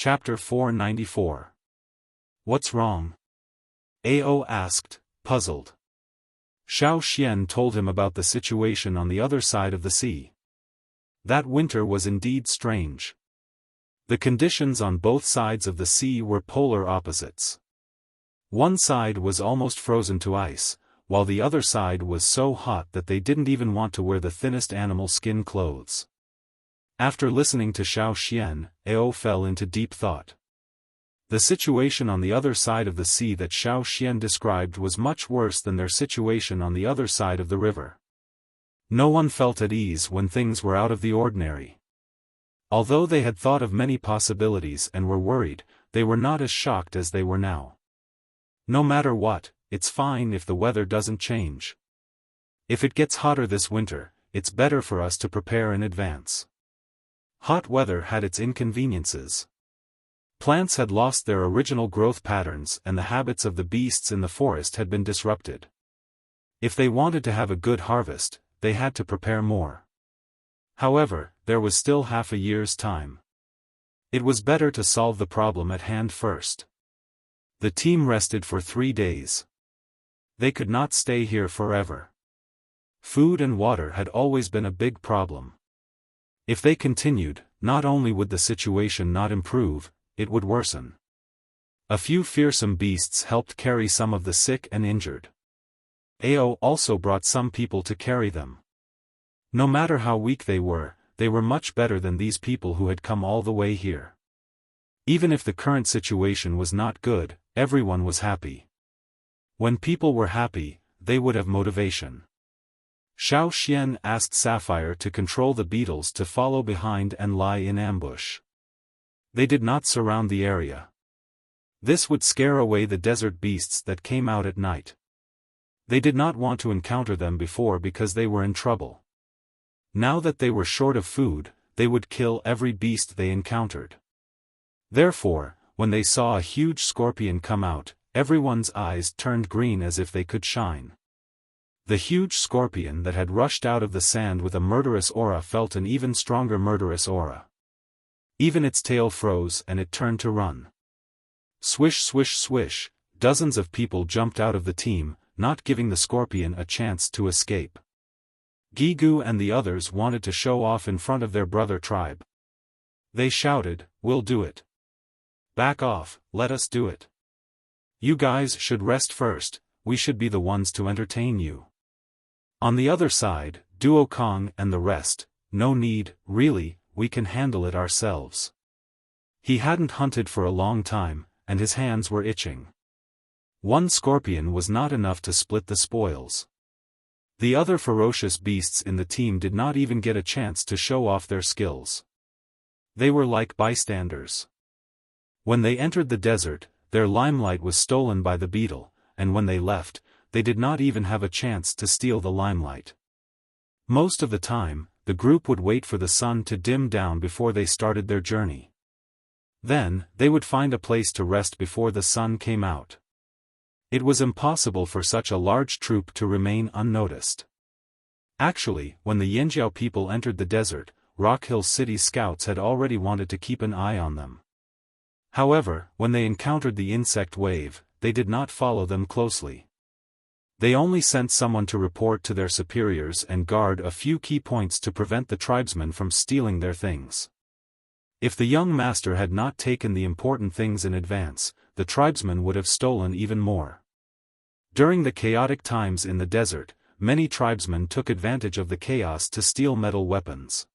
Chapter 494. What's wrong? Ao asked, puzzled. Xiaofan told him about the situation on the other side of the sea. That winter was indeed strange. The conditions on both sides of the sea were polar opposites. One side was almost frozen to ice, while the other side was so hot that they didn't even want to wear the thinnest animal skin clothes. After listening to Xiaofan, Ao fell into deep thought. The situation on the other side of the sea that Xiaofan described was much worse than their situation on the other side of the river. No one felt at ease when things were out of the ordinary. Although they had thought of many possibilities and were worried, they were not as shocked as they were now. No matter what, it's fine if the weather doesn't change. If it gets hotter this winter, it's better for us to prepare in advance. Hot weather had its inconveniences. Plants had lost their original growth patterns and the habits of the beasts in the forest had been disrupted. If they wanted to have a good harvest, they had to prepare more. However, there was still half a year's time. It was better to solve the problem at hand first. The team rested for 3 days. They could not stay here forever. Food and water had always been a big problem. If they continued, not only would the situation not improve, it would worsen. A few fearsome beasts helped carry some of the sick and injured. Ao also brought some people to carry them. No matter how weak they were much better than these people who had come all the way here. Even if the current situation was not good, everyone was happy. When people were happy, they would have motivation. Xiaofan asked Sapphire to control the beetles to follow behind and lie in ambush. They did not surround the area. This would scare away the desert beasts that came out at night. They did not want to encounter them before because they were in trouble. Now that they were short of food, they would kill every beast they encountered. Therefore, when they saw a huge scorpion come out, everyone's eyes turned green as if they could shine. The huge scorpion that had rushed out of the sand with a murderous aura felt an even stronger murderous aura. Even its tail froze and it turned to run. Swish swish swish, dozens of people jumped out of the team, not giving the scorpion a chance to escape. Gigu and the others wanted to show off in front of their brother tribe. They shouted, "We'll do it. Back off, let us do it. You guys should rest first, we should be the ones to entertain you." On the other side, Duo Kong and the rest, "No need, really, we can handle it ourselves." He hadn't hunted for a long time, and his hands were itching. One scorpion was not enough to split the spoils. The other ferocious beasts in the team did not even get a chance to show off their skills. They were like bystanders. When they entered the desert, their limelight was stolen by the beetle, and when they left, they did not even have a chance to steal the limelight. Most of the time, the group would wait for the sun to dim down before they started their journey. Then, they would find a place to rest before the sun came out. It was impossible for such a large troop to remain unnoticed. Actually, when the Yanjiao people entered the desert, Rock Hill City's scouts had already wanted to keep an eye on them. However, when they encountered the insect wave, they did not follow them closely. They only sent someone to report to their superiors and guard a few key points to prevent the tribesmen from stealing their things. If the young master had not taken the important things in advance, the tribesmen would have stolen even more. During the chaotic times in the desert, many tribesmen took advantage of the chaos to steal metal weapons.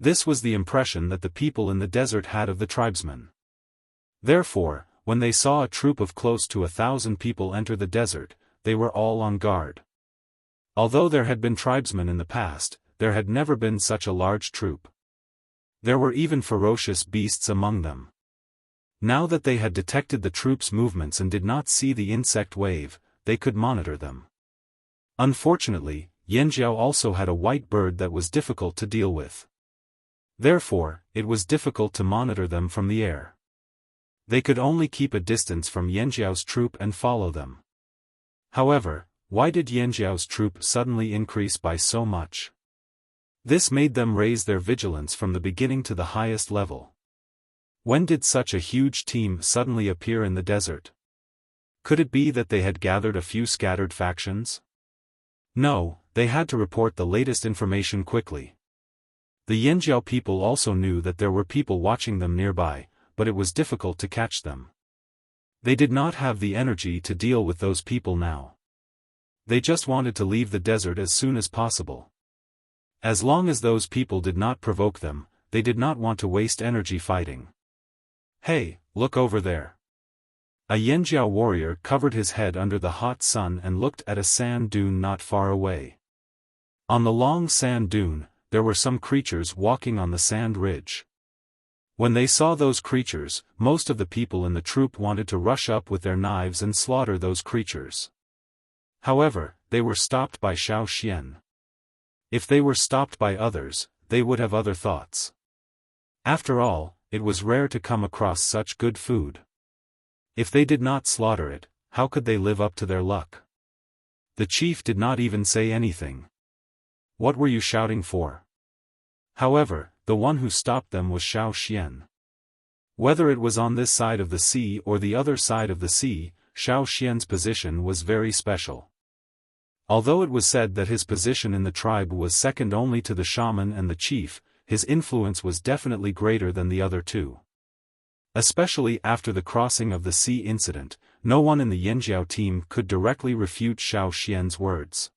This was the impression that the people in the desert had of the tribesmen. Therefore, when they saw a troop of close to 1,000 people enter the desert, they were all on guard. Although there had been tribesmen in the past, there had never been such a large troop. There were even ferocious beasts among them. Now that they had detected the troops' movements and did not see the insect wave, they could monitor them. Unfortunately, Yanjiao also had a white bird that was difficult to deal with. Therefore, it was difficult to monitor them from the air. They could only keep a distance from Yanjiao's troop and follow them. However, why did Yanjiao's troop suddenly increase by so much? This made them raise their vigilance from the beginning to the highest level. When did such a huge team suddenly appear in the desert? Could it be that they had gathered a few scattered factions? No, they had to report the latest information quickly. The Yanjiao people also knew that there were people watching them nearby, but it was difficult to catch them. They did not have the energy to deal with those people now. They just wanted to leave the desert as soon as possible. As long as those people did not provoke them, they did not want to waste energy fighting. Hey, look over there. A Yanjiao warrior covered his head under the hot sun and looked at a sand dune not far away. On the long sand dune, there were some creatures walking on the sand ridge. When they saw those creatures, most of the people in the troop wanted to rush up with their knives and slaughter those creatures. However, they were stopped by Xiaofan. If they were stopped by others, they would have other thoughts. After all, it was rare to come across such good food. If they did not slaughter it, how could they live up to their luck? The chief did not even say anything. What were you shouting for? However, the one who stopped them was Xiaofan. Whether it was on this side of the sea or the other side of the sea, Xiaofan's position was very special. Although it was said that his position in the tribe was second only to the shaman and the chief, his influence was definitely greater than the other two. Especially after the crossing of the sea incident, no one in the Yanjiao team could directly refute Xiaofan's words.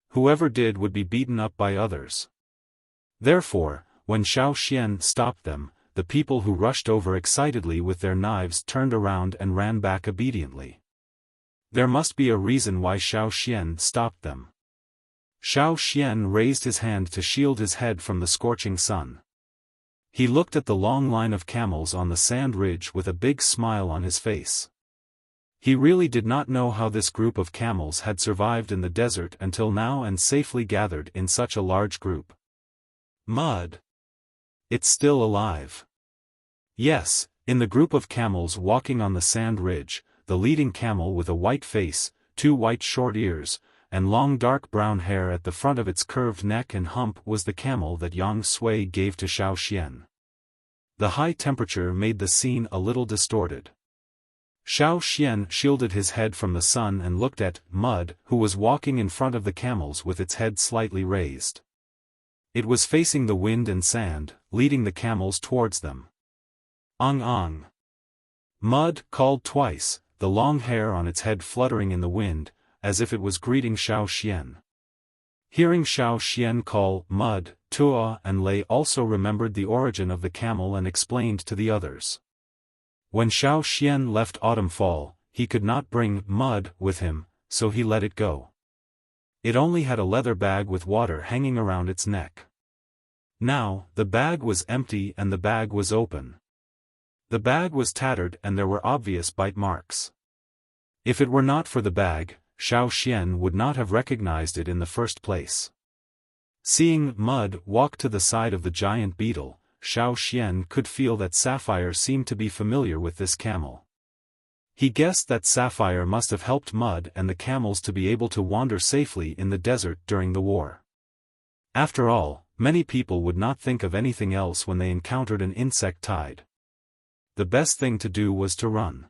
Whoever did would be beaten up by others. Therefore, when Xiaofan stopped them, the people who rushed over excitedly with their knives turned around and ran back obediently. There must be a reason why Xiaofan stopped them. Xiaofan raised his hand to shield his head from the scorching sun. He looked at the long line of camels on the sand ridge with a big smile on his face. He really did not know how this group of camels had survived in the desert until now and safely gathered in such a large group. Mud. It's still alive. Yes, in the group of camels walking on the sand ridge, the leading camel with a white face, 2 white short ears, and long dark brown hair at the front of its curved neck and hump was the camel that Yang Sui gave to Xiaofan. The high temperature made the scene a little distorted. Xiaofan shielded his head from the sun and looked at Mud, who was walking in front of the camels with its head slightly raised. It was facing the wind and sand, leading the camels towards them. Ong ong. Mud called twice, the long hair on its head fluttering in the wind, as if it was greeting Xiaofan. Hearing Xiaofan call Mud, Tua and Lei also remembered the origin of the camel and explained to the others. When Xiaofan left Autumn Fall, he could not bring Mud with him, so he let it go. It only had a leather bag with water hanging around its neck. Now, the bag was empty and the bag was open. The bag was tattered and there were obvious bite marks. If it were not for the bag, Xiaofan would not have recognized it in the first place. Seeing Mud walk to the side of the giant beetle, Xiaofan could feel that Sapphire seemed to be familiar with this camel. He guessed that Sapphire must have helped Mud and the camels to be able to wander safely in the desert during the war. After all, many people would not think of anything else when they encountered an insect tide. The best thing to do was to run.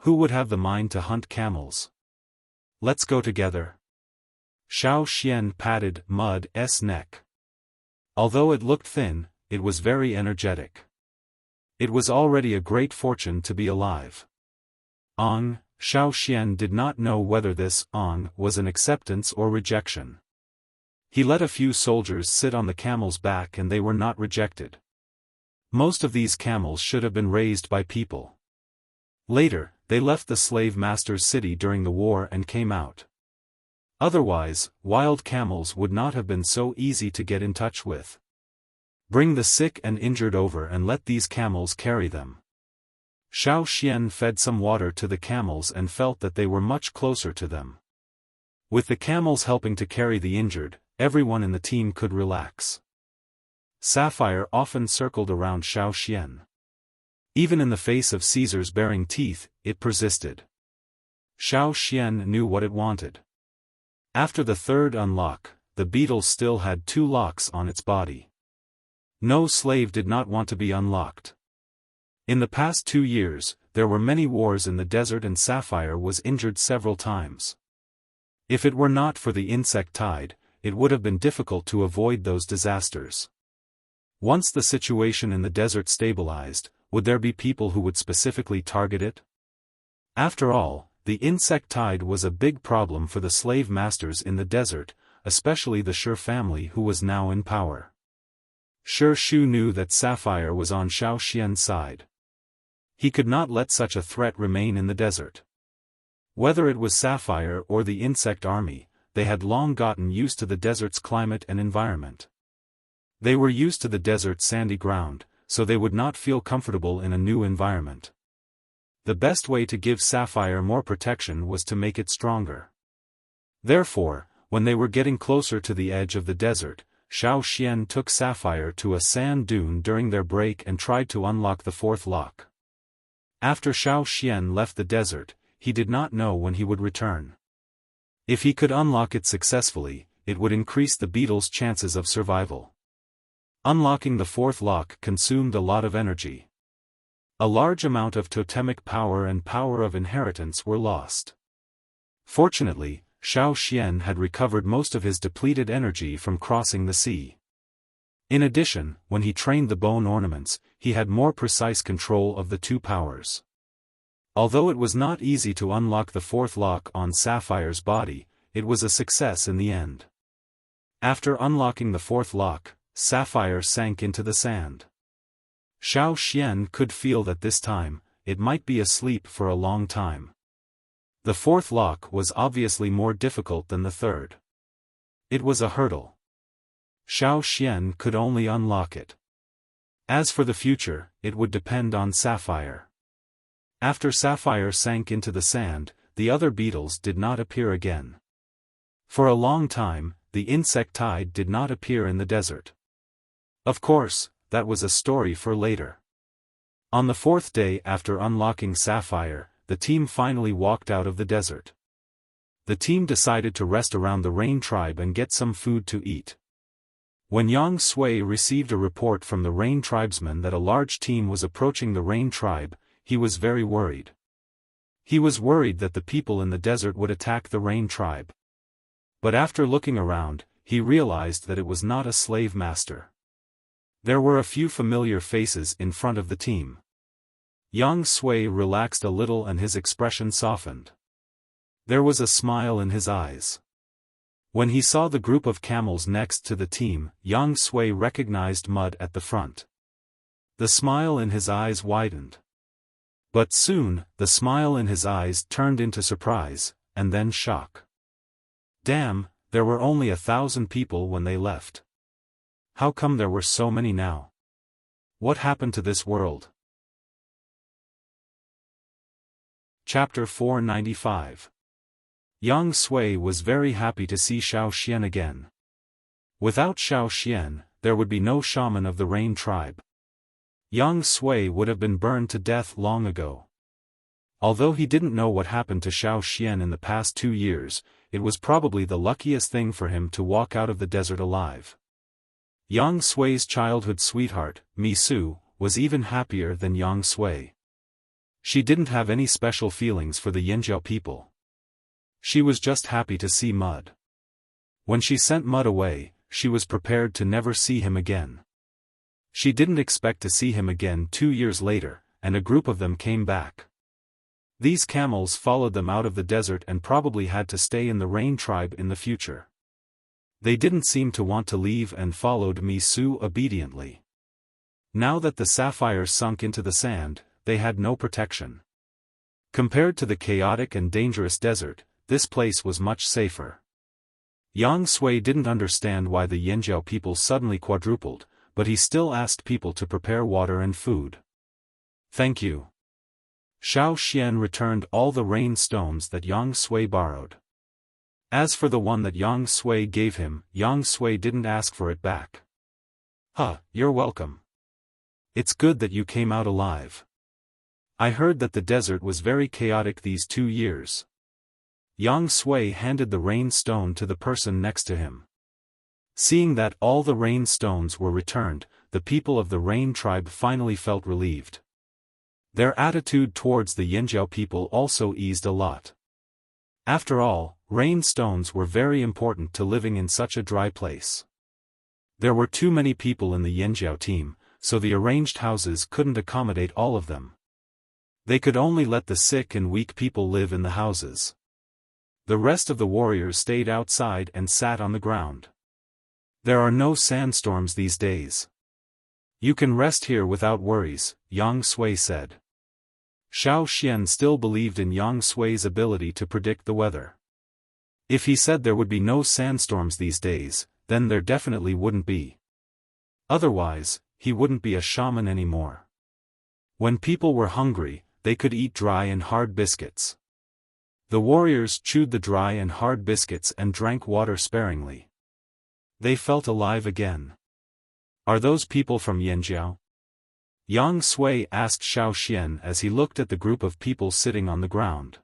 Who would have the mind to hunt camels? Let's go together. Xiaofan patted Mud's neck. Although it looked thin, it was very energetic. It was already a great fortune to be alive. Xiaofan did not know whether this was an acceptance or rejection. He let a few soldiers sit on the camel's back and they were not rejected. Most of these camels should have been raised by people. Later, they left the slave master's city during the war and came out. Otherwise, wild camels would not have been so easy to get in touch with. Bring the sick and injured over and let these camels carry them. Xiaofan fed some water to the camels and felt that they were much closer to them. With the camels helping to carry the injured, everyone in the team could relax. Sapphire often circled around Xiaofan. Even in the face of Caesar's baring teeth, it persisted. Xiaofan knew what it wanted. After the third unlock, the beetle still had 2 locks on its body. No slave did not want to be unlocked. In the past 2 years, there were many wars in the desert and Sapphire was injured several times. If it were not for the insect tide, it would have been difficult to avoid those disasters. Once the situation in the desert stabilized, would there be people who would specifically target it? After all, the insect tide was a big problem for the slave masters in the desert, especially the Shi family who was now in power. Shi Shu knew that Sapphire was on Xiao Xian's side. He could not let such a threat remain in the desert. Whether it was Sapphire or the insect army, they had long gotten used to the desert's climate and environment. They were used to the desert's sandy ground, so they would not feel comfortable in a new environment. The best way to give Sapphire more protection was to make it stronger. Therefore, when they were getting closer to the edge of the desert, Xiao Xian took Sapphire to a sand dune during their break and tried to unlock the fourth lock. After Xiao Xian left the desert, he did not know when he would return. If he could unlock it successfully, it would increase the beetle's chances of survival. Unlocking the fourth lock consumed a lot of energy. A large amount of totemic power and power of inheritance were lost. Fortunately, Xiao Xian had recovered most of his depleted energy from crossing the sea. In addition, when he trained the bone ornaments, he had more precise control of the two powers. Although it was not easy to unlock the fourth lock on Sapphire's body, it was a success in the end. After unlocking the fourth lock, Sapphire sank into the sand. Xiao Xian could feel that this time, it might be asleep for a long time. The fourth lock was obviously more difficult than the third. It was a hurdle. Xiao Xian could only unlock it. As for the future, it would depend on Sapphire. After Sapphire sank into the sand, the other beetles did not appear again. For a long time, the insect tide did not appear in the desert. Of course, that was a story for later. On the fourth day after unlocking Sapphire, the team finally walked out of the desert. The team decided to rest around the Rain Tribe and get some food to eat. When Yang Sui received a report from the Rain Tribesmen that a large team was approaching the Rain Tribe, he was very worried. He was worried that the people in the desert would attack the Rain Tribe. But after looking around, he realized that it was not a slave master. There were a few familiar faces in front of the team. Yang Sui relaxed a little and his expression softened. There was a smile in his eyes. When he saw the group of camels next to the team, Yang Sui recognized Mud at the front. The smile in his eyes widened. But soon, the smile in his eyes turned into surprise, and then shock. Damn, there were only 1,000 people when they left. How come there were so many now? What happened to this world? Chapter 495. Yang Sui was very happy to see Xiao Xian again. Without Xiao Xian, there would be no shaman of the Rain Tribe. Yang Sui would have been burned to death long ago. Although he didn't know what happened to Xiao Xian in the past 2 years, it was probably the luckiest thing for him to walk out of the desert alive. Yang Sui's childhood sweetheart, Mi Su, was even happier than Yang Sui. She didn't have any special feelings for the Yanjiao people. She was just happy to see Mud. When she sent Mud away, she was prepared to never see him again. She didn't expect to see him again 2 years later, and a group of them came back. These camels followed them out of the desert and probably had to stay in the Rain Tribe in the future. They didn't seem to want to leave and followed Mi Su obediently. Now that the sapphires sunk into the sand, they had no protection. Compared to the chaotic and dangerous desert, this place was much safer. Yang Sui didn't understand why the Yanjiao people suddenly quadrupled, but he still asked people to prepare water and food. Thank you. Xiao Xian returned all the rain stones that Yang Sui borrowed. As for the one that Yang Sui gave him, Yang Sui didn't ask for it back. You're welcome. It's good that you came out alive. I heard that the desert was very chaotic these 2 years. Yang Sui handed the rain stone to the person next to him. Seeing that all the rain stones were returned, the people of the Rain Tribe finally felt relieved. Their attitude towards the Yinjiao people also eased a lot. After all, rain stones were very important to living in such a dry place. There were too many people in the Yinjiao team, so the arranged houses couldn't accommodate all of them. They could only let the sick and weak people live in the houses. The rest of the warriors stayed outside and sat on the ground. There are no sandstorms these days. You can rest here without worries, Yang Sui said. Xiaofan still believed in Yang Sui's ability to predict the weather. If he said there would be no sandstorms these days, then there definitely wouldn't be. Otherwise, he wouldn't be a shaman anymore. When people were hungry, they could eat dry and hard biscuits. The warriors chewed the dry and hard biscuits and drank water sparingly. They felt alive again. Are those people from Yinjiao? Yang Sui asked Xiaofan as he looked at the group of people sitting on the ground.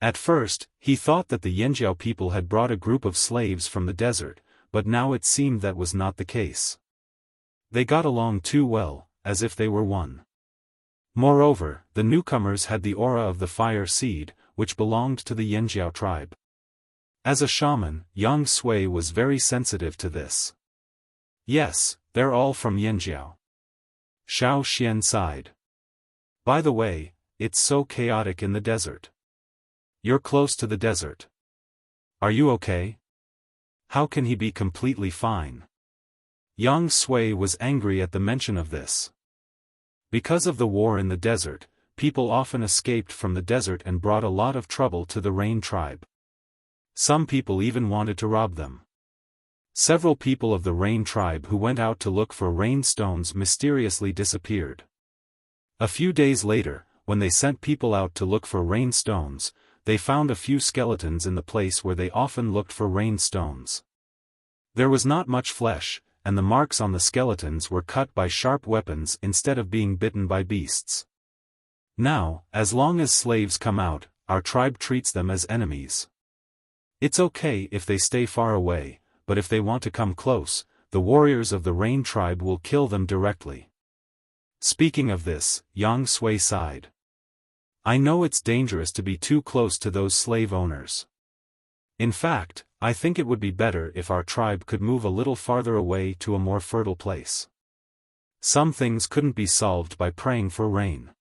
At first, he thought that the Yinjiao people had brought a group of slaves from the desert, but now it seemed that was not the case. They got along too well, as if they were one. Moreover, the newcomers had the aura of the fire seed, which belonged to the Yinjiao tribe. As a shaman, Yang Sui was very sensitive to this. Yes, they're all from Yinjiao. Xiaofan sighed. By the way, it's so chaotic in the desert. You're close to the desert. Are you okay? How can he be completely fine? Yang Sui was angry at the mention of this. Because of the war in the desert, people often escaped from the desert and brought a lot of trouble to the Rain tribe. Some people even wanted to rob them. Several people of the Rain tribe who went out to look for rain stones mysteriously disappeared. A few days later, when they sent people out to look for rain stones, they found a few skeletons in the place where they often looked for rain stones. There was not much flesh, and the marks on the skeletons were cut by sharp weapons instead of being bitten by beasts. Now, as long as slaves come out, our tribe treats them as enemies. It's okay if they stay far away, but if they want to come close, the warriors of the Rain tribe will kill them directly. Speaking of this, Yang Sui sighed. I know it's dangerous to be too close to those slave owners. In fact, I think it would be better if our tribe could move a little farther away to a more fertile place. Some things couldn't be solved by praying for rain.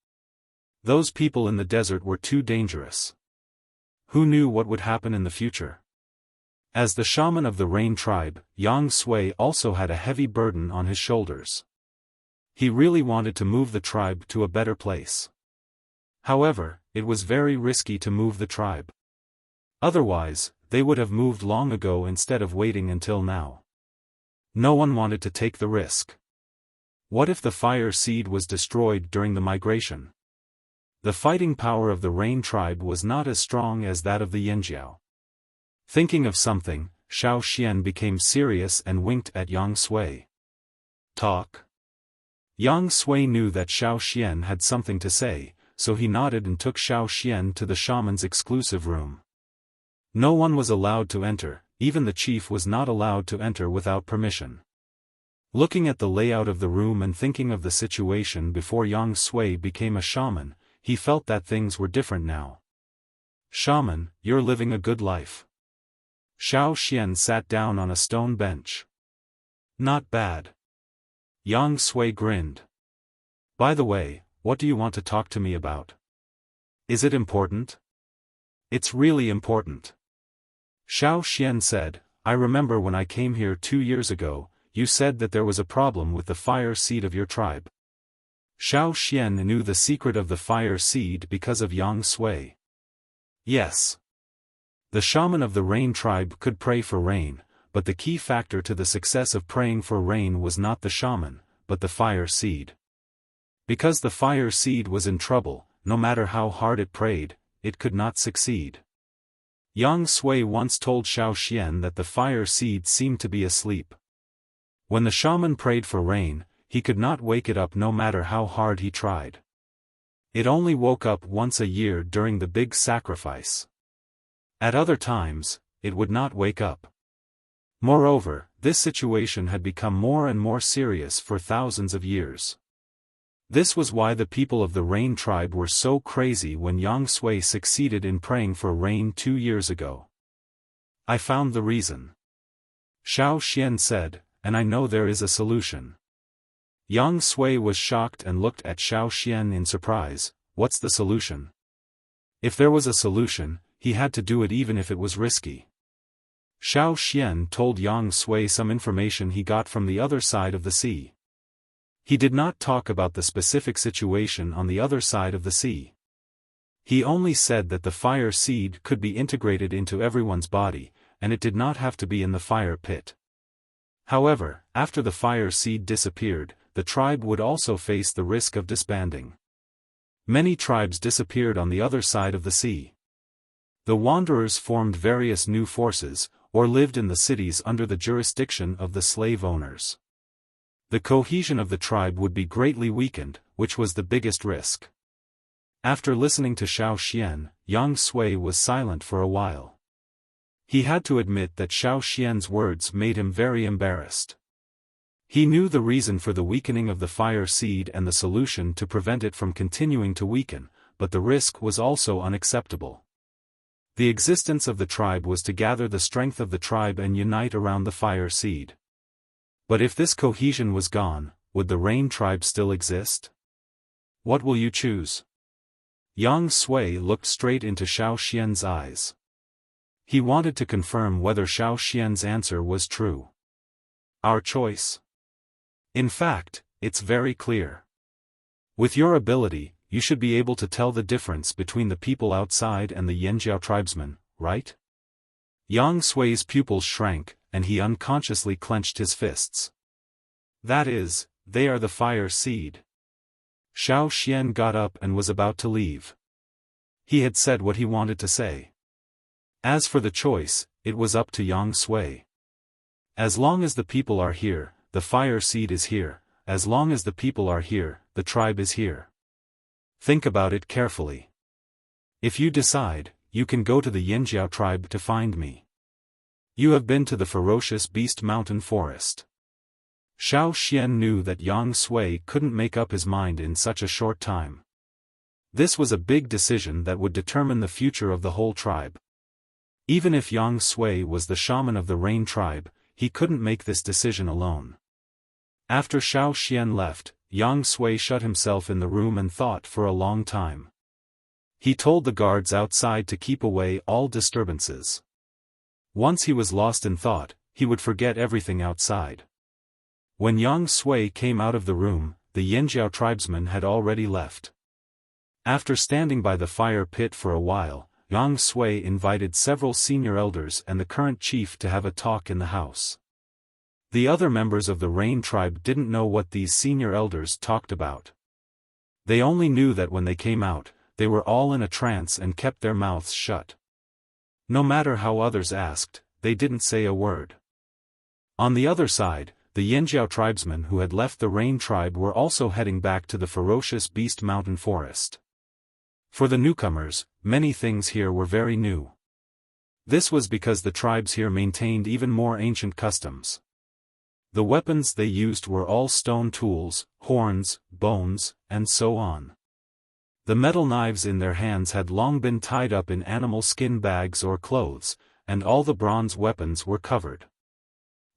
Those people in the desert were too dangerous. Who knew what would happen in the future? As the shaman of the Rain tribe, Yang Sui also had a heavy burden on his shoulders. He really wanted to move the tribe to a better place. However, it was very risky to move the tribe. Otherwise, they would have moved long ago instead of waiting until now. No one wanted to take the risk. What if the fire seed was destroyed during the migration? The fighting power of the Rain tribe was not as strong as that of the Yinjiao. Thinking of something, Xiaofan became serious and winked at Yang Sui. Talk? Yang Sui knew that Xiaofan had something to say, so he nodded and took Xiaofan to the shaman's exclusive room. No one was allowed to enter, even the chief was not allowed to enter without permission. Looking at the layout of the room and thinking of the situation before Yang Sui became a shaman, he felt that things were different now. Shaman, you're living a good life. Xiaofan sat down on a stone bench. Not bad. Yang Sui grinned. By the way, what do you want to talk to me about? Is it important? It's really important. Xiaofan said, I remember when I came here 2 years ago, you said that there was a problem with the fire seed of your tribe. Xiaofan knew the secret of the fire seed because of Yang Sui. Yes. The shaman of the Rain tribe could pray for rain, but the key factor to the success of praying for rain was not the shaman, but the fire seed. Because the fire seed was in trouble, no matter how hard it prayed, it could not succeed. Yang Sui once told Xiaofan that the fire seed seemed to be asleep. When the shaman prayed for rain, he could not wake it up no matter how hard he tried. It only woke up once a year during the big sacrifice. At other times, it would not wake up. Moreover, this situation had become more and more serious for thousands of years. This was why the people of the Rain tribe were so crazy when Yang Sui succeeded in praying for rain 2 years ago. I found the reason. Xiaofan said, and I know there is a solution. Yang Sui was shocked and looked at Xiaofan in surprise. What's the solution? If there was a solution, he had to do it even if it was risky. Xiaofan told Yang Sui some information he got from the other side of the sea. He did not talk about the specific situation on the other side of the sea. He only said that the fire seed could be integrated into everyone's body, and it did not have to be in the fire pit. However, after the fire seed disappeared, the tribe would also face the risk of disbanding. Many tribes disappeared on the other side of the sea. The wanderers formed various new forces, or lived in the cities under the jurisdiction of the slave owners. The cohesion of the tribe would be greatly weakened, which was the biggest risk. After listening to Xiaofan, Yang Sui was silent for a while. He had to admit that Xiaofan's words made him very embarrassed. He knew the reason for the weakening of the fire seed and the solution to prevent it from continuing to weaken, but the risk was also unacceptable. The existence of the tribe was to gather the strength of the tribe and unite around the fire seed. But if this cohesion was gone, would the Rain tribe still exist? What will you choose? Yang Sui looked straight into Xiaofan's eyes. He wanted to confirm whether Xiaofan's answer was true. Our choice? In fact, it's very clear. With your ability, you should be able to tell the difference between the people outside and the Yanjiao tribesmen, right? Yang Sui's pupils shrank, and he unconsciously clenched his fists. That is, they are the fire seed. Xiaofan got up and was about to leave. He had said what he wanted to say. As for the choice, it was up to Yang Sui. As long as the people are here, the fire seed is here. As long as the people are here, the tribe is here. Think about it carefully. If you decide, you can go to the Yanjiao tribe to find me. You have been to the ferocious beast mountain forest. Xiaofan knew that Yang Sui couldn't make up his mind in such a short time. This was a big decision that would determine the future of the whole tribe. Even if Yang Sui was the shaman of the Rain tribe, he couldn't make this decision alone. After Xiaofan left, Yang Sui shut himself in the room and thought for a long time. He told the guards outside to keep away all disturbances. Once he was lost in thought, he would forget everything outside. When Yang Sui came out of the room, the Yanjiao tribesmen had already left. After standing by the fire pit for a while, Yang Sui invited several senior elders and the current chief to have a talk in the house. The other members of the Rain tribe didn't know what these senior elders talked about. They only knew that when they came out, they were all in a trance and kept their mouths shut. No matter how others asked, they didn't say a word. On the other side, the Yanjiao tribesmen who had left the Rain tribe were also heading back to the ferocious beast mountain forest. For the newcomers, many things here were very new. This was because the tribes here maintained even more ancient customs. The weapons they used were all stone tools, horns, bones, and so on. The metal knives in their hands had long been tied up in animal skin bags or clothes, and all the bronze weapons were covered.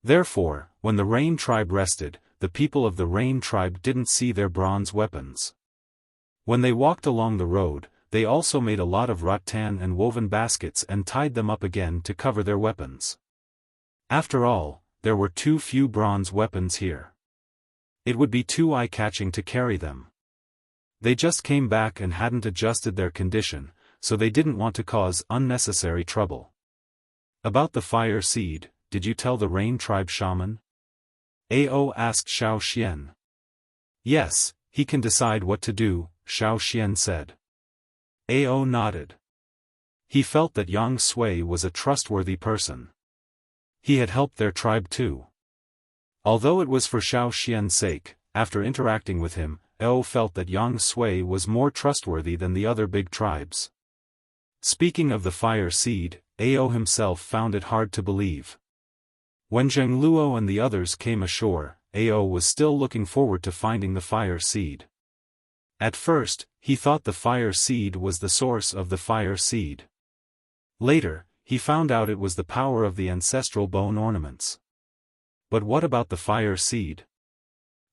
Therefore, when the Rain tribe rested, the people of the Rain tribe didn't see their bronze weapons. When they walked along the road, they also made a lot of rattan and woven baskets and tied them up again to cover their weapons. After all, there were too few bronze weapons here. It would be too eye-catching to carry them. They just came back and hadn't adjusted their condition, so they didn't want to cause unnecessary trouble. About the fire seed, did you tell the Rain tribe shaman? Ao asked Xiaofan. Yes, he can decide what to do, Xiaofan said. Ao nodded. He felt that Yang Sui was a trustworthy person. He had helped their tribe too. Although it was for Xiaofan's sake, after interacting with him, Ao felt that Yang Sui was more trustworthy than the other big tribes. Speaking of the fire seed, Ao himself found it hard to believe. When Zheng Luo and the others came ashore, Ao was still looking forward to finding the fire seed. At first, he thought the fire seed was the source of the fire seed. Later, he found out it was the power of the ancestral bone ornaments. But what about the fire seed?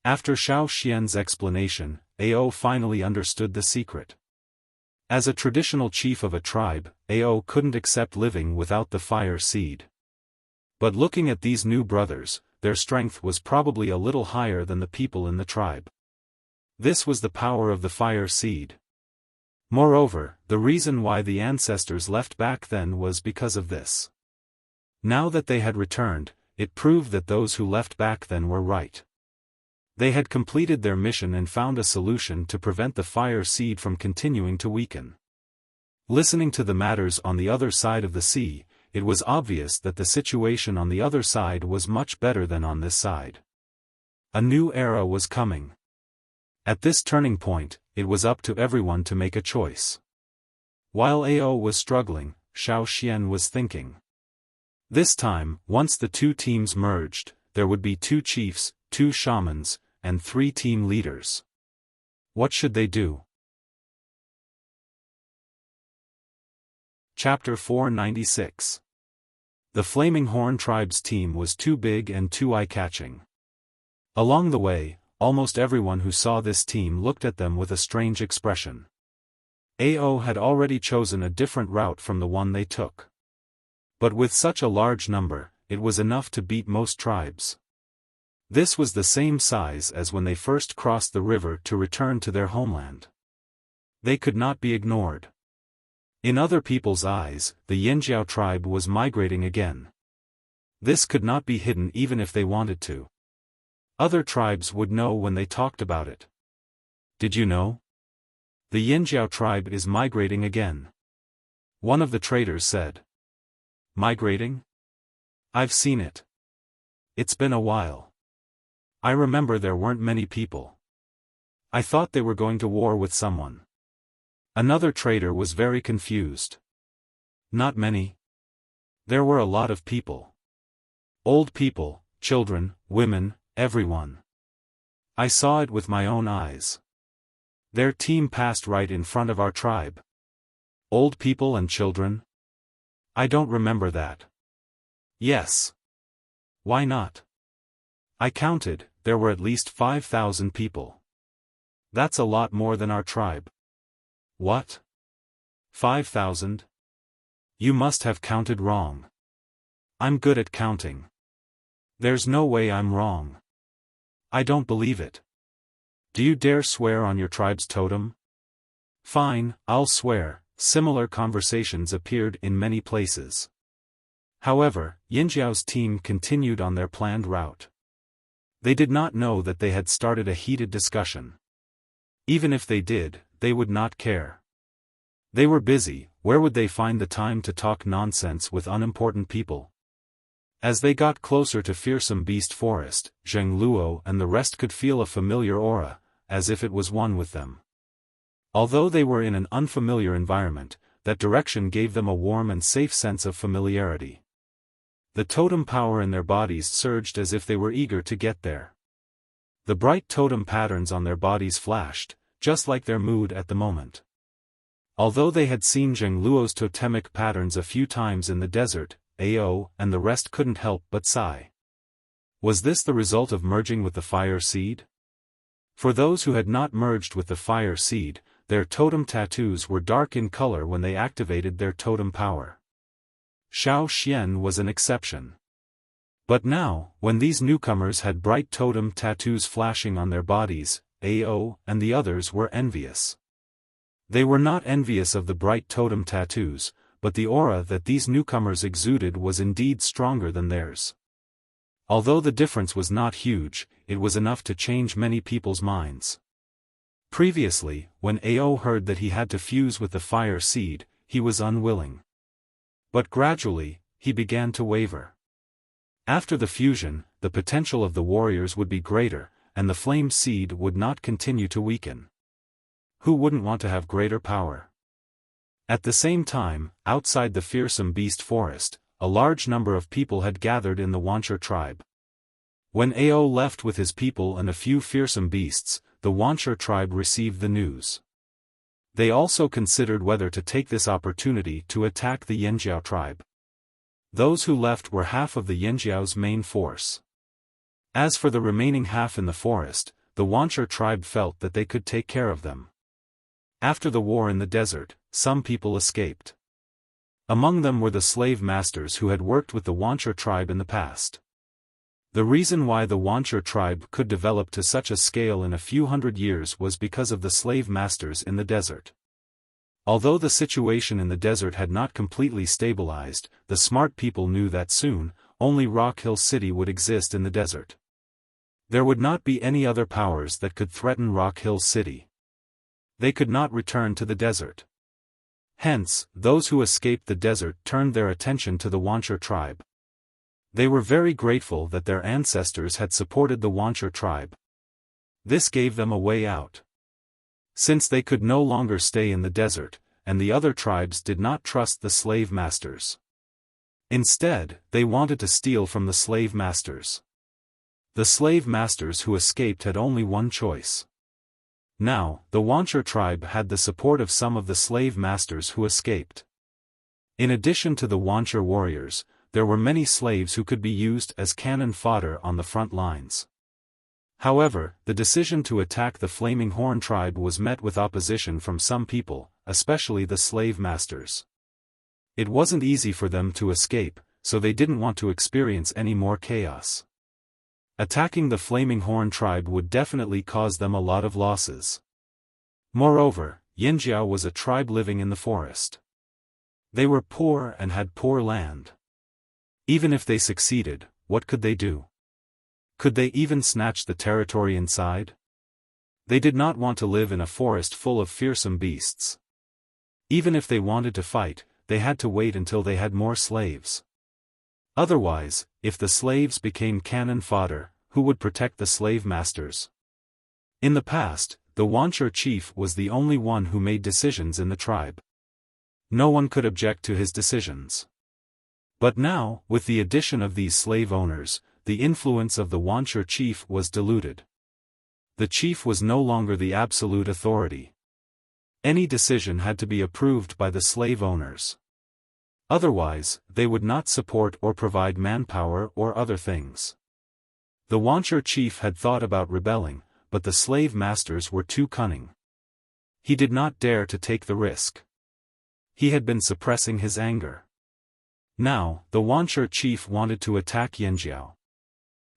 After Xiao Xian's explanation, Ao finally understood the secret. As a traditional chief of a tribe, Ao couldn't accept living without the fire seed. But looking at these new brothers, their strength was probably a little higher than the people in the tribe. This was the power of the fire seed. Moreover, the reason why the ancestors left back then was because of this. Now that they had returned, it proved that those who left back then were right. They had completed their mission and found a solution to prevent the fire seed from continuing to weaken. Listening to the matters on the other side of the sea, it was obvious that the situation on the other side was much better than on this side. A new era was coming. At this turning point, it was up to everyone to make a choice. While Ao was struggling, Xiao Xian was thinking. This time, once the two teams merged, there would be 2 chiefs, 2 shamans, and 3 team leaders. What should they do? Chapter 496. The Flaming Horn Tribe's team was too big and too eye-catching. Along the way, almost everyone who saw this team looked at them with a strange expression. Ao had already chosen a different route from the one they took. But with such a large number, it was enough to beat most tribes. This was the same size as when they first crossed the river to return to their homeland. They could not be ignored. In other people's eyes, the Yinjiao tribe was migrating again. This could not be hidden even if they wanted to. Other tribes would know when they talked about it. Did you know? The Yinjiao tribe is migrating again. One of the traders said. Migrating? I've seen it. It's been a while. I remember there weren't many people. I thought they were going to war with someone. Another trader was very confused. Not many. There were a lot of people. Old people, children, women, everyone. I saw it with my own eyes. Their team passed right in front of our tribe. Old people and children? I don't remember that. Yes. Why not? I counted, there were at least 5,000 people. That's a lot more than our tribe. What? 5,000? You must have counted wrong. I'm good at counting. There's no way I'm wrong. I don't believe it. Do you dare swear on your tribe's totem? Fine, I'll swear. Similar conversations appeared in many places. However, Yinjiao's team continued on their planned route. They did not know that they had started a heated discussion. Even if they did, they would not care. They were busy, where would they find the time to talk nonsense with unimportant people? As they got closer to Fearsome Beast Forest, Zheng Luo and the rest could feel a familiar aura, as if it was one with them. Although they were in an unfamiliar environment, that direction gave them a warm and safe sense of familiarity. The totem power in their bodies surged as if they were eager to get there. The bright totem patterns on their bodies flashed, just like their mood at the moment. Although they had seen Zheng Luo's totemic patterns a few times in the desert, Ao and the rest couldn't help but sigh. Was this the result of merging with the fire seed? For those who had not merged with the fire seed, their totem tattoos were dark in color when they activated their totem power. Xiao Xian was an exception. But now, when these newcomers had bright totem tattoos flashing on their bodies, Ao and the others were envious. They were not envious of the bright totem tattoos, but the aura that these newcomers exuded was indeed stronger than theirs. Although the difference was not huge, it was enough to change many people's minds. Previously, when Ao heard that he had to fuse with the fire seed, he was unwilling. But gradually, he began to waver. After the fusion, the potential of the warriors would be greater, and the flame seed would not continue to weaken. Who wouldn't want to have greater power? At the same time, outside the Fearsome Beast Forest, a large number of people had gathered in the Wancher tribe. When Ao left with his people and a few fearsome beasts, the Wuxia tribe received the news. They also considered whether to take this opportunity to attack the Yanjiao tribe. Those who left were half of the Yanjiao's main force. As for the remaining half in the forest, the Wuxia tribe felt that they could take care of them. After the war in the desert, some people escaped. Among them were the slave masters who had worked with the Wuxia tribe in the past. The reason why the Wuxia tribe could develop to such a scale in a few hundred years was because of the slave masters in the desert. Although the situation in the desert had not completely stabilized, the smart people knew that soon, only Rock Hill City would exist in the desert. There would not be any other powers that could threaten Rock Hill City. They could not return to the desert. Hence, those who escaped the desert turned their attention to the Wuxia tribe. They were very grateful that their ancestors had supported the Wuxia tribe. This gave them a way out. Since they could no longer stay in the desert, and the other tribes did not trust the slave masters. Instead, they wanted to steal from the slave masters. The slave masters who escaped had only one choice. Now, the Wuxia tribe had the support of some of the slave masters who escaped. In addition to the Wuxia warriors, there were many slaves who could be used as cannon fodder on the front lines. However, the decision to attack the Flaming Horn tribe was met with opposition from some people, especially the slave masters. It wasn't easy for them to escape, so they didn't want to experience any more chaos. Attacking the Flaming Horn tribe would definitely cause them a lot of losses. Moreover, Yanjiao was a tribe living in the forest. They were poor and had poor land. Even if they succeeded, what could they do? Could they even snatch the territory inside? They did not want to live in a forest full of fearsome beasts. Even if they wanted to fight, they had to wait until they had more slaves. Otherwise, if the slaves became cannon fodder, who would protect the slave masters? In the past, the Wuxia chief was the only one who made decisions in the tribe. No one could object to his decisions. But now, with the addition of these slave owners, the influence of the Wuxia chief was diluted. The chief was no longer the absolute authority. Any decision had to be approved by the slave owners. Otherwise, they would not support or provide manpower or other things. The Wuxia chief had thought about rebelling, but the slave masters were too cunning. He did not dare to take the risk. He had been suppressing his anger. Now, the Wuxia chief wanted to attack Yanjiao.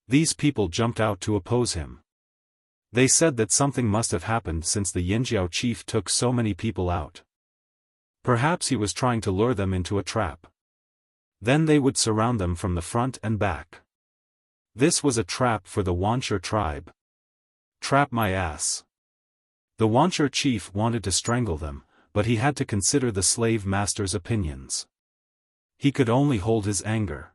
These people jumped out to oppose him. They said that something must have happened since the Yanjiao chief took so many people out. Perhaps he was trying to lure them into a trap. Then they would surround them from the front and back. This was a trap for the Wuxia tribe. Trap my ass. The Wuxia chief wanted to strangle them, but he had to consider the slave master's opinions. He could only hold his anger.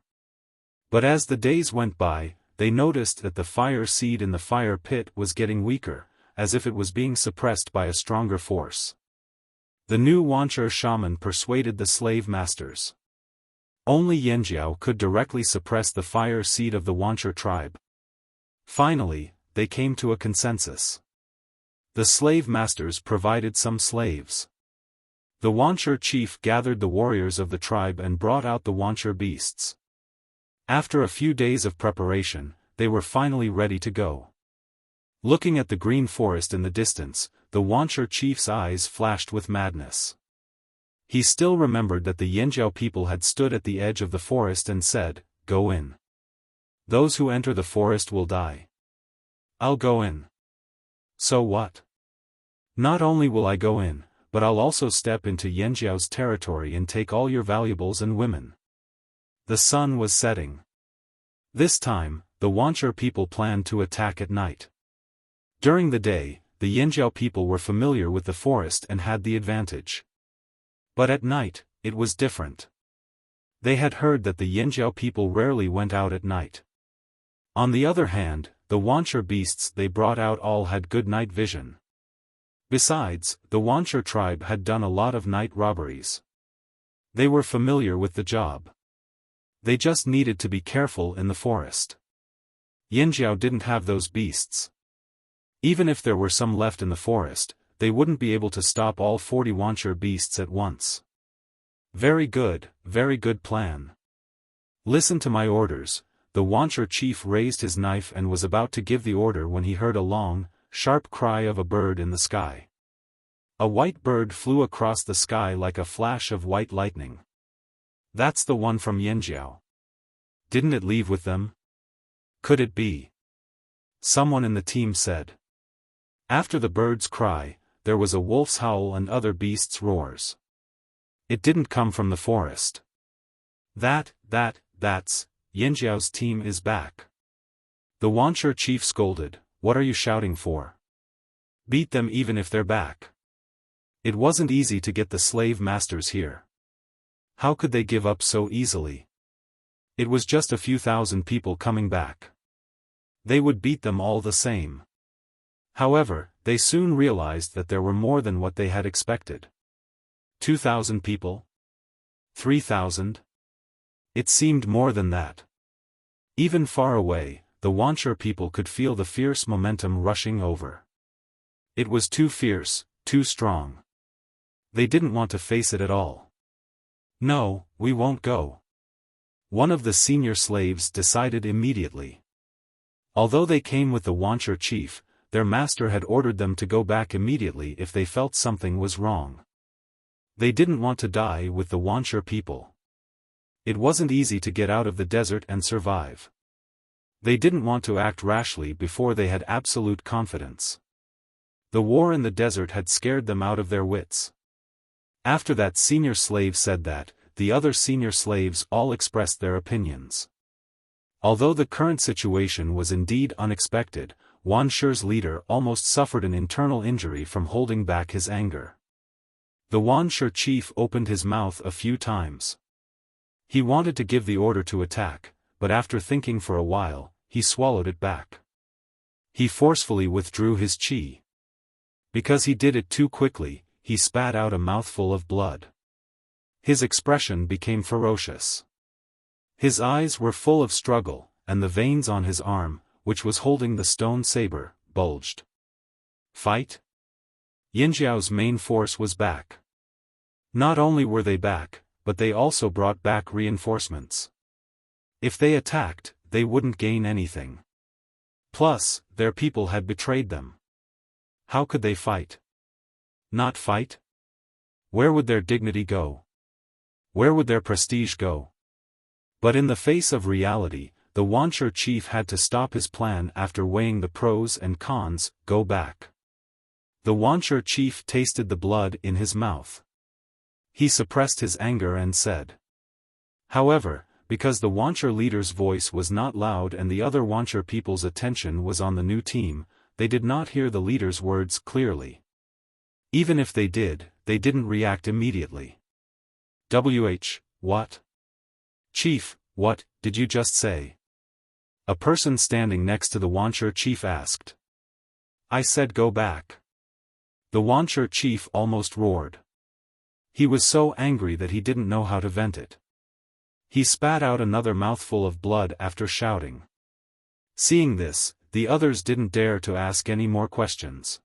But as the days went by, they noticed that the fire seed in the fire pit was getting weaker, as if it was being suppressed by a stronger force. The new Wuxia shaman persuaded the slave masters. Only Yanjiao could directly suppress the fire seed of the Wuxia tribe. Finally, they came to a consensus. The slave masters provided some slaves. The Wuxia chief gathered the warriors of the tribe and brought out the Wuxia beasts. After a few days of preparation, they were finally ready to go. Looking at the green forest in the distance, the Wuxia chief's eyes flashed with madness. He still remembered that the Yanjiao people had stood at the edge of the forest and said, "Go in. Those who enter the forest will die." I'll go in. So what? Not only will I go in, but I'll also step into Yanjiao's territory and take all your valuables and women. The sun was setting. This time, the Wuxia people planned to attack at night. During the day, the Yanjiao people were familiar with the forest and had the advantage. But at night, it was different. They had heard that the Yanjiao people rarely went out at night. On the other hand, the Wuxia beasts they brought out all had good night vision. Besides, the Wuxia tribe had done a lot of night robberies. They were familiar with the job. They just needed to be careful in the forest. Yanjiao didn't have those beasts. Even if there were some left in the forest, they wouldn't be able to stop all 40 Wancher beasts at once. Very good plan. Listen to my orders. The Wancher chief raised his knife and was about to give the order when he heard a long, sharp cry of a bird in the sky. A white bird flew across the sky like a flash of white lightning. That's the one from Yanjiao. Didn't it leave with them? Could it be? Someone in the team said. After the bird's cry, there was a wolf's howl and other beasts' roars. It didn't come from the forest. That's, Yanjiao's team is back. The Wancher chief scolded, "What are you shouting for? Beat them even if they're back." It wasn't easy to get the slave masters here. How could they give up so easily? It was just a few thousand people coming back. They would beat them all the same. However, they soon realized that there were more than what they had expected. 2,000 people? 3,000? It seemed more than that. Even far away, the Wancher people could feel the fierce momentum rushing over. It was too fierce, too strong. They didn't want to face it at all. "No, we won't go." One of the senior slaves decided immediately. Although they came with the Wancher chief, their master had ordered them to go back immediately if they felt something was wrong. They didn't want to die with the Wancher people. It wasn't easy to get out of the desert and survive. They didn't want to act rashly before they had absolute confidence. The war in the desert had scared them out of their wits. After that senior slave said that, the other senior slaves all expressed their opinions. Although the current situation was indeed unexpected, Wansher's leader almost suffered an internal injury from holding back his anger. The Wansher chief opened his mouth a few times. He wanted to give the order to attack, but after thinking for a while, he swallowed it back. He forcefully withdrew his qi. Because he did it too quickly, he spat out a mouthful of blood. His expression became ferocious. His eyes were full of struggle, and the veins on his arm, which was holding the stone saber, bulged. Fight? Yanjiao's main force was back. Not only were they back, but they also brought back reinforcements. If they attacked, they wouldn't gain anything. Plus, their people had betrayed them. How could they fight? Not fight? Where would their dignity go? Where would their prestige go? But in the face of reality, the Wancher chief had to stop his plan after weighing the pros and cons. Go back. The Wancher chief tasted the blood in his mouth. He suppressed his anger and said. However, because the Wancher leader's voice was not loud and the other Wancher people's attention was on the new team, they did not hear the leader's words clearly. Even if they did, they didn't react immediately. What? Chief, what did you just say? A person standing next to the Wancher chief asked. I said go back. The Wancher chief almost roared. He was so angry that he didn't know how to vent it. He spat out another mouthful of blood after shouting. Seeing this, the others didn't dare to ask any more questions.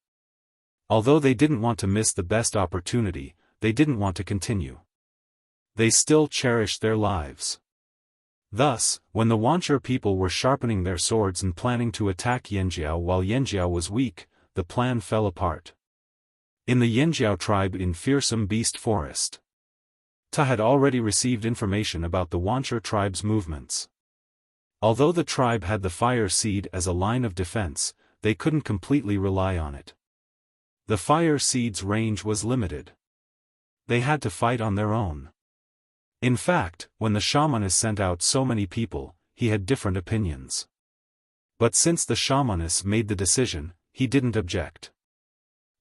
Although they didn't want to miss the best opportunity, they didn't want to continue. They still cherished their lives. Thus, when the Wancher people were sharpening their swords and planning to attack Yanjiao while Yanjiao was weak, the plan fell apart. In the Yanjiao tribe in Fearsome Beast Forest, Ta had already received information about the Wancher tribe's movements. Although the tribe had the fire seed as a line of defense, they couldn't completely rely on it. The fire seed's range was limited. They had to fight on their own. In fact, when the shamaness sent out so many people, he had different opinions. But since the shamaness made the decision, he didn't object.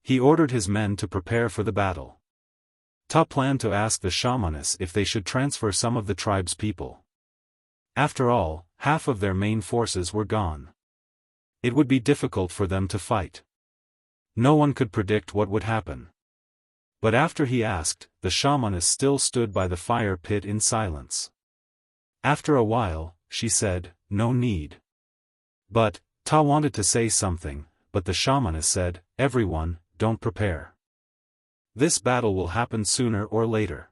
He ordered his men to prepare for the battle. Ta planned to ask the shamaness if they should transfer some of the tribe's people. After all, half of their main forces were gone. It would be difficult for them to fight. No one could predict what would happen. But after he asked, the shamaness still stood by the fire pit in silence. After a while, she said, no need. But, Ta wanted to say something, but the shamaness said, "Everyone, don't prepare. This battle will happen sooner or later.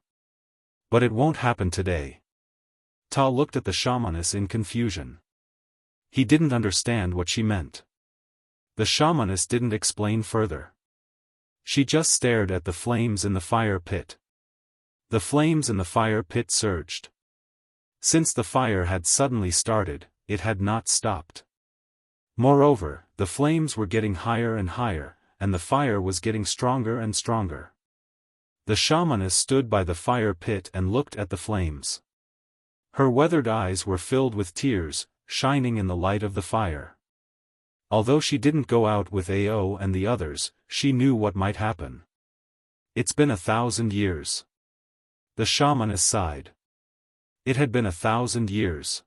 But it won't happen today." Ta looked at the shamaness in confusion. He didn't understand what she meant. The shamaness didn't explain further. She just stared at the flames in the fire pit. The flames in the fire pit surged. Since the fire had suddenly started, it had not stopped. Moreover, the flames were getting higher and higher, and the fire was getting stronger and stronger. The shamaness stood by the fire pit and looked at the flames. Her weathered eyes were filled with tears, shining in the light of the fire. Although she didn't go out with Ao and the others, she knew what might happen. "It's been 1,000 years. The shamaness sighed. It had been 1,000 years.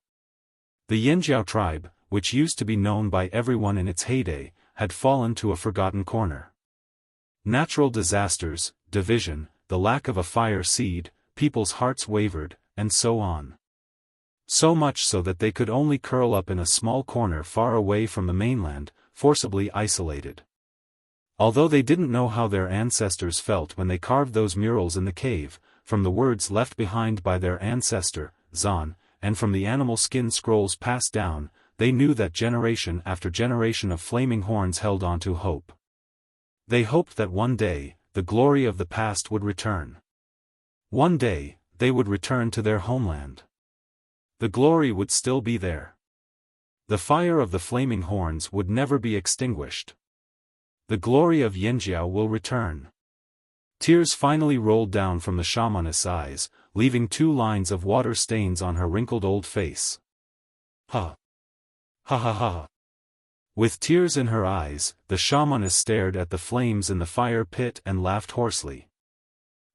The Yinjiao tribe, which used to be known by everyone in its heyday, had fallen to a forgotten corner. Natural disasters, division, the lack of a fire seed, people's hearts wavered, and so on. So much so that they could only curl up in a small corner far away from the mainland, forcibly isolated. Although they didn't know how their ancestors felt when they carved those murals in the cave, from the words left behind by their ancestor, Zan, and from the animal skin scrolls passed down, they knew that generation after generation of flaming horns held on to hope. They hoped that one day, the glory of the past would return. One day, they would return to their homeland. The glory would still be there. The fire of the flaming horns would never be extinguished. The glory of Yinjiao will return. Tears finally rolled down from the shamaness' eyes, leaving 2 lines of water stains on her wrinkled old face. Ha! Ha ha ha! With tears in her eyes, the shamaness stared at the flames in the fire pit and laughed hoarsely.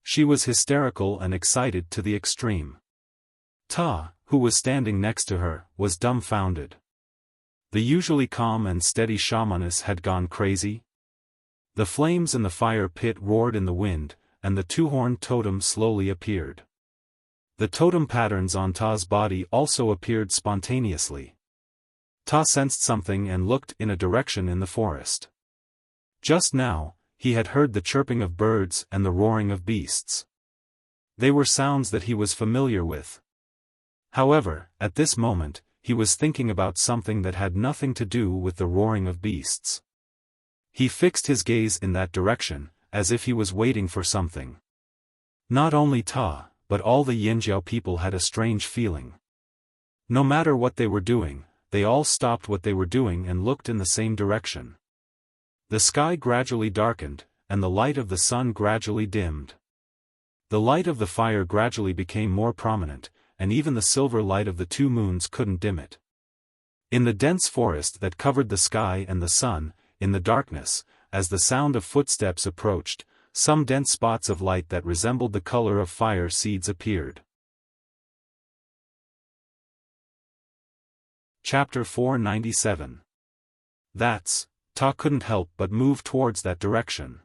She was hysterical and excited to the extreme. Ta, who was standing next to her, was dumbfounded. The usually calm and steady shamaness had gone crazy. The flames in the fire pit roared in the wind, and the 2-horned totem slowly appeared. The totem patterns on Ta's body also appeared spontaneously. Ta sensed something and looked in a direction in the forest. Just now, he had heard the chirping of birds and the roaring of beasts. They were sounds that he was familiar with. However, at this moment, he was thinking about something that had nothing to do with the roaring of beasts. He fixed his gaze in that direction, as if he was waiting for something. Not only Ta, but all the Yinjiao people had a strange feeling. No matter what they were doing, they all stopped what they were doing and looked in the same direction. The sky gradually darkened, and the light of the sun gradually dimmed. The light of the fire gradually became more prominent, and even the silver light of the 2 moons couldn't dim it. In the dense forest that covered the sky and the sun, in the darkness, as the sound of footsteps approached, some dense spots of light that resembled the color of fire seeds appeared. Chapter 497. Ta couldn't help but move towards that direction.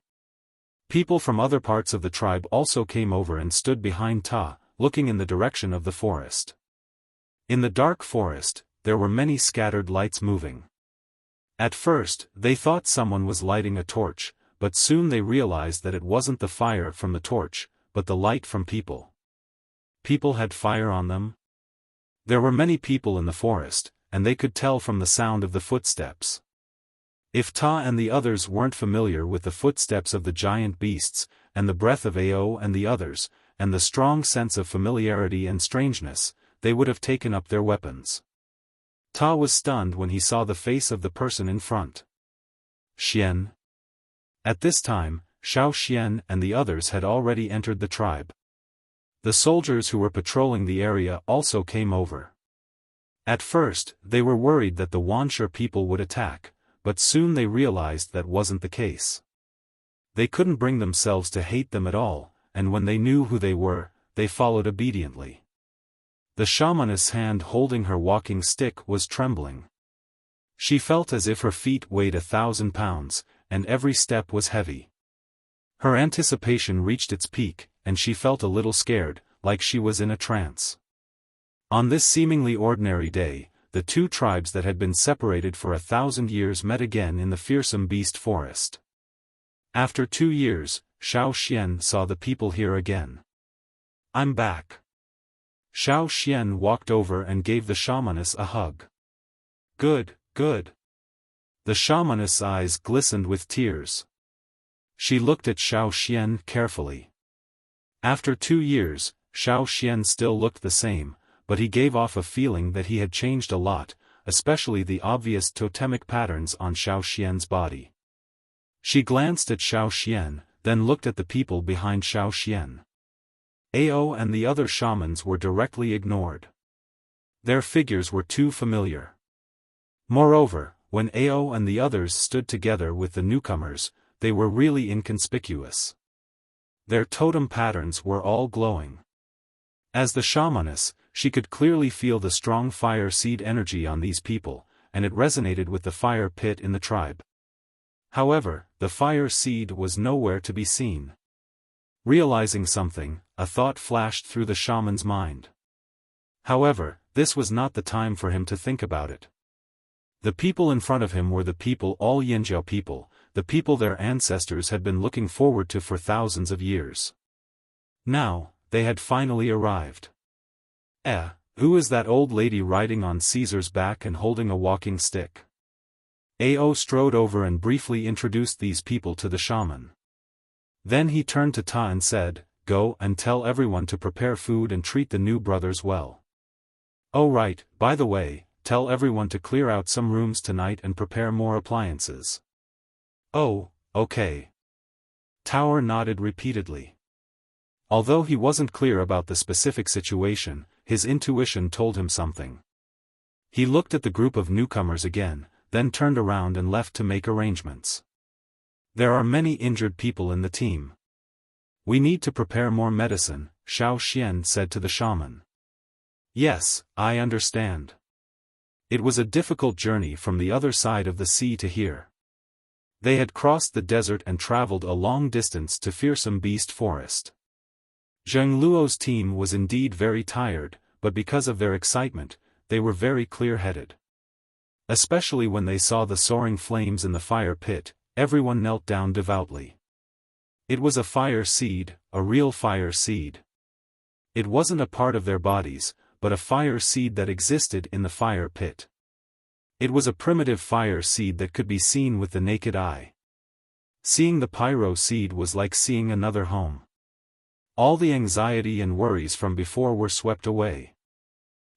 People from other parts of the tribe also came over and stood behind Ta, looking in the direction of the forest. In the dark forest, there were many scattered lights moving. At first, they thought someone was lighting a torch, but soon they realized that it wasn't the fire from the torch, but the light from people. People had fire on them? There were many people in the forest, and they could tell from the sound of the footsteps. If Ta and the others weren't familiar with the footsteps of the giant beasts, and the breath of Ao and the others, and the strong sense of familiarity and strangeness, they would have taken up their weapons. Ta was stunned when he saw the face of the person in front. Xian. At this time, Xiaofan and the others had already entered the tribe. The soldiers who were patrolling the area also came over. At first, they were worried that the Wanshe people would attack, but soon they realized that wasn't the case. They couldn't bring themselves to hate them at all, and when they knew who they were, they followed obediently. The shamaness hand holding her walking stick was trembling. She felt as if her feet weighed 1,000 pounds, and every step was heavy. Her anticipation reached its peak, and she felt a little scared, like she was in a trance. On this seemingly ordinary day, the two tribes that had been separated for 1,000 years met again in the fearsome beast forest. After 2 years, Xiaofan saw the people here again. "I'm back." Xiaofan walked over and gave the shamaness a hug. "Good, good." The shamaness' eyes glistened with tears. She looked at Xiaofan carefully. After 2 years, Xiaofan still looked the same, but he gave off a feeling that he had changed a lot, especially the obvious totemic patterns on Xiaofan's body. She glanced at Xiaofan, then looked at the people behind Xiaofan. Ao and the other shamans were directly ignored. Their figures were too familiar. Moreover, when Ao and the others stood together with the newcomers, they were really inconspicuous. Their totem patterns were all glowing. As the shamaness, she could clearly feel the strong fire seed energy on these people, and it resonated with the fire pit in the tribe. However, the fire seed was nowhere to be seen. Realizing something, a thought flashed through the shaman's mind. However, this was not the time for him to think about it. The people in front of him were the people, all Yanjiao people, the people their ancestors had been looking forward to for thousands of years. Now, they had finally arrived. Who is that old lady riding on Caesar's back and holding a walking stick? Ao strode over and briefly introduced these people to the shaman. Then he turned to Ta and said, "Go and tell everyone to prepare food and treat the new brothers well. Oh right, by the way, tell everyone to clear out some rooms tonight and prepare more appliances." "Oh, okay." Tower nodded repeatedly. Although he wasn't clear about the specific situation, his intuition told him something. He looked at the group of newcomers again, then turned around and left to make arrangements. "There are many injured people in the team. We need to prepare more medicine," Xiaofan said to the shaman. "Yes, I understand." It was a difficult journey from the other side of the sea to here. They had crossed the desert and traveled a long distance to fearsome beast forest. Zheng Luo's team was indeed very tired, but because of their excitement, they were very clear-headed. Especially when they saw the soaring flames in the fire pit, everyone knelt down devoutly. It was a fire seed, a real fire seed. It wasn't a part of their bodies, but a fire seed that existed in the fire pit. It was a primitive fire seed that could be seen with the naked eye. Seeing the pyro seed was like seeing another home. All the anxiety and worries from before were swept away.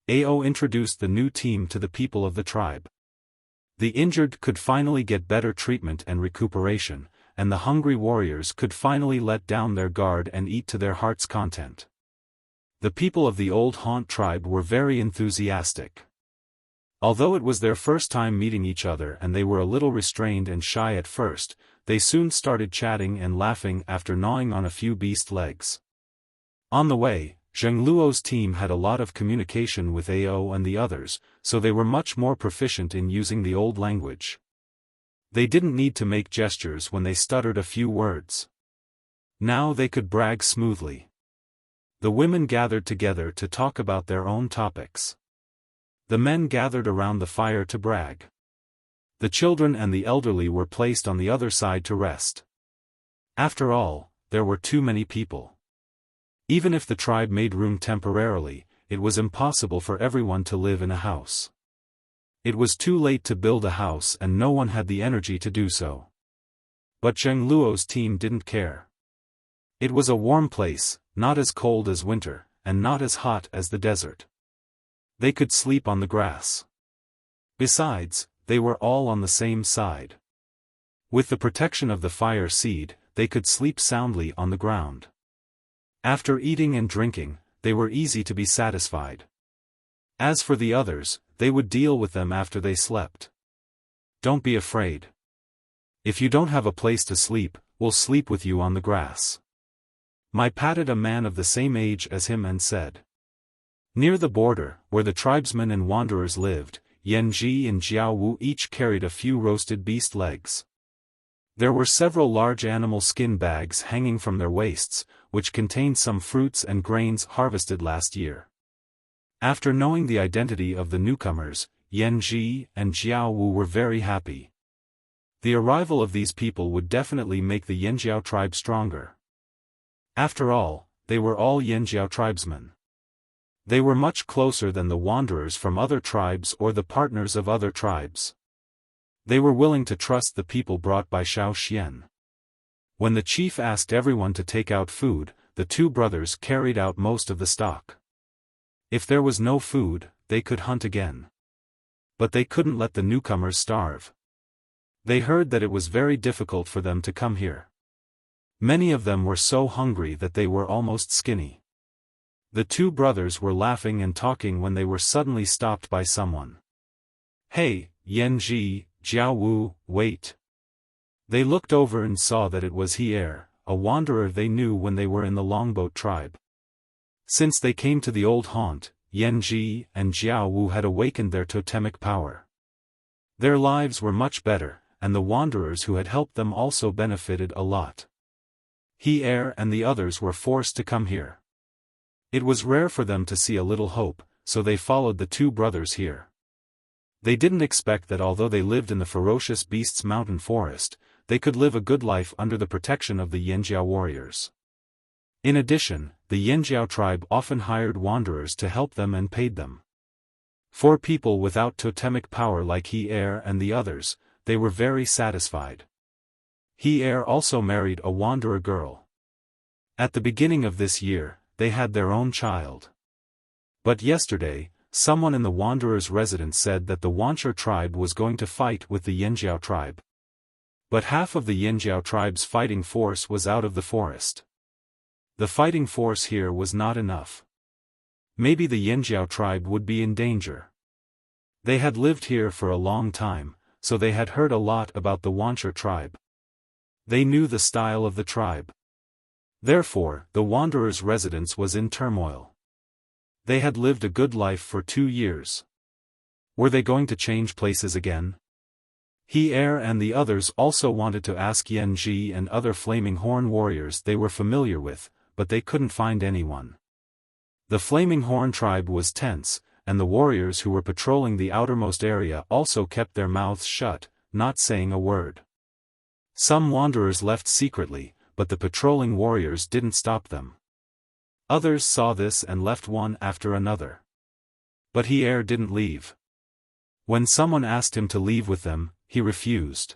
Ao introduced the new team to the people of the tribe. The injured could finally get better treatment and recuperation, and the hungry warriors could finally let down their guard and eat to their heart's content. The people of the Old Haunt tribe were very enthusiastic. Although it was their first time meeting each other and they were a little restrained and shy at first, they soon started chatting and laughing after gnawing on a few beast legs. On the way, Zheng Luo's team had a lot of communication with Ao and the others, so they were much more proficient in using the old language. They didn't need to make gestures when they stuttered a few words. Now they could brag smoothly. The women gathered together to talk about their own topics. The men gathered around the fire to brag. The children and the elderly were placed on the other side to rest. After all, there were too many people. Even if the tribe made room temporarily, it was impossible for everyone to live in a house. It was too late to build a house and no one had the energy to do so. But Zheng Luo's team didn't care. It was a warm place, not as cold as winter, and not as hot as the desert. They could sleep on the grass. Besides, they were all on the same side. With the protection of the fire seed, they could sleep soundly on the ground. After eating and drinking, they were easy to be satisfied. As for the others, they would deal with them after they slept. "Don't be afraid. If you don't have a place to sleep, we'll sleep with you on the grass." Mai patted a man of the same age as him and said. Near the border, where the tribesmen and wanderers lived, Yan Ji and Jiao Wu each carried a few roasted beast legs. There were several large animal skin bags hanging from their waists, which contained some fruits and grains harvested last year. After knowing the identity of the newcomers, Yanji and Jiao Wu were very happy. The arrival of these people would definitely make the Yanjiao tribe stronger. After all, they were all Yanjiao tribesmen. They were much closer than the wanderers from other tribes or the partners of other tribes. They were willing to trust the people brought by Xiaofan. When the chief asked everyone to take out food, the two brothers carried out most of the stock. If there was no food, they could hunt again. But they couldn't let the newcomers starve. They heard that it was very difficult for them to come here. Many of them were so hungry that they were almost skinny. The two brothers were laughing and talking when they were suddenly stopped by someone. "Hey, Yanji, Jiao Wu, wait." They looked over and saw that it was He, a wanderer they knew when they were in the Longboat tribe. Since they came to the old haunt, Yanji and Jiao Wu had awakened their totemic power. Their lives were much better, and the wanderers who had helped them also benefited a lot. He and the others were forced to come here. It was rare for them to see a little hope, so they followed the two brothers here. They didn't expect that although they lived in the ferocious beasts mountain forest, they could live a good life under the protection of the Yanjiao warriors. In addition, the Yanjiao tribe often hired wanderers to help them and paid them. For people without totemic power like He and the others, they were very satisfied. He also married a wanderer girl. At the beginning of this year, they had their own child. But yesterday, someone in the wanderer's residence said that the Wancher tribe was going to fight with the Yanjiao tribe. But half of the Yanjiao tribe's fighting force was out of the forest. The fighting force here was not enough. Maybe the Yanjiao tribe would be in danger. They had lived here for a long time, so they had heard a lot about the Wancher tribe. They knew the style of the tribe. Therefore, the wanderer's residence was in turmoil. They had lived a good life for 2 years. Were they going to change places again? He and the others also wanted to ask Yanji and other Flaming Horn warriors they were familiar with, but they couldn't find anyone. The Flaming Horn tribe was tense, and the warriors who were patrolling the outermost area also kept their mouths shut, not saying a word. Some wanderers left secretly, but the patrolling warriors didn't stop them. Others saw this and left one after another. But He didn't leave. When someone asked him to leave with them, he refused.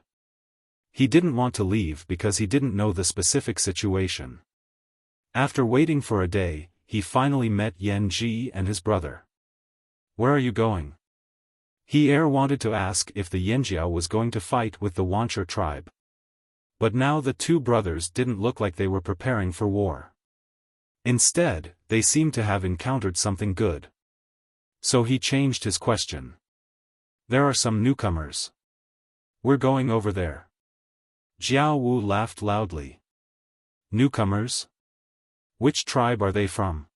He didn't want to leave because he didn't know the specific situation. After waiting for a day, he finally met Yanji and his brother. "Where are you going?" He wanted to ask if the Yanjiao was going to fight with the Wancher tribe. But now the two brothers didn't look like they were preparing for war. Instead, they seemed to have encountered something good. So he changed his question. "There are some newcomers. We're going over there." Jiao Wu laughed loudly. "Newcomers? Which tribe are they from?"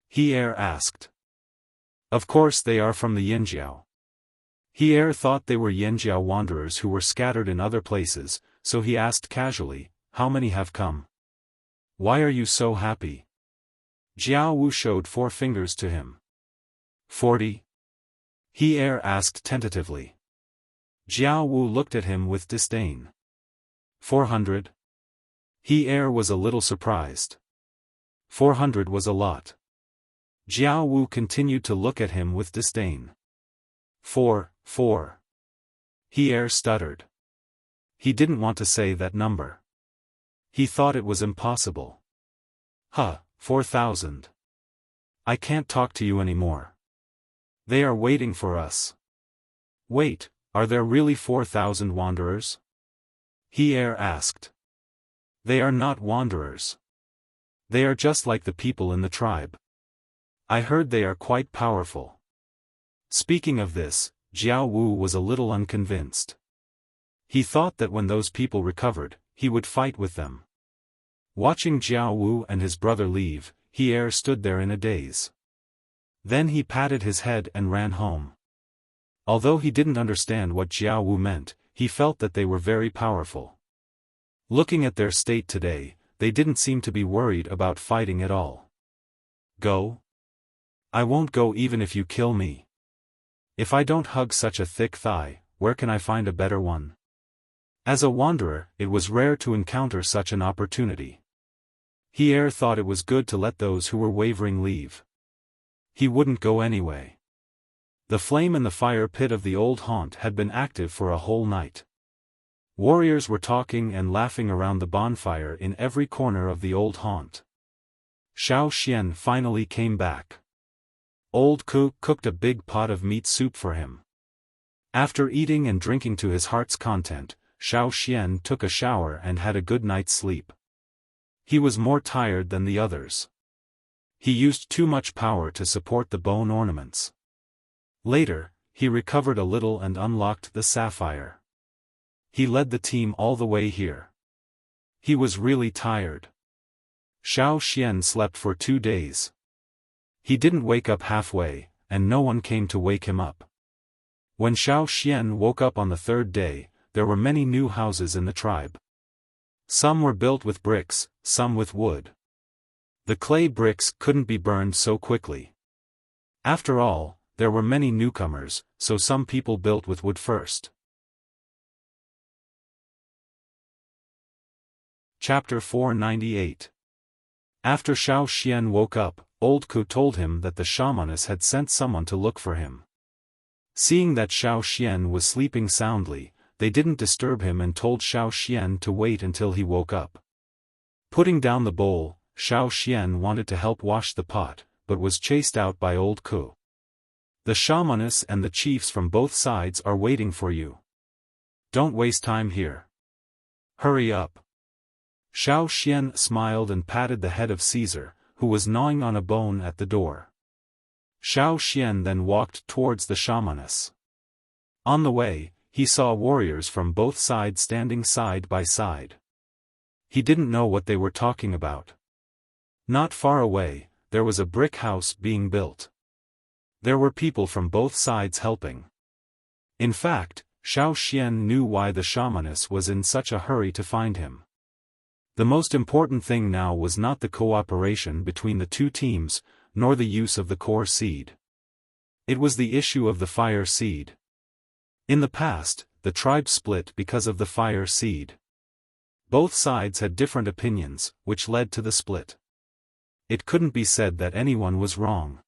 He asked. "Of course they are from the Yanjiao." He thought they were Yanjiao wanderers who were scattered in other places, so he asked casually, "How many have come? Why are you so happy?" Jiao Wu showed 4 fingers to him. 40? He asked tentatively. Jiao Wu looked at him with disdain. 400? He was a little surprised. 400 was a lot. Jiao Wu continued to look at him with disdain. 4. He stuttered. He didn't want to say that number. He thought it was impossible. 4,000. I can't talk to you anymore. They are waiting for us. Wait, are there really 4,000 wanderers? He asked. They are not wanderers. They are just like the people in the tribe. I heard they are quite powerful. Speaking of this, Jiao Wu was a little unconvinced. He thought that when those people recovered, he would fight with them. Watching Jiao Wu and his brother leave, He stood there in a daze. Then he patted his head and ran home. Although he didn't understand what Jiao Wu meant, he felt that they were very powerful. Looking at their state today, they didn't seem to be worried about fighting at all. Go? I won't go even if you kill me. If I don't hug such a thick thigh, where can I find a better one? As a wanderer, it was rare to encounter such an opportunity. He thought it was good to let those who were wavering leave. He wouldn't go anyway. The flame in the fire pit of the old haunt had been active for a whole night. Warriors were talking and laughing around the bonfire in every corner of the old haunt. Xiaofan finally came back. Old Ku cooked a big pot of meat soup for him. After eating and drinking to his heart's content, Xiaofan took a shower and had a good night's sleep. He was more tired than the others. He used too much power to support the bone ornaments. Later, he recovered a little and unlocked the sapphire. He led the team all the way here. He was really tired. Xiaofan slept for 2 days. He didn't wake up halfway, and no one came to wake him up. When Xiaofan woke up on the 3rd day, there were many new houses in the tribe. Some were built with bricks, some with wood. The clay bricks couldn't be burned so quickly. After all, there were many newcomers, so some people built with wood first. Chapter 498. After Xiaofan woke up, Old Ku told him that the shamaness had sent someone to look for him. Seeing that Xiaofan was sleeping soundly, they didn't disturb him and told Xiaofan to wait until he woke up. Putting down the bowl, Xiaofan wanted to help wash the pot, but was chased out by Old Ku. The shamaness and the chiefs from both sides are waiting for you. Don't waste time here. Hurry up. Xiaofan smiled and patted the head of Caesar, who was gnawing on a bone at the door. Xiaofan then walked towards the shamaness. On the way, he saw warriors from both sides standing side by side. He didn't know what they were talking about. Not far away, there was a brick house being built. There were people from both sides helping. In fact, Xiaofan knew why the shamaness was in such a hurry to find him. The most important thing now was not the cooperation between the two teams, nor the use of the core seed. It was the issue of the fire seed. In the past, the tribe split because of the fire seed. Both sides had different opinions, which led to the split. It couldn't be said that anyone was wrong.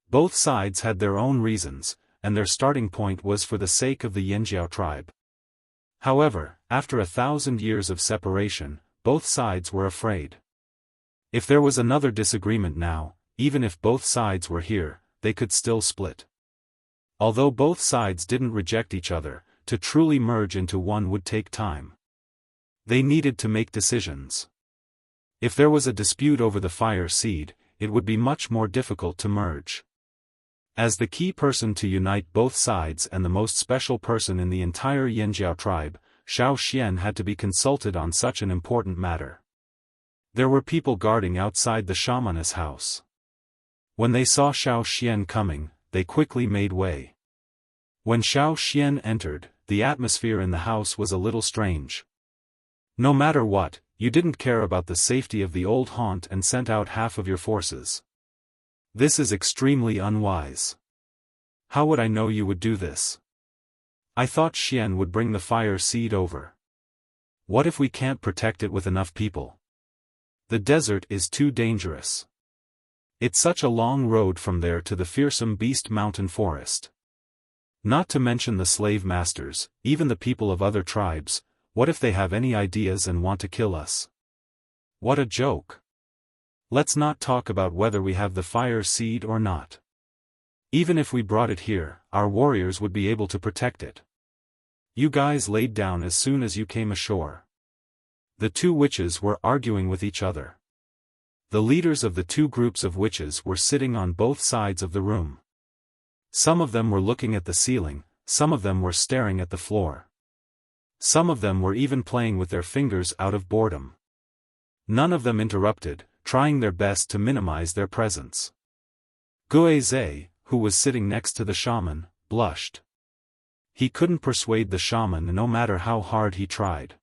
Both sides had their own reasons, and their starting point was for the sake of the Yanjiao tribe. However, after 1,000 years of separation, both sides were afraid. If there was another disagreement now, even if both sides were here, they could still split. Although both sides didn't reject each other, to truly merge into one would take time. They needed to make decisions. If there was a dispute over the fire seed, it would be much more difficult to merge. As the key person to unite both sides and the most special person in the entire Yanjiao tribe, Xiaofan had to be consulted on such an important matter. There were people guarding outside the shamaness house. When they saw Xiaofan coming, they quickly made way. When Xiaofan entered, the atmosphere in the house was a little strange. No matter what, you didn't care about the safety of the old haunt and sent out half of your forces. This is extremely unwise. How would I know you would do this? I thought Xian would bring the fire seed over. What if we can't protect it with enough people? The desert is too dangerous. It's such a long road from there to the fearsome beast mountain forest. Not to mention the slave masters, even the people of other tribes. What if they have any ideas and want to kill us? What a joke. Let's not talk about whether we have the fire seed or not. Even if we brought it here, our warriors would be able to protect it. You guys laid down as soon as you came ashore. The two witches were arguing with each other. The leaders of the two groups of witches were sitting on both sides of the room. Some of them were looking at the ceiling, some of them were staring at the floor. Some of them were even playing with their fingers out of boredom. None of them interrupted, trying their best to minimize their presence. Guizhe, who was sitting next to the shaman, blushed. He couldn't persuade the shaman no matter how hard he tried.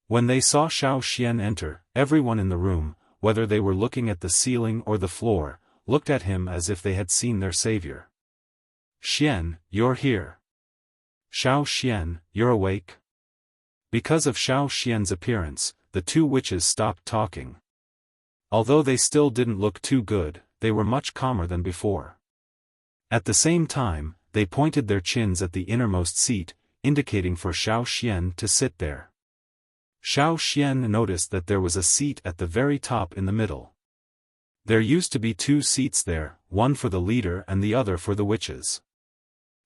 When they saw Xiaofan enter, everyone in the room, whether they were looking at the ceiling or the floor, looked at him as if they had seen their savior. Xian, you're here. Xiao Xian, you're awake? Because of Xiao Xian's appearance, the two witches stopped talking. Although they still didn't look too good, they were much calmer than before. At the same time, they pointed their chins at the innermost seat, indicating for Xiao Xian to sit there. Xiao Xian noticed that there was a seat at the very top in the middle. There used to be two seats there, one for the leader and the other for the witches.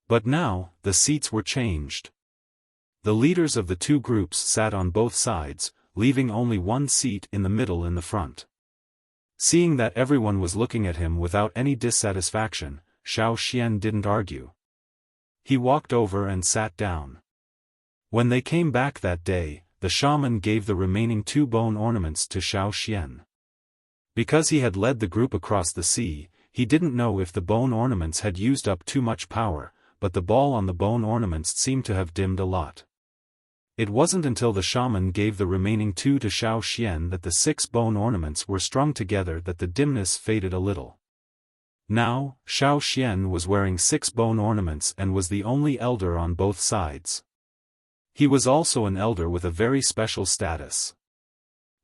But now, the seats were changed. The leaders of the two groups sat on both sides, leaving only one seat in the middle in the front. Seeing that everyone was looking at him without any dissatisfaction, Xiao Xian didn't argue. He walked over and sat down. When they came back that day, the shaman gave the remaining 2 bone ornaments to Xiao Xian. Because he had led the group across the sea, he didn't know if the bone ornaments had used up too much power, but the ball on the bone ornaments seemed to have dimmed a lot. It wasn't until the shaman gave the remaining 2 to Xiao Xian that the 6 bone ornaments were strung together that the dimness faded a little. Now, Xiao Xian was wearing 6 bone ornaments and was the only elder on both sides. He was also an elder with a very special status.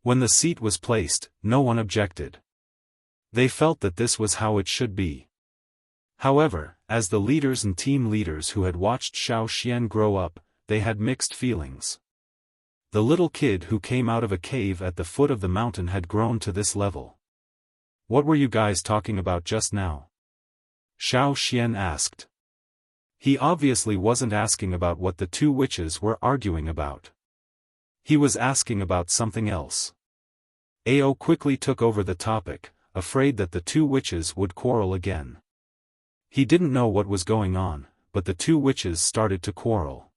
When the seat was placed, no one objected. They felt that this was how it should be. However, as the leaders and team leaders who had watched Xiao Xian grow up, they had mixed feelings. The little kid who came out of a cave at the foot of the mountain had grown to this level. "What were you guys talking about just now?" Xiao Xian asked. He obviously wasn't asking about what the two witches were arguing about. He was asking about something else. Ao quickly took over the topic, afraid that the two witches would quarrel again. He didn't know what was going on, but the two witches started to quarrel.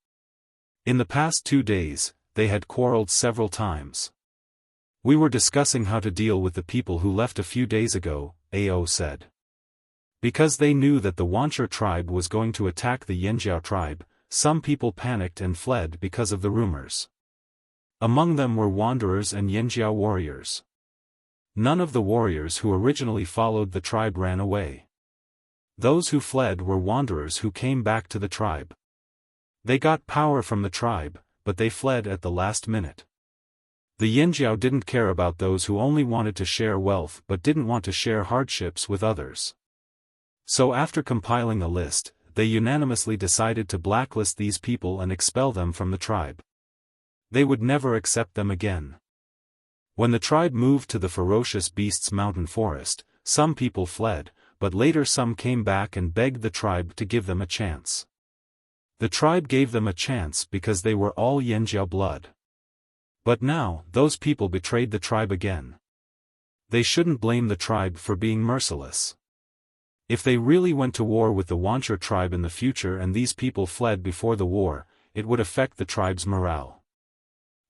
In the past 2 days, they had quarreled several times. "We were discussing how to deal with the people who left a few days ago," Ao said. Because they knew that the Wuxia tribe was going to attack the Yanjiao tribe, some people panicked and fled because of the rumors. Among them were wanderers and Yanjiao warriors. None of the warriors who originally followed the tribe ran away. Those who fled were wanderers who came back to the tribe. They got power from the tribe, but they fled at the last minute. The Yanjiao didn't care about those who only wanted to share wealth but didn't want to share hardships with others. So after compiling a list, they unanimously decided to blacklist these people and expel them from the tribe. They would never accept them again. When the tribe moved to the ferocious beasts mountain forest, some people fled, but later some came back and begged the tribe to give them a chance. The tribe gave them a chance because they were all Yanjiao blood. But now, those people betrayed the tribe again. They shouldn't blame the tribe for being merciless. If they really went to war with the Wuxia tribe in the future and these people fled before the war, it would affect the tribe's morale.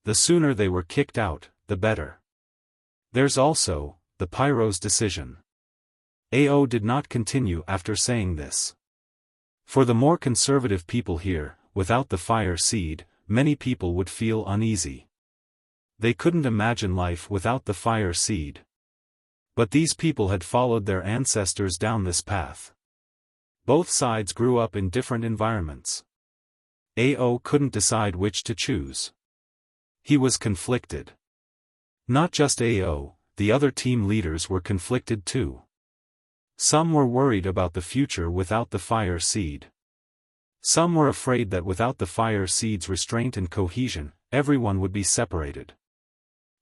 The sooner they were kicked out, the better. There's also the Pyro's decision. Ao did not continue after saying this. For the more conservative people here, without the fire seed, many people would feel uneasy. They couldn't imagine life without the fire seed. But these people had followed their ancestors down this path. Both sides grew up in different environments. Ao couldn't decide which to choose. He was conflicted. Not just Ao, the other team leaders were conflicted too. Some were worried about the future without the fire seed. Some were afraid that without the fire seed's restraint and cohesion, everyone would be separated.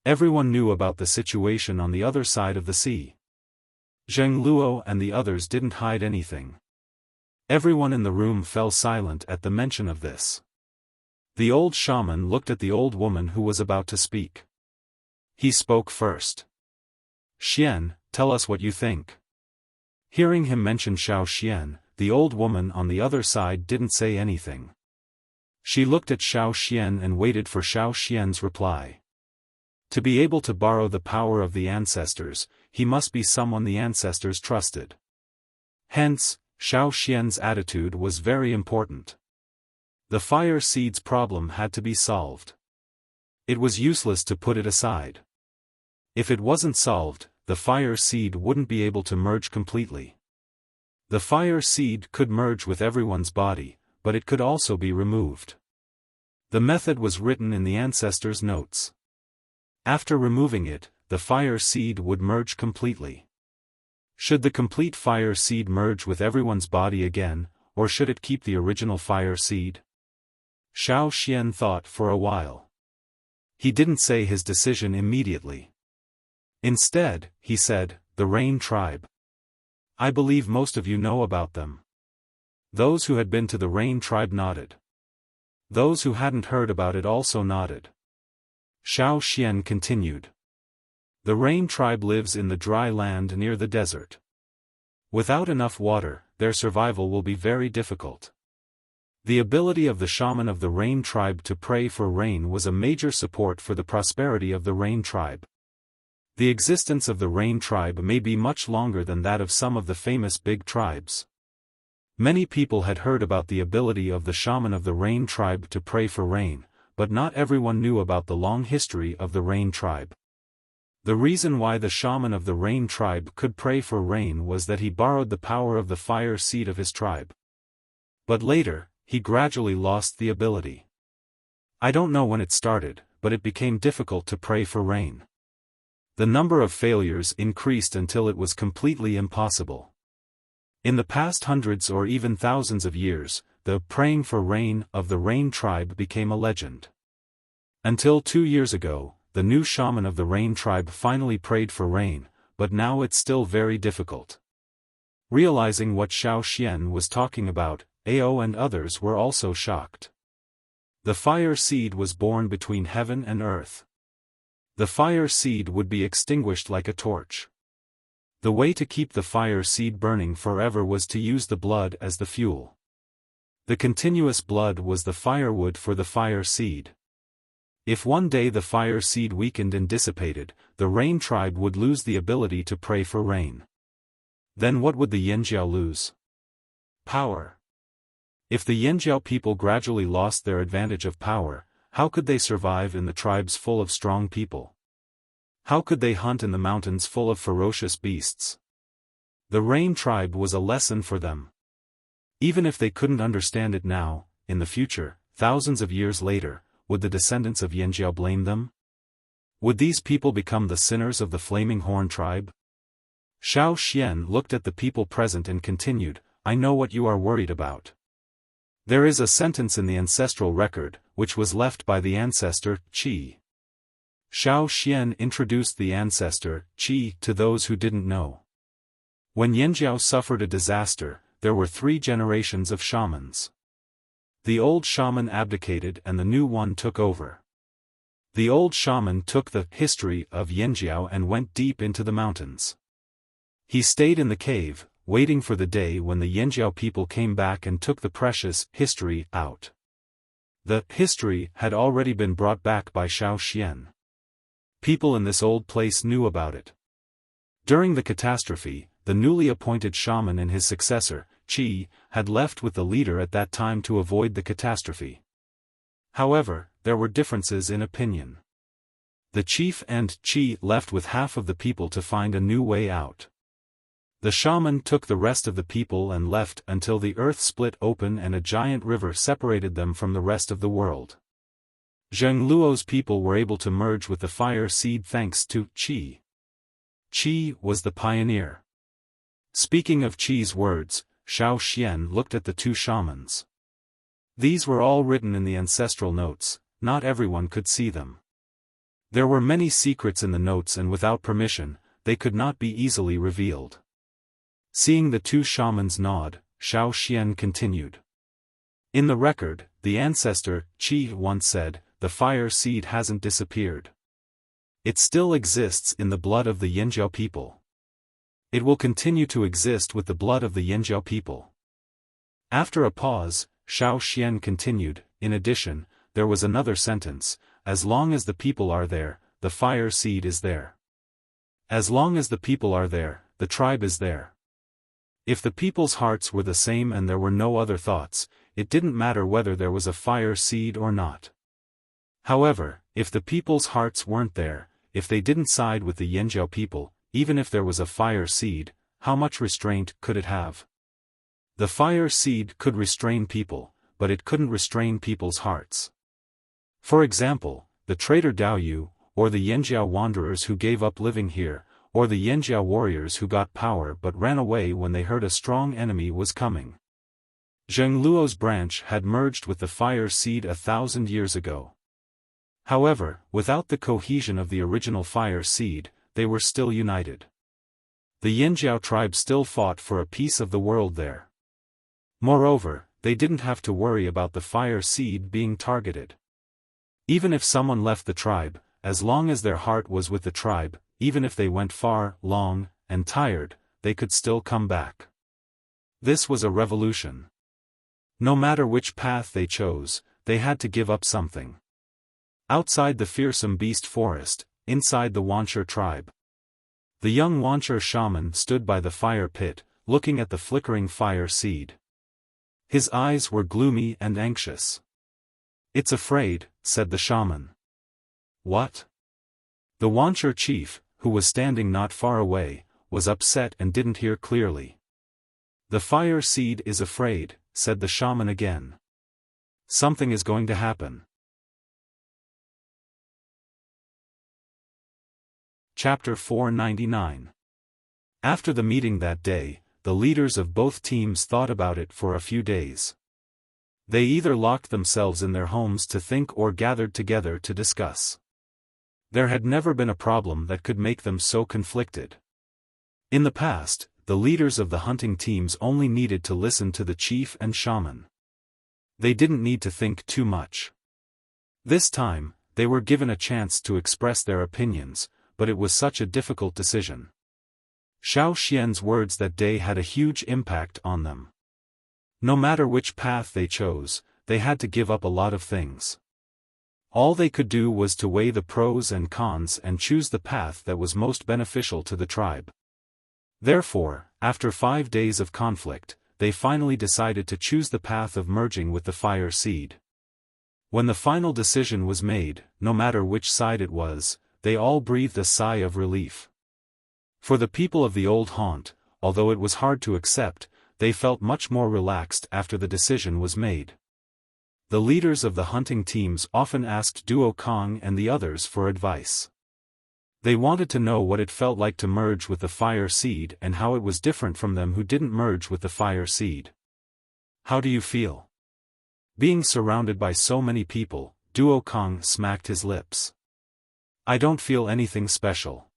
Everyone knew about the situation on the other side of the sea. Zheng Luo and the others didn't hide anything. Everyone in the room fell silent at the mention of this. The old shaman looked at the old woman who was about to speak. He spoke first. "Xian, tell us what you think." Hearing him mention Xiao Xian, the old woman on the other side didn't say anything. She looked at Xiao Xian and waited for Xiao Xian's reply. To be able to borrow the power of the ancestors, he must be someone the ancestors trusted. Hence, Xiao Xian's attitude was very important. The fire seed's problem had to be solved. It was useless to put it aside. If it wasn't solved, the fire seed wouldn't be able to merge completely. The fire seed could merge with everyone's body, but it could also be removed. The method was written in the ancestors' notes. After removing it, the fire seed would merge completely. Should the complete fire seed merge with everyone's body again, or should it keep the original fire seed? Xiaofan thought for a while. He didn't say his decision immediately. Instead, he said, "The Rain Tribe. I believe most of you know about them." Those who had been to the Rain Tribe nodded. Those who hadn't heard about it also nodded. Xiaofan continued. The Rain Tribe lives in the dry land near the desert. Without enough water, their survival will be very difficult. The ability of the shaman of the Rain Tribe to pray for rain was a major support for the prosperity of the Rain Tribe. The existence of the Rain Tribe may be much longer than that of some of the famous big tribes. Many people had heard about the ability of the shaman of the Rain Tribe to pray for rain, but not everyone knew about the long history of the Rain Tribe. The reason why the shaman of the Rain Tribe could pray for rain was that he borrowed the power of the fire seed of his tribe. But later, he gradually lost the ability. I don't know when it started, but it became difficult to pray for rain. The number of failures increased until it was completely impossible. In the past hundreds or even thousands of years, the praying for rain of the Rain Tribe became a legend. Until 2 years ago, the new shaman of the Rain Tribe finally prayed for rain, but now it's still very difficult. Realizing what Xiaofan was talking about, Ao and others were also shocked. The fire seed was born between heaven and earth. The fire seed would be extinguished like a torch. The way to keep the fire seed burning forever was to use the blood as the fuel. The continuous blood was the firewood for the fire seed. If one day the fire seed weakened and dissipated, the Rain Tribe would lose the ability to pray for rain. Then what would the Yanjiao lose? Power. If the Yanjiao people gradually lost their advantage of power, how could they survive in the tribes full of strong people? How could they hunt in the mountains full of ferocious beasts? The Rain Tribe was a lesson for them. Even if they couldn't understand it now, in the future, thousands of years later, would the descendants of Yanjiao blame them? Would these people become the sinners of the Flaming Horn Tribe? Xiaofan looked at the people present and continued, "I know what you are worried about. There is a sentence in the ancestral record, which was left by the ancestor, Qi." Xiaofan introduced the ancestor, Qi, to those who didn't know. When Yanjiao suffered a disaster, there were 3 generations of shamans. The old shaman abdicated and the new one took over. The old shaman took the history of Yanjiao and went deep into the mountains. He stayed in the cave, waiting for the day when the Yanjiao people came back and took the precious history out. The history had already been brought back by Xiaofan. People in this old place knew about it. During the catastrophe, the newly appointed shaman and his successor, Qi, had left with the leader at that time to avoid the catastrophe. However, there were differences in opinion. The chief and Qi left with half of the people to find a new way out. The shaman took the rest of the people and left until the earth split open and a giant river separated them from the rest of the world. Zheng Luo's people were able to merge with the fire seed thanks to Qi. Qi was the pioneer. Speaking of Qi's words, Xiaofan looked at the 2 shamans. These were all written in the ancestral notes, not everyone could see them. There were many secrets in the notes and without permission, they could not be easily revealed. Seeing the 2 shamans nod, Xiaofan continued. In the record, the ancestor, Qi, once said, "The fire seed hasn't disappeared. It still exists in the blood of the Yanjiao people. It will continue to exist with the blood of the Yanjiao people." After a pause, Xiaofan continued, "In addition, there was another sentence, as long as the people are there, the fire seed is there. As long as the people are there, the tribe is there. If the people's hearts were the same and there were no other thoughts, it didn't matter whether there was a fire seed or not. However, if the people's hearts weren't there, if they didn't side with the Yanjiao people, even if there was a fire seed, how much restraint could it have? The fire seed could restrain people, but it couldn't restrain people's hearts. For example, the traitor Daoyu, or the Yanjiao wanderers who gave up living here, or the Yanjiao warriors who got power but ran away when they heard a strong enemy was coming. Zheng Luo's branch had merged with the fire seed 1,000 years ago. However, without the cohesion of the original fire seed, they were still united. The Yanjiao tribe still fought for a piece of the world there. Moreover, they didn't have to worry about the fire seed being targeted. Even if someone left the tribe, as long as their heart was with the tribe, even if they went far, long, and tired, they could still come back. This was a revolution. No matter which path they chose, they had to give up something. Outside the fearsome beast forest, inside the Wanchur tribe. The young Wanchur shaman stood by the fire pit, looking at the flickering fire seed. His eyes were gloomy and anxious. "It's afraid," said the shaman. "What?" The Wanchur chief, who was standing not far away, was upset and didn't hear clearly. "The fire seed is afraid," said the shaman again. "Something is going to happen." Chapter 499. After the meeting that day, the leaders of both teams thought about it for a few days. They either locked themselves in their homes to think or gathered together to discuss. There had never been a problem that could make them so conflicted. In the past, the leaders of the hunting teams only needed to listen to the chief and shaman. They didn't need to think too much. This time, they were given a chance to express their opinions, but it was such a difficult decision. Xiao Xian's words that day had a huge impact on them. No matter which path they chose, they had to give up a lot of things. All they could do was to weigh the pros and cons and choose the path that was most beneficial to the tribe. Therefore, after 5 days of conflict, they finally decided to choose the path of merging with the fire seed. When the final decision was made, no matter which side it was, they all breathed a sigh of relief. For the people of the old haunt, although it was hard to accept, they felt much more relaxed after the decision was made. The leaders of the hunting teams often asked Duo Kong and the others for advice. They wanted to know what it felt like to merge with the fire seed and how it was different from them who didn't merge with the fire seed. "How do you feel?" Being surrounded by so many people, Duo Kong smacked his lips. "I don't feel anything special.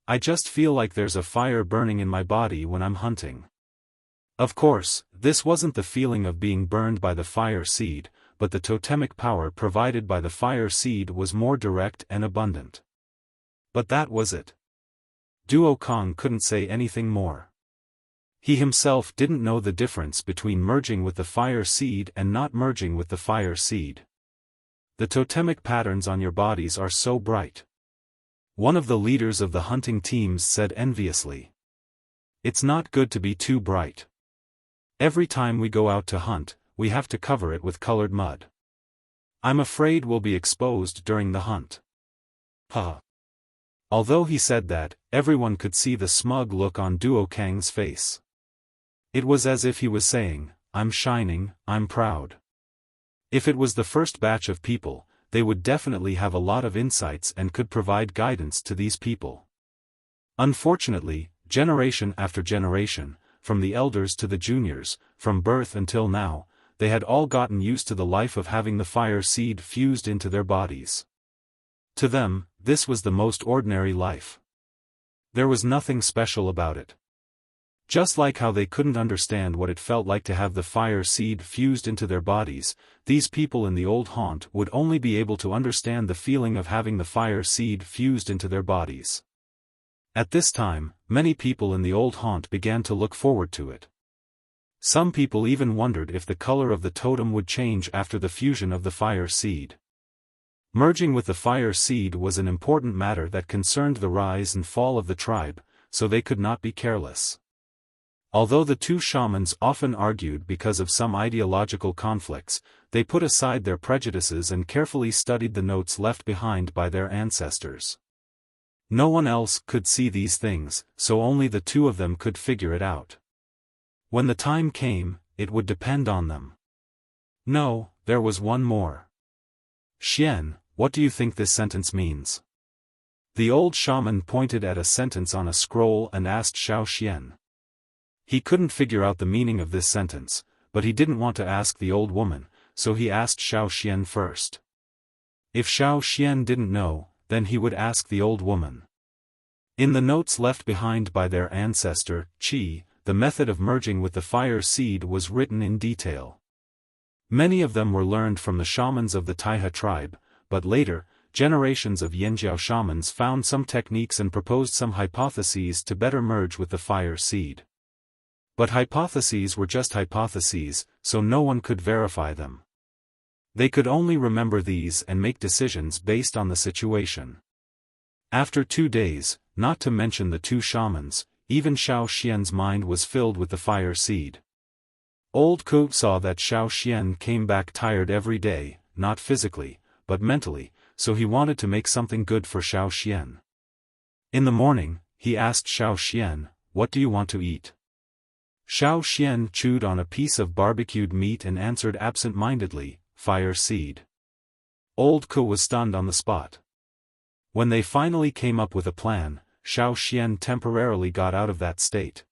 I just feel like there's a fire burning in my body when I'm hunting." Of course, this wasn't the feeling of being burned by the fire seed, but the totemic power provided by the fire seed was more direct and abundant. But that was it. Duo Kong couldn't say anything more. He himself didn't know the difference between merging with the fire seed and not merging with the fire seed. The totemic patterns on your bodies are so bright. One of the leaders of the hunting teams said enviously. "It's not good to be too bright. Every time we go out to hunt, we have to cover it with colored mud. I'm afraid we'll be exposed during the hunt." Huh. Although he said that, everyone could see the smug look on Duo Kang's face. It was as if he was saying, "I'm shining, I'm proud." If it was the first batch of people, they would definitely have a lot of insights and could provide guidance to these people. Unfortunately, generation after generation, from the elders to the juniors, from birth until now, they had all gotten used to the life of having the fire seed fused into their bodies. To them, this was the most ordinary life. There was nothing special about it. Just like how they couldn't understand what it felt like to have the fire seed fused into their bodies, these people in the old haunt would only be able to understand the feeling of having the fire seed fused into their bodies. At this time, many people in the old haunt began to look forward to it. Some people even wondered if the color of the totem would change after the fusion of the fire seed. Merging with the fire seed was an important matter that concerned the rise and fall of the tribe, so they could not be careless. Although the two shamans often argued because of some ideological conflicts, they put aside their prejudices and carefully studied the notes left behind by their ancestors. No one else could see these things, so only the two of them could figure it out. When the time came, it would depend on them. No, there was one more. Xian, what do you think this sentence means? The old shaman pointed at a sentence on a scroll and asked Xiaoxian. He couldn't figure out the meaning of this sentence, but he didn't want to ask the old woman, so he asked Xiaoxian first. If Xiaoxian didn't know, then he would ask the old woman. In the notes left behind by their ancestor, Qi, the method of merging with the fire seed was written in detail. Many of them were learned from the shamans of the Taihe tribe, but later, generations of Yanjiao shamans found some techniques and proposed some hypotheses to better merge with the fire seed. But hypotheses were just hypotheses, so no one could verify them. They could only remember these and make decisions based on the situation. After 2 days, not to mention the 2 shamans, even Xiaoxian's mind was filled with the fire seed. Old Ku saw that Xiaoxian came back tired every day, not physically, but mentally, so he wanted to make something good for Xiaoxian. In the morning, he asked Xiaoxian, "What do you want to eat?" Xiaoxian chewed on a piece of barbecued meat and answered absent-mindedly, "Fire seed." Old Ku was stunned on the spot. When they finally came up with a plan, Xiaoxian temporarily got out of that state.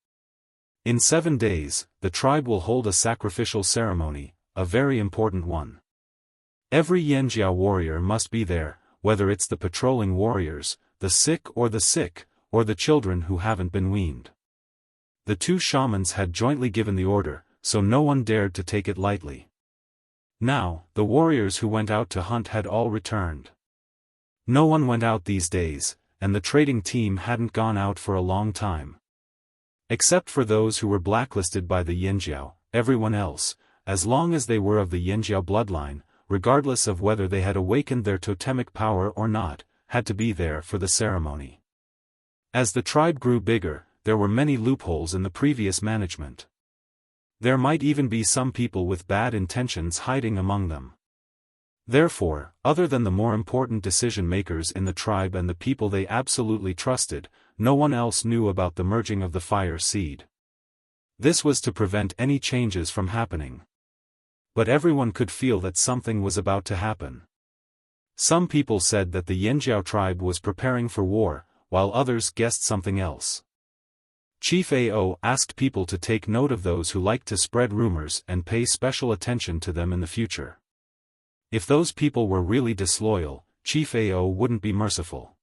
In 7 days, the tribe will hold a sacrificial ceremony, a very important one. Every Yanjiao warrior must be there, whether it's the patrolling warriors, the sick, or the children who haven't been weaned. The 2 shamans had jointly given the order, so no one dared to take it lightly. Now, the warriors who went out to hunt had all returned. No one went out these days, and the trading team hadn't gone out for a long time. Except for those who were blacklisted by the Yanjiao, everyone else, as long as they were of the Yanjiao bloodline, regardless of whether they had awakened their totemic power or not, had to be there for the ceremony. As the tribe grew bigger, there were many loopholes in the previous management. There might even be some people with bad intentions hiding among them. Therefore, other than the more important decision-makers in the tribe and the people they absolutely trusted, no one else knew about the merging of the fire seed. This was to prevent any changes from happening. But everyone could feel that something was about to happen. Some people said that the Yanjiao tribe was preparing for war, while others guessed something else. Chief Ao asked people to take note of those who liked to spread rumors and pay special attention to them in the future. If those people were really disloyal, Chief Ao wouldn't be merciful.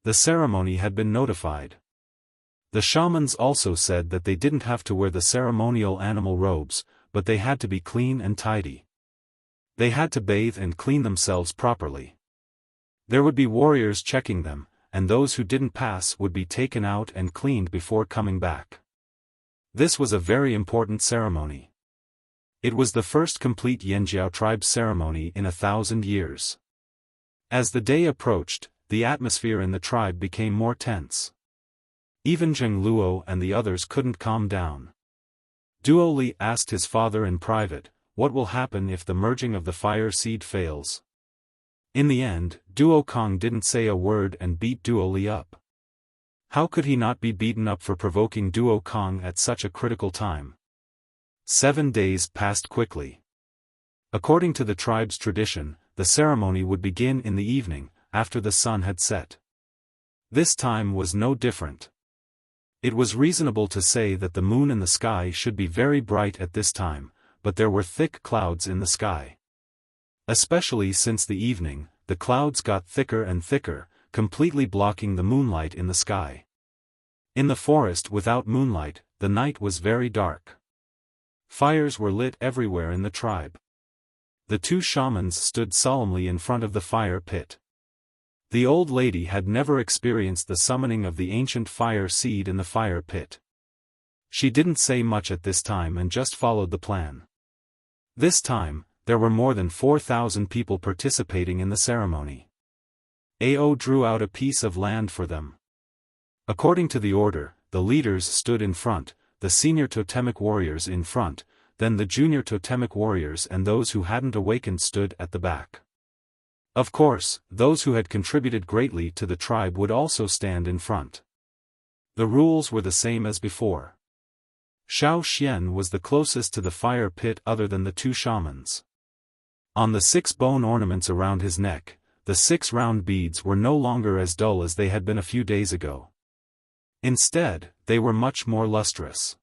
The ceremony had been notified. The shamans also said that they didn't have to wear the ceremonial animal robes, but they had to be clean and tidy. They had to bathe and clean themselves properly. There would be warriors checking them, and those who didn't pass would be taken out and cleaned before coming back. This was a very important ceremony. It was the first complete Yanjiao tribe ceremony in 1,000 years. As the day approached, the atmosphere in the tribe became more tense. Even Zheng Luo and the others couldn't calm down. Duo Li asked his father in private, "What will happen if the merging of the fire seed fails?" In the end, Duo Kong didn't say a word and beat Duo Li up. How could he not be beaten up for provoking Duo Kong at such a critical time? 7 days passed quickly. According to the tribe's tradition, the ceremony would begin in the evening, after the sun had set. This time was no different. It was reasonable to say that the moon in the sky should be very bright at this time, but there were thick clouds in the sky. Especially since the evening, the clouds got thicker and thicker, completely blocking the moonlight in the sky. In the forest without moonlight, the night was very dark. Fires were lit everywhere in the tribe. The 2 shamans stood solemnly in front of the fire pit. The old lady had never experienced the summoning of the ancient fire seed in the fire pit. She didn't say much at this time and just followed the plan. This time, there were more than 4,000 people participating in the ceremony. Ao drew out a piece of land for them. According to the order, the leaders stood in front, the senior totemic warriors in front, then the junior totemic warriors and those who hadn't awakened stood at the back. Of course, those who had contributed greatly to the tribe would also stand in front. The rules were the same as before. Xiaofan was the closest to the fire pit other than the two shamans. On the 6 bone ornaments around his neck, the 6 round beads were no longer as dull as they had been a few days ago. Instead, they were much more lustrous.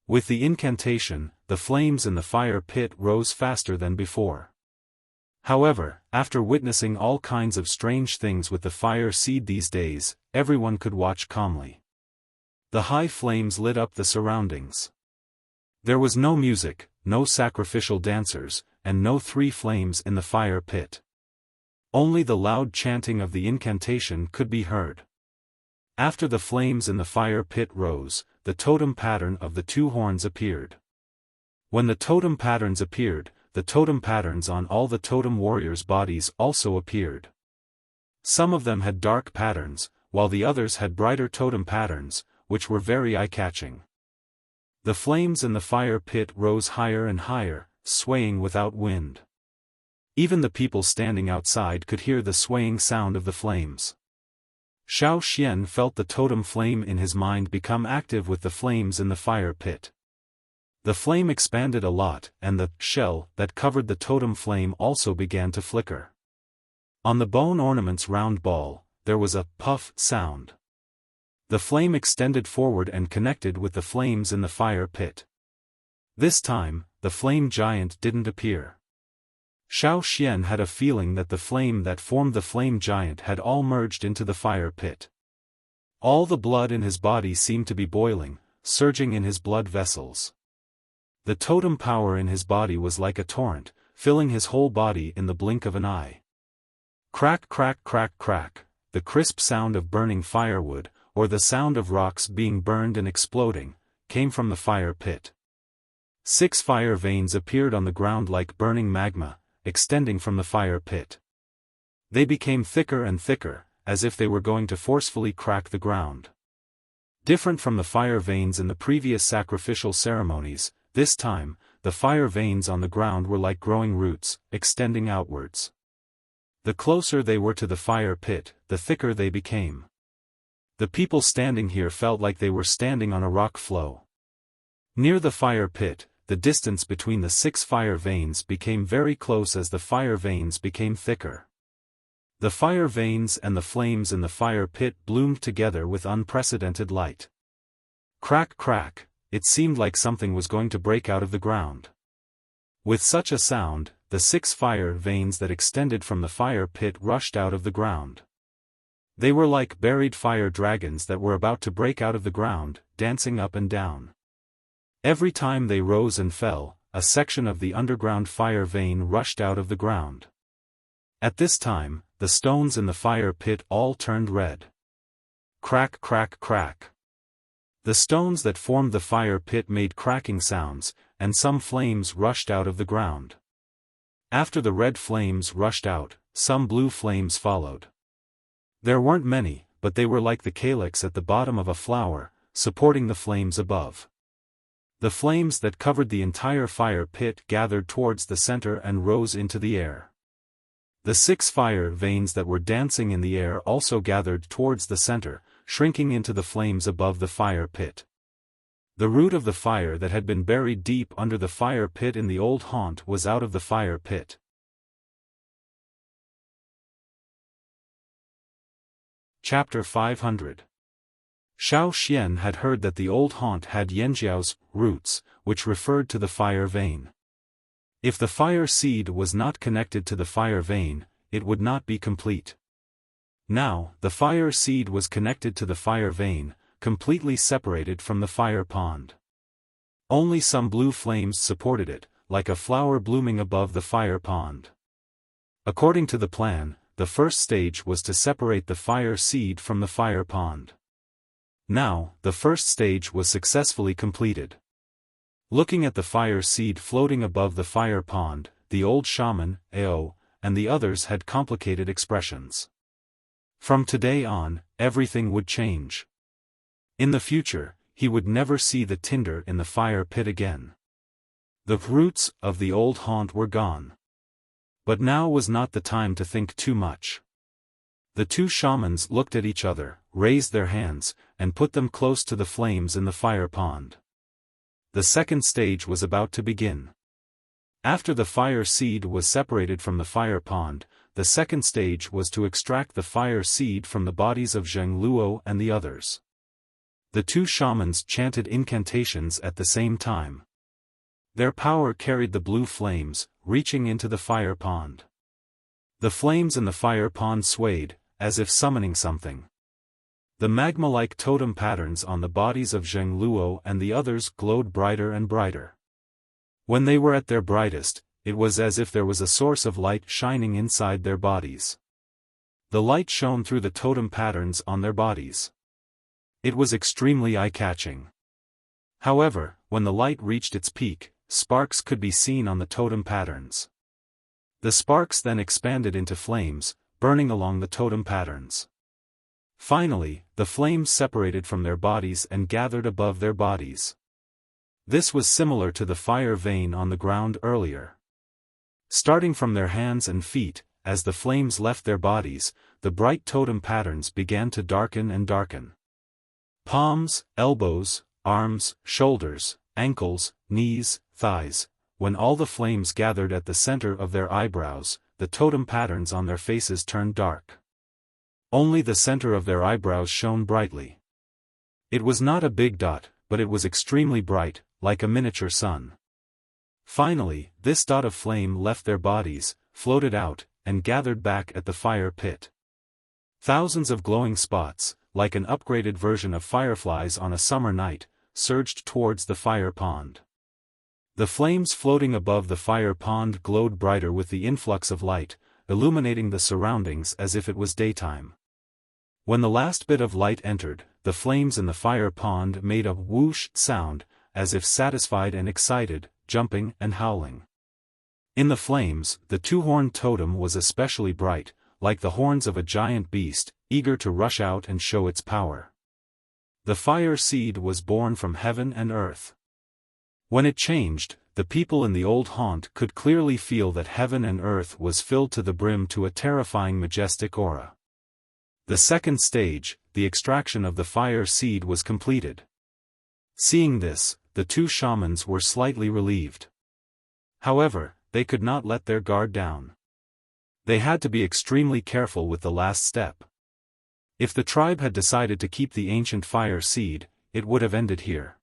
With the incantation, the flames in the fire pit rose faster than before. However, after witnessing all kinds of strange things with the fire seed these days, everyone could watch calmly. The high flames lit up the surroundings. There was no music, no sacrificial dancers, and no 3 flames in the fire pit. Only the loud chanting of the incantation could be heard. After the flames in the fire pit rose, the totem pattern of the 2 horns appeared. When the totem patterns appeared, the totem patterns on all the totem warriors' bodies also appeared. Some of them had dark patterns, while the others had brighter totem patterns, which were very eye-catching. The flames in the fire pit rose higher and higher, swaying without wind. Even the people standing outside could hear the swaying sound of the flames. Xiaofan felt the totem flame in his mind become active with the flames in the fire pit. The flame expanded a lot, and the shell that covered the totem flame also began to flicker. On the bone ornament's round ball, there was a puff sound. The flame extended forward and connected with the flames in the fire pit. This time, the flame giant didn't appear. Xiaofan had a feeling that the flame that formed the flame giant had all merged into the fire pit. All the blood in his body seemed to be boiling, surging in his blood vessels. The totem power in his body was like a torrent, filling his whole body in the blink of an eye. Crack, crack, crack, crack, the crisp sound of burning firewood, or the sound of rocks being burned and exploding, came from the fire pit. 6 fire veins appeared on the ground like burning magma, extending from the fire pit. They became thicker and thicker, as if they were going to forcefully crack the ground. Different from the fire veins in the previous sacrificial ceremonies, this time, the fire veins on the ground were like growing roots, extending outwards. The closer they were to the fire pit, the thicker they became. The people standing here felt like they were standing on a rock flow. Near the fire pit, the distance between the 6 fire veins became very close as the fire veins became thicker. The fire veins and the flames in the fire pit bloomed together with unprecedented light. Crack, crack, it seemed like something was going to break out of the ground. With such a sound, the 6 fire veins that extended from the fire pit rushed out of the ground. They were like buried fire dragons that were about to break out of the ground, dancing up and down. Every time they rose and fell, a section of the underground fire vein rushed out of the ground. At this time, the stones in the fire pit all turned red. Crack, crack, crack. The stones that formed the fire pit made cracking sounds, and some flames rushed out of the ground. After the red flames rushed out, some blue flames followed. There weren't many, but they were like the calyx at the bottom of a flower, supporting the flames above. The flames that covered the entire fire pit gathered towards the center and rose into the air. The 6 fire veins that were dancing in the air also gathered towards the center, shrinking into the flames above the fire pit. The root of the fire that had been buried deep under the fire pit in the old haunt was out of the fire pit. Chapter 500. Xiaofan had heard that the old haunt had Yanjiao's roots, which referred to the fire vein. If the fire seed was not connected to the fire vein, it would not be complete. Now, the fire seed was connected to the fire vein, completely separated from the fire pond. Only some blue flames supported it, like a flower blooming above the fire pond. According to the plan, the first stage was to separate the fire seed from the fire pond. Now, the first stage was successfully completed. Looking at the fire seed floating above the fire pond, the old shaman, Ao, and the others had complicated expressions. From today on, everything would change. In the future, he would never see the tinder in the fire pit again. The roots of the old haunt were gone. But now was not the time to think too much. The 2 shamans looked at each other, raised their hands, and put them close to the flames in the fire pond. The second stage was about to begin. After the fire seed was separated from the fire pond, the second stage was to extract the fire seed from the bodies of Zheng Luo and the others. The two shamans chanted incantations at the same time. Their power carried the blue flames, reaching into the fire pond. The flames in the fire pond swayed, as if summoning something. The magma-like totem patterns on the bodies of Zheng Luo and the others glowed brighter and brighter. When they were at their brightest, it was as if there was a source of light shining inside their bodies. The light shone through the totem patterns on their bodies. It was extremely eye-catching. However, when the light reached its peak, sparks could be seen on the totem patterns. The sparks then expanded into flames, burning along the totem patterns. Finally, the flames separated from their bodies and gathered above their bodies. This was similar to the fire vein on the ground earlier. Starting from their hands and feet, as the flames left their bodies, the bright totem patterns began to darken and darken. Palms, elbows, arms, shoulders, ankles, knees, thighs. When all the flames gathered at the center of their eyebrows, the totem patterns on their faces turned dark. Only the center of their eyebrows shone brightly. It was not a big dot, but it was extremely bright, like a miniature sun. Finally, this dot of flame left their bodies, floated out, and gathered back at the fire pit. Thousands of glowing spots, like an upgraded version of fireflies on a summer night, surged towards the fire pond. The flames floating above the fire pond glowed brighter with the influx of light, illuminating the surroundings as if it was daytime. When the last bit of light entered, the flames in the fire pond made a whoosh sound, as if satisfied and excited, jumping and howling. In the flames, the two-horned totem was especially bright, like the horns of a giant beast, eager to rush out and show its power. The fire seed was born from heaven and earth. When it changed, the people in the old haunt could clearly feel that heaven and earth was filled to the brim to a terrifying majestic aura. The second stage, the extraction of the fire seed, was completed. Seeing this, the two shamans were slightly relieved. However, they could not let their guard down. They had to be extremely careful with the last step. If the tribe had decided to keep the ancient fire seed, it would have ended here.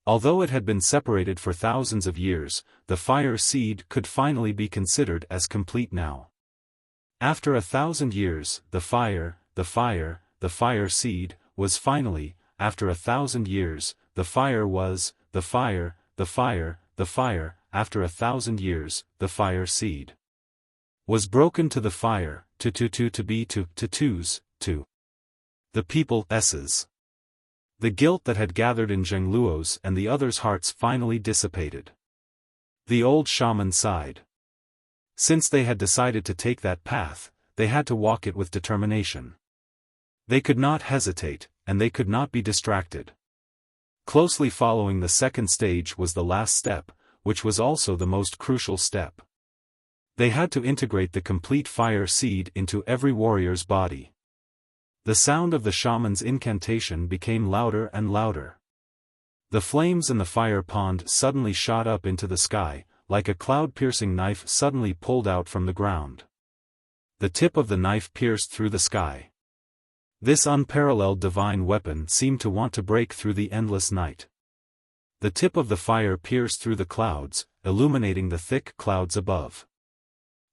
Although it had been separated for thousands of years, the fire seed could finally be considered as complete now. After 1,000 years, the fire seed, was finally, after 1,000 years, the fire was, after 1,000 years, the fire seed was broken to the fire, to the people s's. The guilt that had gathered in Zheng Luo's and the others' hearts finally dissipated. The old shaman sighed. Since they had decided to take that path, they had to walk it with determination. They could not hesitate, and they could not be distracted. Closely following the second stage was the last step, which was also the most crucial step. They had to integrate the complete fire seed into every warrior's body. The sound of the shaman's incantation became louder and louder. The flames in the fire pond suddenly shot up into the sky, like a cloud-piercing knife suddenly pulled out from the ground. The tip of the knife pierced through the sky. This unparalleled divine weapon seemed to want to break through the endless night. The tip of the fire pierced through the clouds, illuminating the thick clouds above.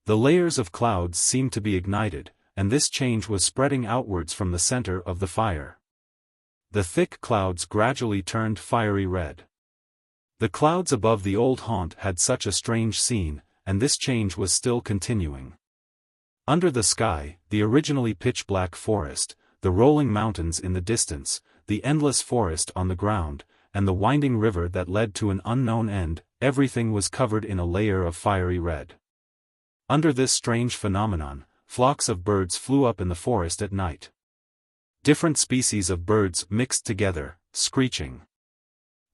The layers of clouds seemed to be ignited, and this change was spreading outwards from the center of the fire. The thick clouds gradually turned fiery red. The clouds above the old haunt had such a strange scene, and this change was still continuing. Under the sky, the originally pitch-black forest, the rolling mountains in the distance, the endless forest on the ground, and the winding river that led to an unknown end, everything was covered in a layer of fiery red. Under this strange phenomenon, flocks of birds flew up in the forest at night. Different species of birds mixed together, screeching.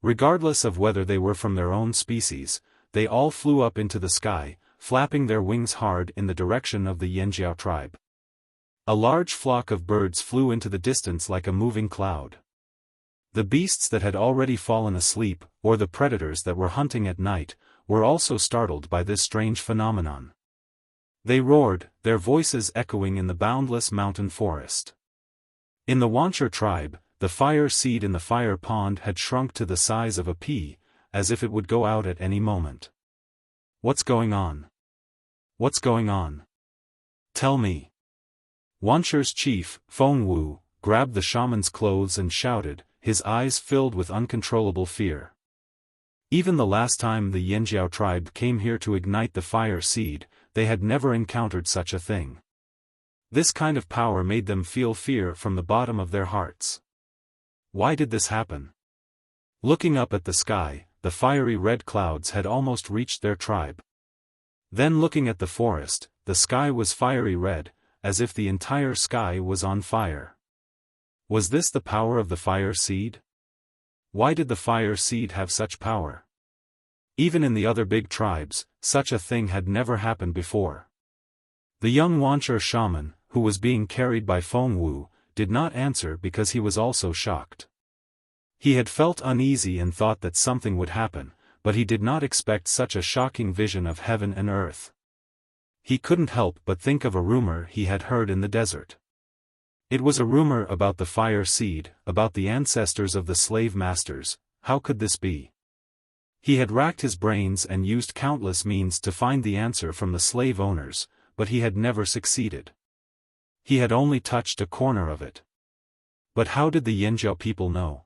Regardless of whether they were from their own species, they all flew up into the sky, flapping their wings hard in the direction of the Yanjiao tribe. A large flock of birds flew into the distance like a moving cloud. The beasts that had already fallen asleep, or the predators that were hunting at night, were also startled by this strange phenomenon. They roared, their voices echoing in the boundless mountain forest. In the Wuxia tribe, the fire seed in the fire pond had shrunk to the size of a pea, as if it would go out at any moment. What's going on? What's going on? Tell me. Wuxia's chief, Fengwu, grabbed the shaman's clothes and shouted, his eyes filled with uncontrollable fear. Even the last time the Yanjiao tribe came here to ignite the fire seed, they had never encountered such a thing. This kind of power made them feel fear from the bottom of their hearts. Why did this happen? Looking up at the sky, the fiery red clouds had almost reached their tribe. Then looking at the forest, the sky was fiery red, as if the entire sky was on fire. Was this the power of the fire seed? Why did the fire seed have such power? Even in the other big tribes, such a thing had never happened before. The young Wuxia shaman, who was being carried by Fengwu, did not answer because he was also shocked. He had felt uneasy and thought that something would happen, but he did not expect such a shocking vision of heaven and earth. He couldn't help but think of a rumor he had heard in the desert. It was a rumor about the fire seed, about the ancestors of the slave masters. How could this be? He had racked his brains and used countless means to find the answer from the slave owners, but he had never succeeded. He had only touched a corner of it. But how did the Yanjiao people know?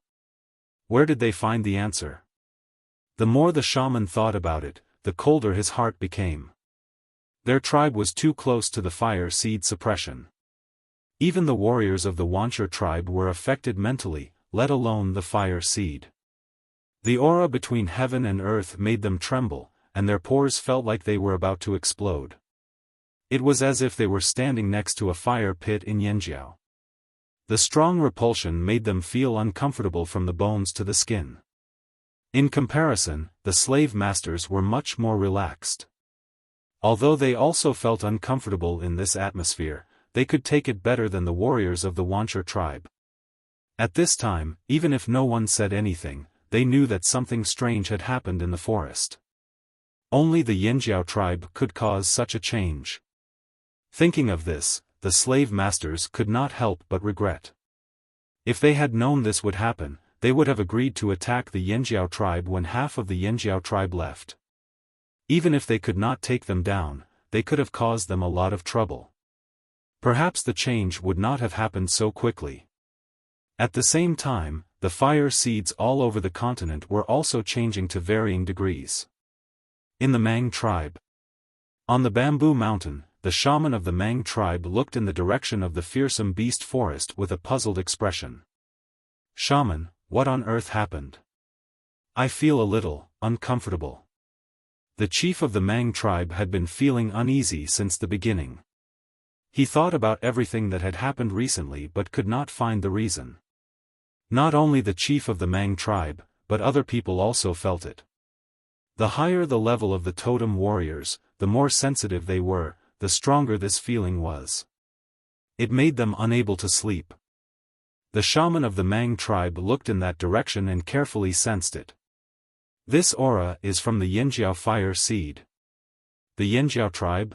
Where did they find the answer? The more the shaman thought about it, the colder his heart became. Their tribe was too close to the fire seed suppression. Even the warriors of the Wuxia tribe were affected mentally, let alone the fire seed. The aura between heaven and earth made them tremble, and their pores felt like they were about to explode. It was as if they were standing next to a fire pit in Yanjiao. The strong repulsion made them feel uncomfortable from the bones to the skin. In comparison, the slave masters were much more relaxed. Although they also felt uncomfortable in this atmosphere, they could take it better than the warriors of the Wuxia tribe. At this time, even if no one said anything, they knew that something strange had happened in the forest. Only the Yanjiao tribe could cause such a change. Thinking of this, the slave masters could not help but regret. If they had known this would happen, they would have agreed to attack the Yanjiao tribe when half of the Yanjiao tribe left. Even if they could not take them down, they could have caused them a lot of trouble. Perhaps the change would not have happened so quickly. At the same time, the fire seeds all over the continent were also changing to varying degrees. In the Mang tribe. On the bamboo mountain, the shaman of the Mang tribe looked in the direction of the fearsome beast forest with a puzzled expression. Shaman, what on earth happened? I feel a little uncomfortable. The chief of the Mang tribe had been feeling uneasy since the beginning. He thought about everything that had happened recently but could not find the reason. Not only the chief of the Mang tribe, but other people also felt it. The higher the level of the totem warriors, the more sensitive they were, the stronger this feeling was. It made them unable to sleep. The shaman of the Mang tribe looked in that direction and carefully sensed it. This aura is from the Yanjiao fire seed. The Yanjiao tribe?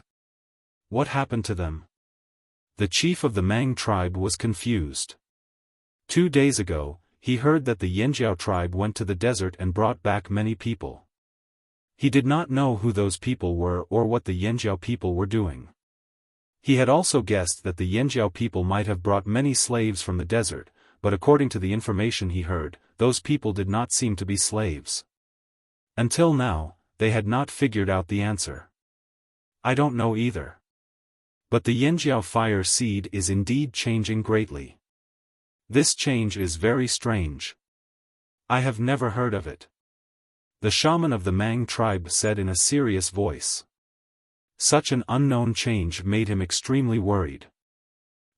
What happened to them? The chief of the Mang tribe was confused. 2 days ago, he heard that the Yanjiao tribe went to the desert and brought back many people. He did not know who those people were or what the Yanjiao people were doing. He had also guessed that the Yanjiao people might have brought many slaves from the desert, but according to the information he heard, those people did not seem to be slaves. Until now, they had not figured out the answer. I don't know either. But the Yanjiao fire seed is indeed changing greatly. This change is very strange. I have never heard of it. The shaman of the Mang tribe said in a serious voice. Such an unknown change made him extremely worried.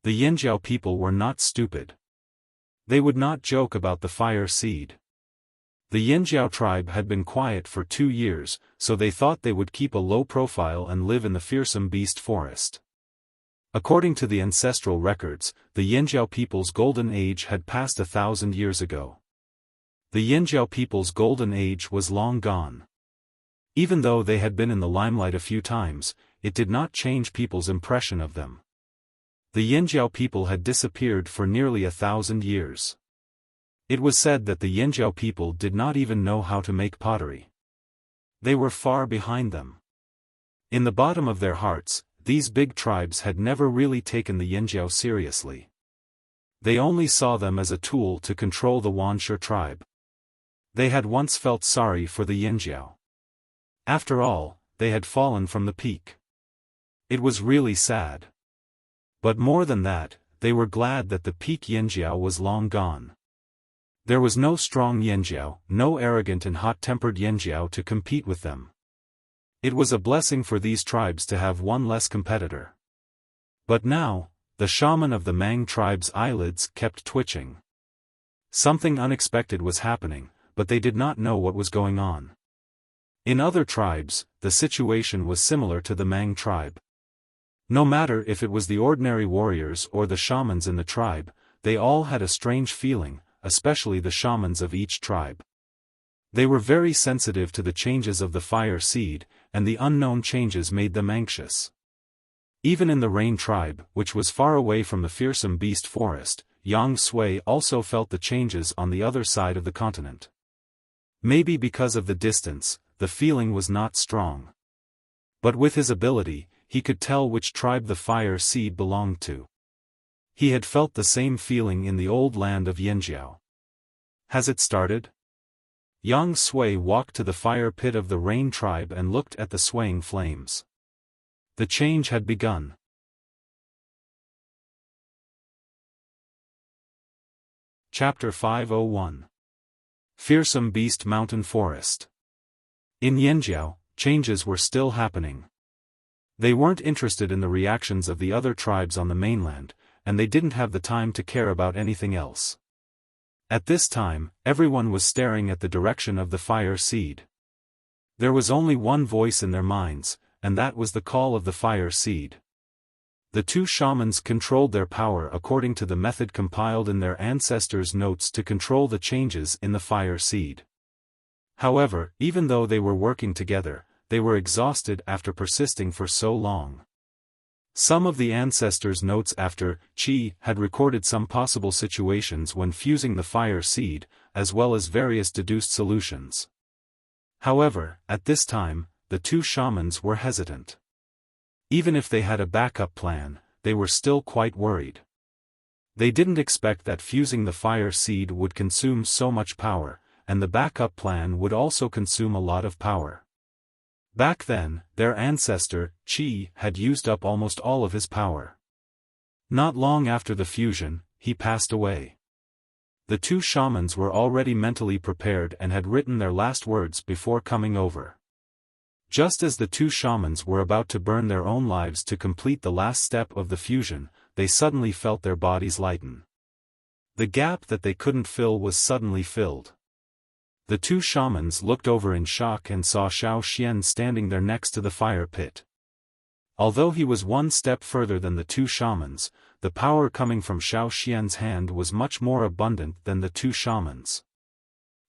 The Yanjiao people were not stupid. They would not joke about the fire seed. The Yanjiao tribe had been quiet for 2 years, so they thought they would keep a low profile and live in the fearsome beast forest. According to the ancestral records, the Yanjiao people's golden age had passed 1,000 years ago. The Yinjiao people's golden age was long gone. Even though they had been in the limelight a few times, it did not change people's impression of them. The Yinjiao people had disappeared for nearly 1,000 years. It was said that the Yinjiao people did not even know how to make pottery. They were far behind them. In the bottom of their hearts, these big tribes had never really taken the Yinjiao seriously. They only saw them as a tool to control the Wanshe tribe. They had once felt sorry for the Yinjiao. After all, they had fallen from the peak. It was really sad. But more than that, they were glad that the peak Yinjiao was long gone. There was no strong Yinjiao, no arrogant and hot-tempered Yinjiao to compete with them. It was a blessing for these tribes to have one less competitor. But now, the shaman of the Mang tribe's eyelids kept twitching. Something unexpected was happening, but they did not know what was going on. In other tribes, the situation was similar to the Mang tribe. No matter if it was the ordinary warriors or the shamans in the tribe, they all had a strange feeling, especially the shamans of each tribe. They were very sensitive to the changes of the fire seed, and the unknown changes made them anxious. Even in the Rain tribe, which was far away from the fearsome beast forest, Yang Sui also felt the changes on the other side of the continent. Maybe because of the distance, the feeling was not strong. But with his ability, he could tell which tribe the fire seed belonged to. He had felt the same feeling in the old land of Yinjiao. Has it started? Yang Sui walked to the fire pit of the Rain tribe and looked at the swaying flames. The change had begun. Chapter 501. Fearsome Beast Mountain Forest. In Yinjiao, changes were still happening. They weren't interested in the reactions of the other tribes on the mainland, and they didn't have the time to care about anything else. At this time, everyone was staring at the direction of the fire seed. There was only one voice in their minds, and that was the call of the fire seed. The two shamans controlled their power according to the method compiled in their ancestors' notes to control the changes in the fire seed. However, even though they were working together, they were exhausted after persisting for so long. Some of the ancestors' notes after Qi had recorded some possible situations when fusing the fire seed, as well as various deduced solutions. However, at this time, the two shamans were hesitant. Even if they had a backup plan, they were still quite worried. They didn't expect that fusing the fire seed would consume so much power, and the backup plan would also consume a lot of power. Back then, their ancestor, Qi, had used up almost all of his power. Not long after the fusion, he passed away. The two shamans were already mentally prepared and had written their last words before coming over. Just as the two shamans were about to burn their own lives to complete the last step of the fusion, they suddenly felt their bodies lighten. The gap that they couldn't fill was suddenly filled. The two shamans looked over in shock and saw Xiaofan standing there next to the fire pit. Although he was one step further than the two shamans, the power coming from Xiaofan's hand was much more abundant than the two shamans.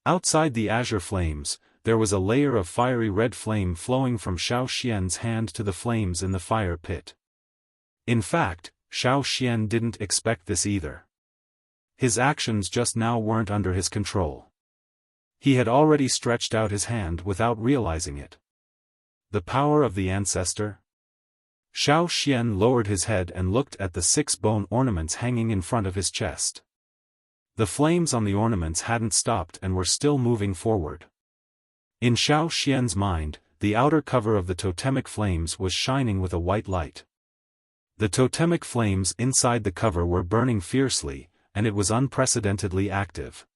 Outside the azure flames, there was a layer of fiery red flame flowing from Xiaofan's hand to the flames in the fire pit. In fact, Xiaofan didn't expect this either. His actions just now weren't under his control. He had already stretched out his hand without realizing it. The power of the ancestor? Xiaofan lowered his head and looked at the 6 bone ornaments hanging in front of his chest. The flames on the ornaments hadn't stopped and were still moving forward. In Xiaofan's mind, the outer cover of the totemic flames was shining with a white light. The totemic flames inside the cover were burning fiercely, and it was unprecedentedly active.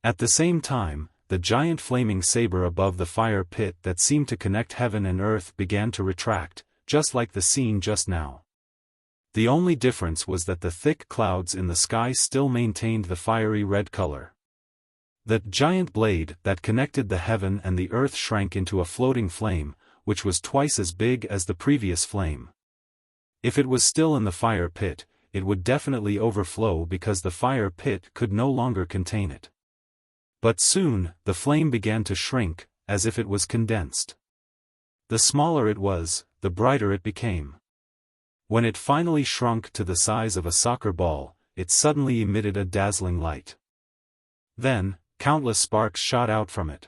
At the same time, the giant flaming saber above the fire pit that seemed to connect heaven and earth began to retract, just like the scene just now. The only difference was that the thick clouds in the sky still maintained the fiery red color. The giant blade that connected the heaven and the earth shrank into a floating flame, which was twice as big as the previous flame. If it was still in the fire pit, it would definitely overflow because the fire pit could no longer contain it. But soon, the flame began to shrink, as if it was condensed. The smaller it was, the brighter it became. When it finally shrunk to the size of a soccer ball, it suddenly emitted a dazzling light. Then, countless sparks shot out from it.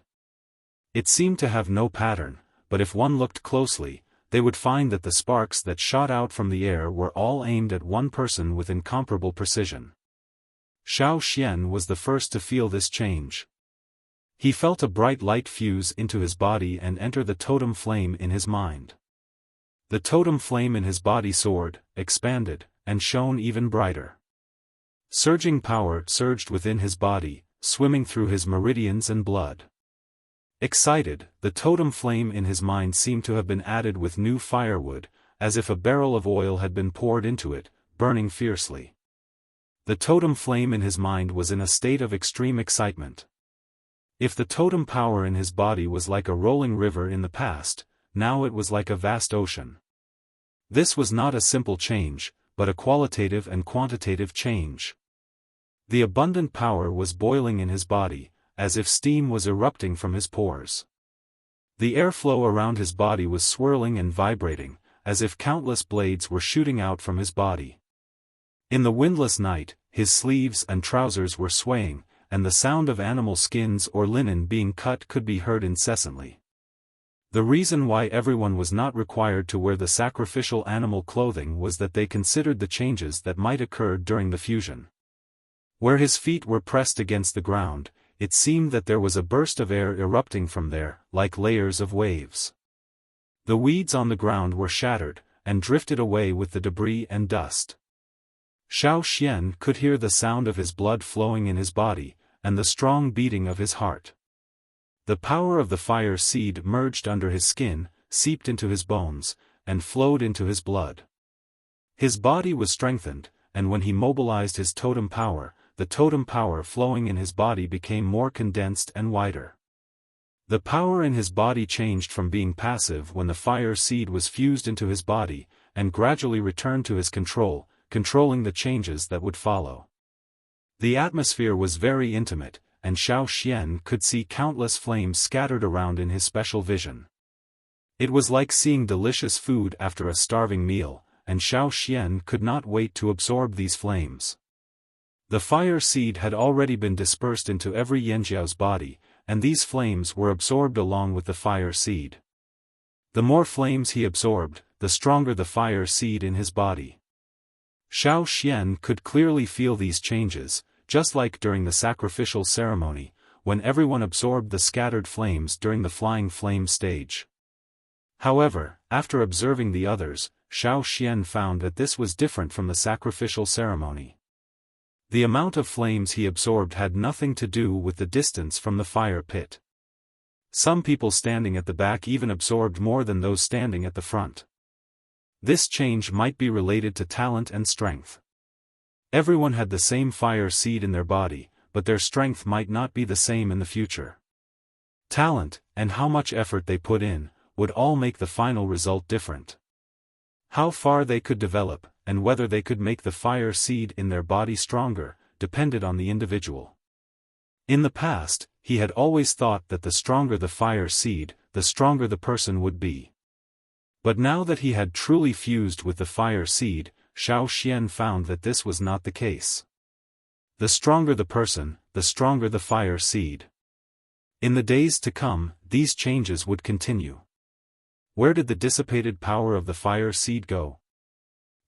It seemed to have no pattern, but if one looked closely, they would find that the sparks that shot out from the air were all aimed at one person with incomparable precision. Xiaofan was the first to feel this change. He felt a bright light fuse into his body and enter the totem flame in his mind. The totem flame in his body soared, expanded, and shone even brighter. Surging power surged within his body, swimming through his meridians and blood. Excited, the totem flame in his mind seemed to have been added with new firewood, as if a barrel of oil had been poured into it, burning fiercely. The totem flame in his mind was in a state of extreme excitement. If the totem power in his body was like a rolling river in the past, now it was like a vast ocean. This was not a simple change, but a qualitative and quantitative change. The abundant power was boiling in his body, as if steam was erupting from his pores. The airflow around his body was swirling and vibrating, as if countless blades were shooting out from his body. In the windless night, his sleeves and trousers were swaying, and the sound of animal skins or linen being cut could be heard incessantly. The reason why everyone was not required to wear the sacrificial animal clothing was that they considered the changes that might occur during the fusion. Where his feet were pressed against the ground, it seemed that there was a burst of air erupting from there, like layers of waves. The weeds on the ground were shattered, and drifted away with the debris and dust. Xiaofan could hear the sound of his blood flowing in his body, and the strong beating of his heart. The power of the fire seed merged under his skin, seeped into his bones, and flowed into his blood. His body was strengthened, and when he mobilized his totem power, the totem power flowing in his body became more condensed and wider. The power in his body changed from being passive when the fire seed was fused into his body, and gradually returned to his control, controlling the changes that would follow. The atmosphere was very intimate, and Xiaofan could see countless flames scattered around in his special vision. It was like seeing delicious food after a starving meal, and Xiaofan could not wait to absorb these flames. The fire seed had already been dispersed into every Yanjiao's body, and these flames were absorbed along with the fire seed. The more flames he absorbed, the stronger the fire seed in his body. Xiaofan could clearly feel these changes, just like during the sacrificial ceremony, when everyone absorbed the scattered flames during the flying flame stage. However, after observing the others, Xiaofan found that this was different from the sacrificial ceremony. The amount of flames he absorbed had nothing to do with the distance from the fire pit. Some people standing at the back even absorbed more than those standing at the front. This change might be related to talent and strength. Everyone had the same fire seed in their body, but their strength might not be the same in the future. Talent, and how much effort they put in, would all make the final result different. How far they could develop, and whether they could make the fire seed in their body stronger, depended on the individual. In the past, he had always thought that the stronger the fire seed, the stronger the person would be. But now that he had truly fused with the fire seed, Xiaofan found that this was not the case. The stronger the person, the stronger the fire seed. In the days to come, these changes would continue. Where did the dissipated power of the fire seed go?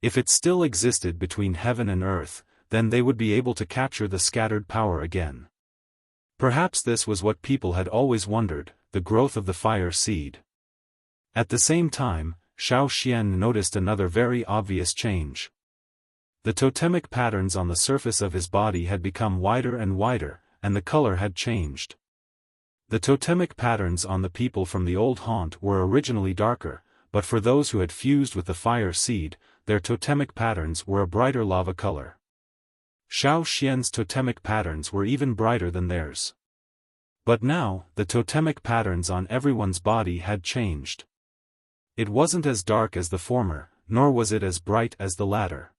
If it still existed between heaven and earth, then they would be able to capture the scattered power again. Perhaps this was what people had always wondered, the growth of the fire seed. At the same time, Xiaofan noticed another very obvious change. The totemic patterns on the surface of his body had become wider and wider, and the color had changed. The totemic patterns on the people from the old haunt were originally darker, but for those who had fused with the fire seed, their totemic patterns were a brighter lava color. Xiaofan's totemic patterns were even brighter than theirs. But now, the totemic patterns on everyone's body had changed. It wasn't as dark as the former, nor was it as bright as the latter.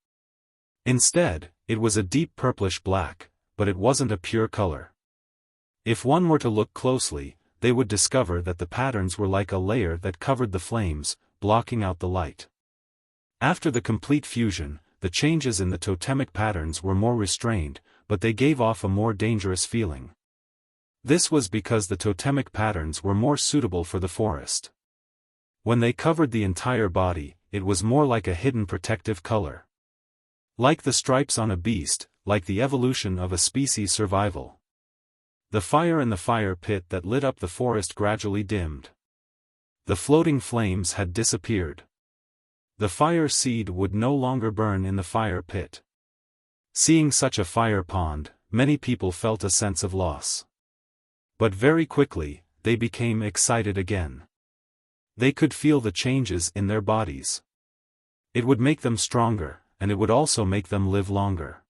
Instead, it was a deep purplish black, but it wasn't a pure color. If one were to look closely, they would discover that the patterns were like a layer that covered the flames, blocking out the light. After the complete fusion, the changes in the totemic patterns were more restrained, but they gave off a more dangerous feeling. This was because the totemic patterns were more suitable for the forest. When they covered the entire body, it was more like a hidden protective color. Like the stripes on a beast, like the evolution of a species' survival. The fire in the fire pit that lit up the forest gradually dimmed. The floating flames had disappeared. The fire seed would no longer burn in the fire pit. Seeing such a fire pond, many people felt a sense of loss. But very quickly, they became excited again. They could feel the changes in their bodies. It would make them stronger, and it would also make them live longer.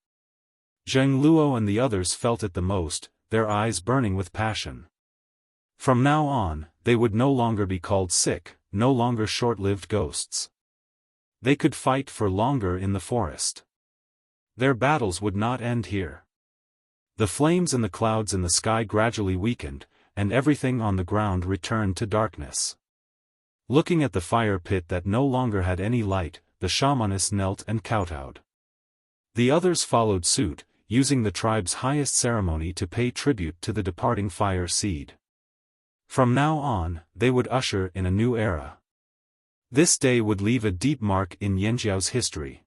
Zheng Luo and the others felt it the most, their eyes burning with passion. From now on, they would no longer be called sick, no longer short-lived ghosts. They could fight for longer in the forest. Their battles would not end here. The flames and the clouds in the sky gradually weakened, and everything on the ground returned to darkness. Looking at the fire pit that no longer had any light, the shamaness knelt and kowtowed. The others followed suit, using the tribe's highest ceremony to pay tribute to the departing fire seed. From now on, they would usher in a new era. This day would leave a deep mark in Yanjiao's history.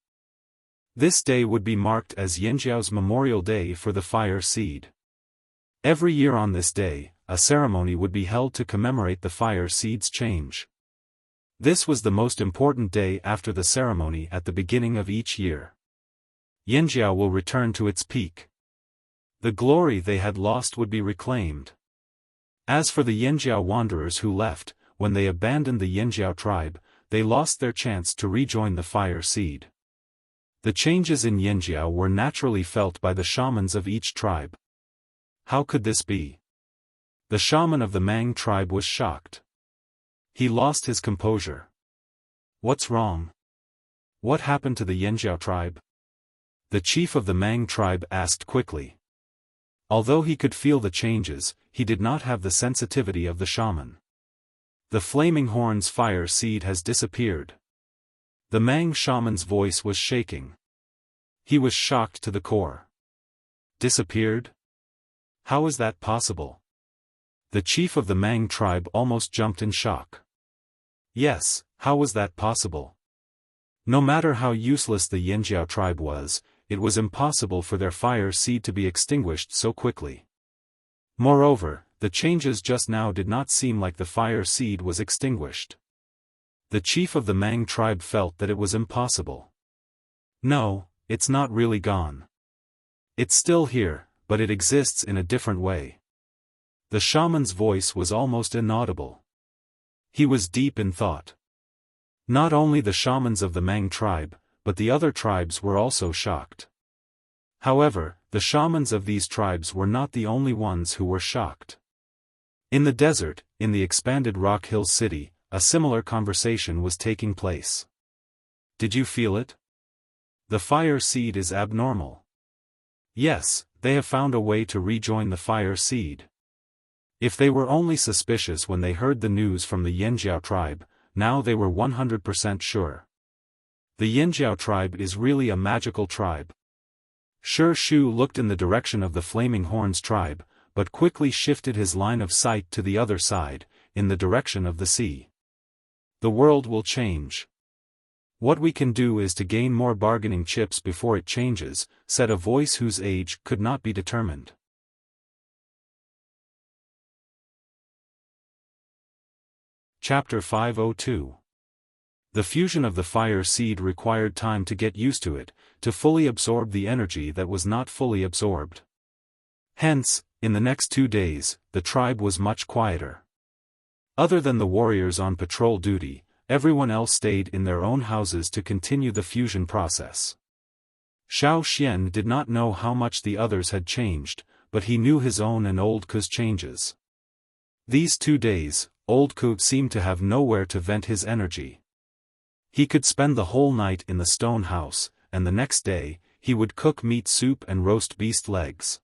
This day would be marked as Yanjiao's Memorial Day for the fire seed. Every year on this day, a ceremony would be held to commemorate the fire seed's change. This was the most important day after the ceremony at the beginning of each year. Yanjiao will return to its peak. The glory they had lost would be reclaimed. As for the Yanjiao wanderers who left, when they abandoned the Yanjiao tribe, they lost their chance to rejoin the fire seed. The changes in Yanjiao were naturally felt by the shamans of each tribe. How could this be? The shaman of the Mang tribe was shocked. He lost his composure. What's wrong? What happened to the Yanjiao tribe? The chief of the Mang tribe asked quickly. Although he could feel the changes, he did not have the sensitivity of the shaman. The flaming horn's fire seed has disappeared. The Mang shaman's voice was shaking. He was shocked to the core. Disappeared? How is that possible? The chief of the Mang tribe almost jumped in shock. Yes, how was that possible? No matter how useless the Yanjiao tribe was, it was impossible for their fire seed to be extinguished so quickly. Moreover, the changes just now did not seem like the fire seed was extinguished. The chief of the Mang tribe felt that it was impossible. No, it's not really gone. It's still here, but it exists in a different way. The shaman's voice was almost inaudible. He was deep in thought. Not only the shamans of the Mang tribe, but the other tribes were also shocked. However, the shamans of these tribes were not the only ones who were shocked. In the desert, in the expanded Rock Hill city, a similar conversation was taking place. Did you feel it? The fire seed is abnormal. Yes, they have found a way to rejoin the fire seed. If they were only suspicious when they heard the news from the Yanjiao tribe, now they were 100% sure. The Yanjiao tribe is really a magical tribe. Shi Shu looked in the direction of the Flaming Horns tribe, but quickly shifted his line of sight to the other side, in the direction of the sea. The world will change. What we can do is to gain more bargaining chips before it changes, said a voice whose age could not be determined. Chapter 502. The fusion of the fire seed required time to get used to it, to fully absorb the energy that was not fully absorbed. Hence, in the next 2 days, the tribe was much quieter. Other than the warriors on patrol duty, everyone else stayed in their own houses to continue the fusion process. Xiao Xian did not know how much the others had changed, but he knew his own and Old Ku's changes. These 2 days, Old Ku seemed to have nowhere to vent his energy. He could spend the whole night in the stone house, and the next day, he would cook meat soup and roast beast legs.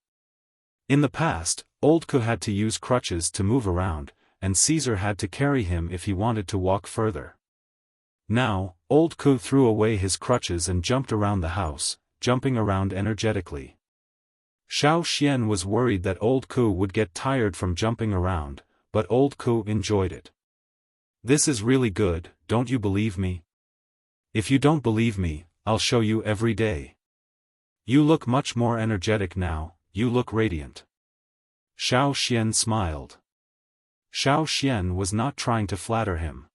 In the past, Old Ku had to use crutches to move around, and Caesar had to carry him if he wanted to walk further. Now, Old Ku threw away his crutches and jumped around the house, jumping around energetically. Xiaofan was worried that Old Ku would get tired from jumping around, but Old Ku enjoyed it. "This is really good, don't you believe me? If you don't believe me, I'll show you every day. You look much more energetic now, you look radiant." Xiaofan smiled. Xiaofan was not trying to flatter him.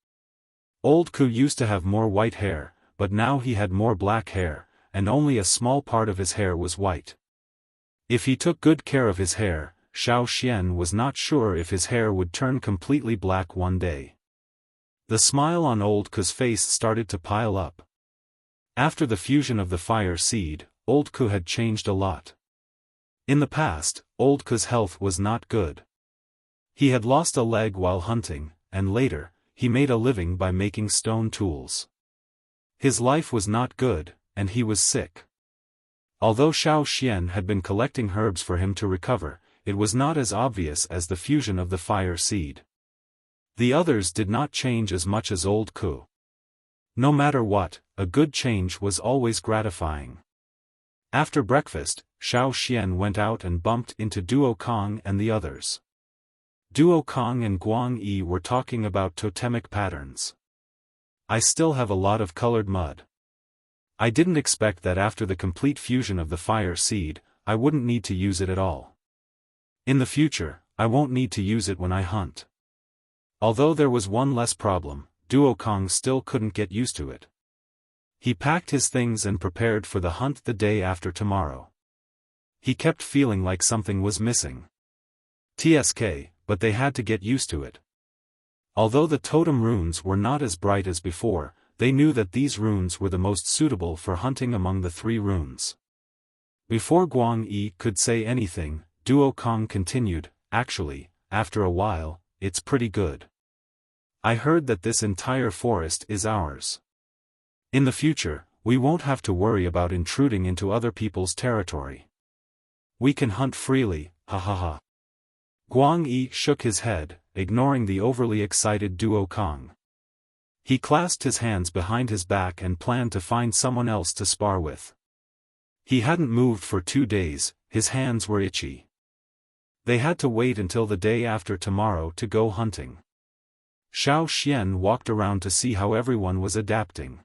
Old Ku used to have more white hair, but now he had more black hair, and only a small part of his hair was white. If he took good care of his hair, Xiaofan was not sure if his hair would turn completely black one day. The smile on Old Ku's face started to pile up. After the fusion of the fire seed, Old Ku had changed a lot. In the past, Old Ku's health was not good. He had lost a leg while hunting, and later, he made a living by making stone tools. His life was not good, and he was sick. Although Xiaofan had been collecting herbs for him to recover, it was not as obvious as the fusion of the fire seed. The others did not change as much as Old Ku. No matter what, a good change was always gratifying. After breakfast, Xiaofan went out and bumped into Duo Kong and the others. Duo Kong and Guang Yi were talking about totemic patterns. "I still have a lot of colored mud. I didn't expect that after the complete fusion of the fire seed, I wouldn't need to use it at all. In the future, I won't need to use it when I hunt." Although there was one less problem, Duo Kong still couldn't get used to it. He packed his things and prepared for the hunt the day after tomorrow. He kept feeling like something was missing. But they had to get used to it. Although the totem runes were not as bright as before, they knew that these runes were the most suitable for hunting among the 3 runes. Before Guang Yi could say anything, Duo Kong continued, "Actually, after a while, it's pretty good. I heard that this entire forest is ours. In the future, we won't have to worry about intruding into other people's territory. We can hunt freely, ha ha ha." Guang Yi shook his head, ignoring the overly excited Duo Kong. He clasped his hands behind his back and planned to find someone else to spar with. He hadn't moved for 2 days, his hands were itchy. They had to wait until the day after tomorrow to go hunting. Xiaofan walked around to see how everyone was adapting.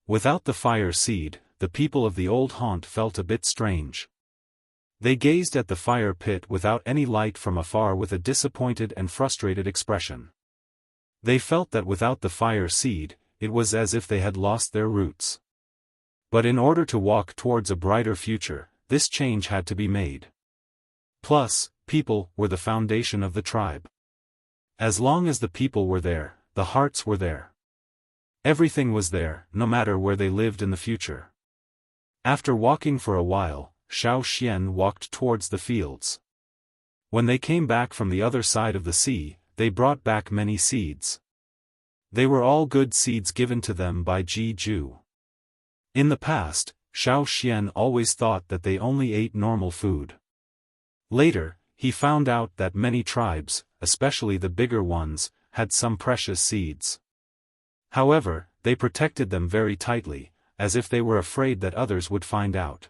Without the fire seed, the people of the old haunt felt a bit strange. They gazed at the fire pit without any light from afar with a disappointed and frustrated expression. They felt that without the fire seed, it was as if they had lost their roots. But in order to walk towards a brighter future, this change had to be made. Plus, people were the foundation of the tribe. As long as the people were there, the hearts were there. Everything was there, no matter where they lived in the future. After walking for a while, Xiaofan walked towards the fields. When they came back from the other side of the sea, they brought back many seeds. They were all good seeds given to them by Ji Ju. In the past, Xiaofan always thought that they only ate normal food. Later, he found out that many tribes, especially the bigger ones, had some precious seeds. However, they protected them very tightly, as if they were afraid that others would find out.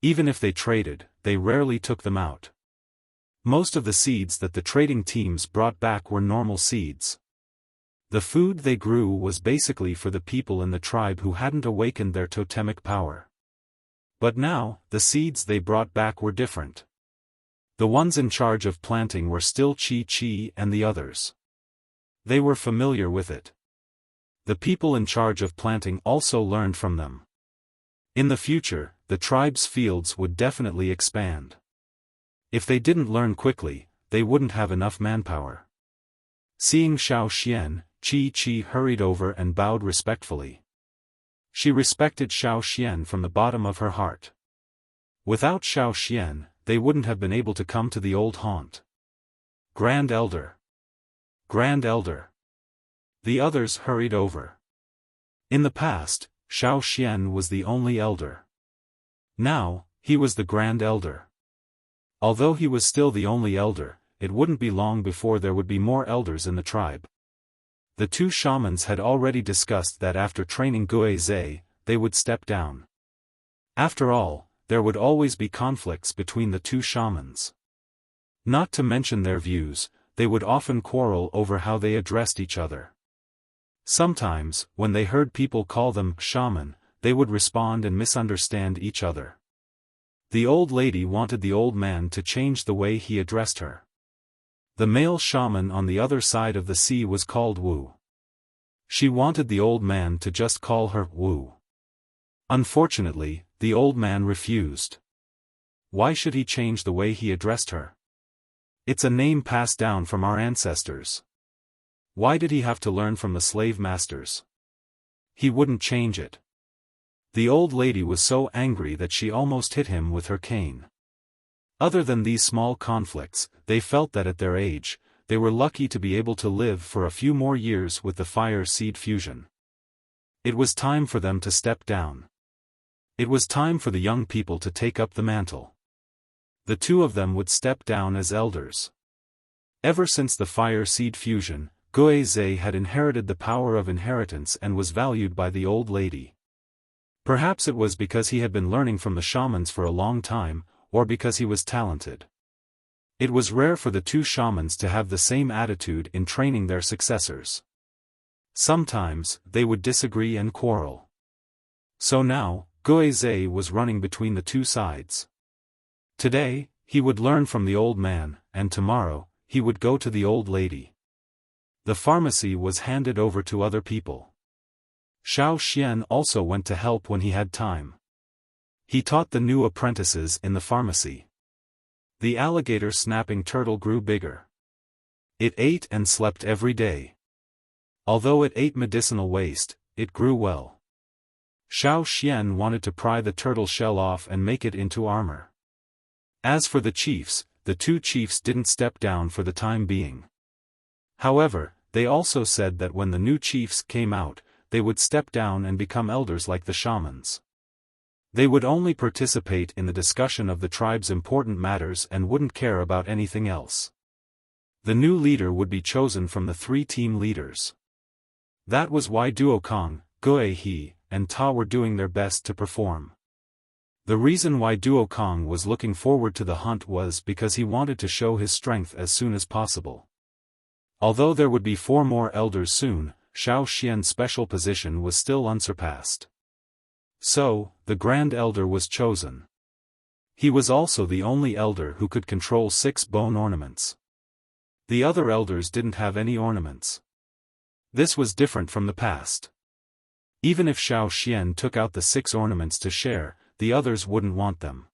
Even if they traded, they rarely took them out. Most of the seeds that the trading teams brought back were normal seeds. The food they grew was basically for the people in the tribe who hadn't awakened their totemic power. But now, the seeds they brought back were different. The ones in charge of planting were still Chi and the others. They were familiar with it. The people in charge of planting also learned from them. In the future, the tribe's fields would definitely expand. If they didn't learn quickly, they wouldn't have enough manpower. Seeing Xiaofan, Chi hurried over and bowed respectfully. She respected Xiaofan from the bottom of her heart. Without Xiaofan, they wouldn't have been able to come to the old haunt. "Grand Elder! Grand Elder!" The others hurried over. In the past, Xiaofan was the only elder. Now, he was the Grand Elder. Although he was still the only elder, it wouldn't be long before there would be more elders in the tribe. The two shamans had already discussed that after training Guizhe, they would step down. After all, there would always be conflicts between the two shamans. Not to mention their views, they would often quarrel over how they addressed each other. Sometimes, when they heard people call them shaman, they would respond and misunderstand each other. The old lady wanted the old man to change the way he addressed her. The male shaman on the other side of the sea was called Wu. She wanted the old man to just call her Wu. Unfortunately, the old man refused. Why should he change the way he addressed her? It's a name passed down from our ancestors. Why did he have to learn from the slave masters? He wouldn't change it. The old lady was so angry that she almost hit him with her cane. Other than these small conflicts, they felt that at their age, they were lucky to be able to live for a few more years with the fire seed fusion. It was time for them to step down. It was time for the young people to take up the mantle. The two of them would step down as elders. Ever since the fire seed fusion, Guizhe had inherited the power of inheritance and was valued by the old lady. Perhaps it was because he had been learning from the shamans for a long time, or because he was talented. It was rare for the two shamans to have the same attitude in training their successors. Sometimes, they would disagree and quarrel. So now, Guizhe was running between the two sides. Today, he would learn from the old man, and tomorrow, he would go to the old lady. The pharmacy was handed over to other people. Xiaofan also went to help when he had time. He taught the new apprentices in the pharmacy. The alligator snapping turtle grew bigger. It ate and slept every day. Although it ate medicinal waste, it grew well. Xiaofan wanted to pry the turtle shell off and make it into armor. As for the chiefs, the two chiefs didn't step down for the time being. However, they also said that when the new chiefs came out, they would step down and become elders like the shamans. They would only participate in the discussion of the tribe's important matters and wouldn't care about anything else. The new leader would be chosen from the three team leaders. That was why Duokong, Guihe, and Ta were doing their best to perform. The reason why Duokong was looking forward to the hunt was because he wanted to show his strength as soon as possible. Although there would be 4 more elders soon, Xiaofan's special position was still unsurpassed. So, the Grand Elder was chosen. He was also the only elder who could control 6 bone ornaments. The other elders didn't have any ornaments. This was different from the past. Even if Xiaofan took out the 6 ornaments to share, the others wouldn't want them.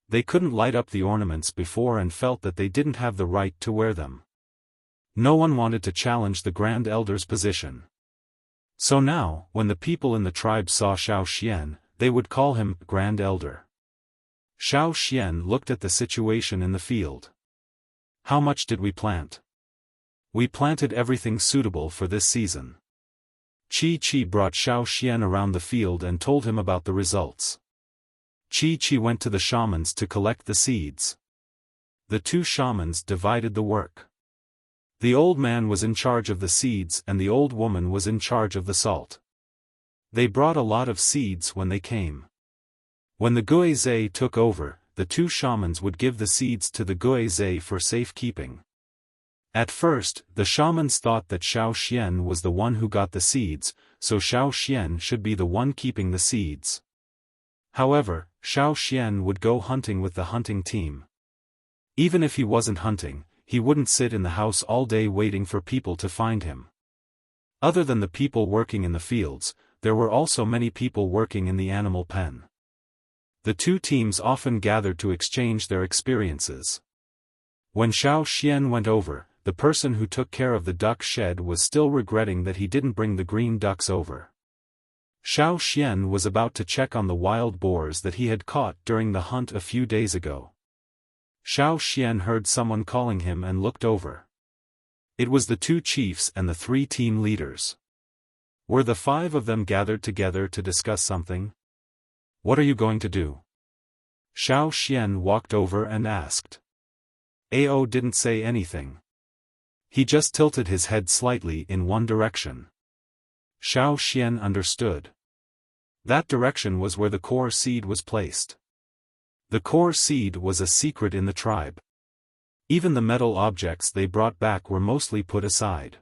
They couldn't light up the ornaments before and felt that they didn't have the right to wear them. No one wanted to challenge the Grand Elder's position. So now, when the people in the tribe saw Xiaofan, they would call him Grand Elder. Xiaofan looked at the situation in the field. How much did we plant? We planted everything suitable for this season. Chi brought Xiaofan around the field and told him about the results. Chi went to the shamans to collect the seeds. The 2 shamans divided the work. The old man was in charge of the seeds and the old woman was in charge of the salt. They brought a lot of seeds when they came. When the Guizhe took over, the 2 shamans would give the seeds to the Guizhe for safekeeping. At first, the shamans thought that Xiaofan was the one who got the seeds, so Xiaofan should be the one keeping the seeds. However, Xiaofan would go hunting with the hunting team. Even if he wasn't hunting, he wouldn't sit in the house all day waiting for people to find him. Other than the people working in the fields, there were also many people working in the animal pen. The 2 teams often gathered to exchange their experiences. When Xiaofan went over, the person who took care of the duck shed was still regretting that he didn't bring the green ducks over. Xiaofan was about to check on the wild boars that he had caught during the hunt a few days ago. Xiaofan heard someone calling him and looked over. It was the 2 chiefs and the 3 team leaders. Were the 5 of them gathered together to discuss something? What are you going to do? Xiaofan walked over and asked. Ao didn't say anything. He just tilted his head slightly in one direction. Xiaofan understood. That direction was where the core seed was placed. The core seed was a secret in the tribe. Even the metal objects they brought back were mostly put aside.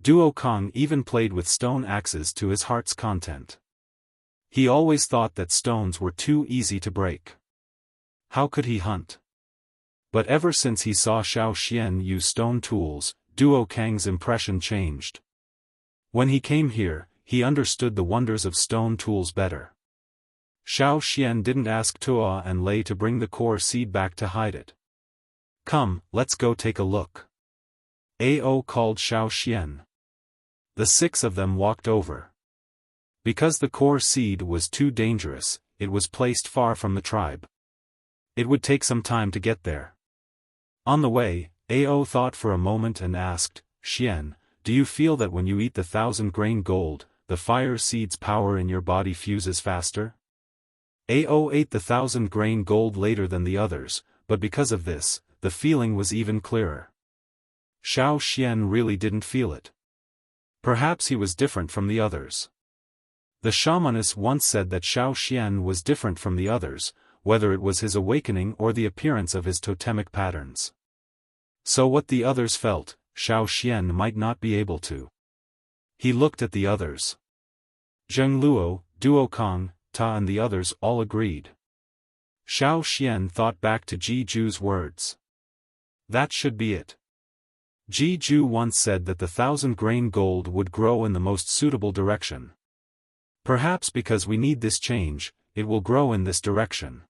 Duo Kong even played with stone axes to his heart's content. He always thought that stones were too easy to break. How could he hunt? But ever since he saw Xiaofan use stone tools, Duo Kang's impression changed. When he came here, he understood the wonders of stone tools better. Xiaofan didn't ask Tuo and Lei to bring the core seed back to hide it. Come, let's go take a look. Ao called Xiaofan. The 6 of them walked over. Because the core seed was too dangerous, it was placed far from the tribe. It would take some time to get there. On the way, Ao thought for a moment and asked, Xian, do you feel that when you eat the 1,000-grain gold, the fire seed's power in your body fuses faster? Ao ate the 1,000-grain gold later than the others, but because of this, the feeling was even clearer. Xiaofan really didn't feel it. Perhaps he was different from the others. The shamaness once said that Xiaofan was different from the others, whether it was his awakening or the appearance of his totemic patterns. So what the others felt, Xiaofan might not be able to. He looked at the others. Zheng Luo, Duo Kong, Ta and the others all agreed. Xiaofan thought back to Ji Ju's words. That should be it. Ji Ju once said that the 1,000-grain gold would grow in the most suitable direction. Perhaps because we need this change, it will grow in this direction.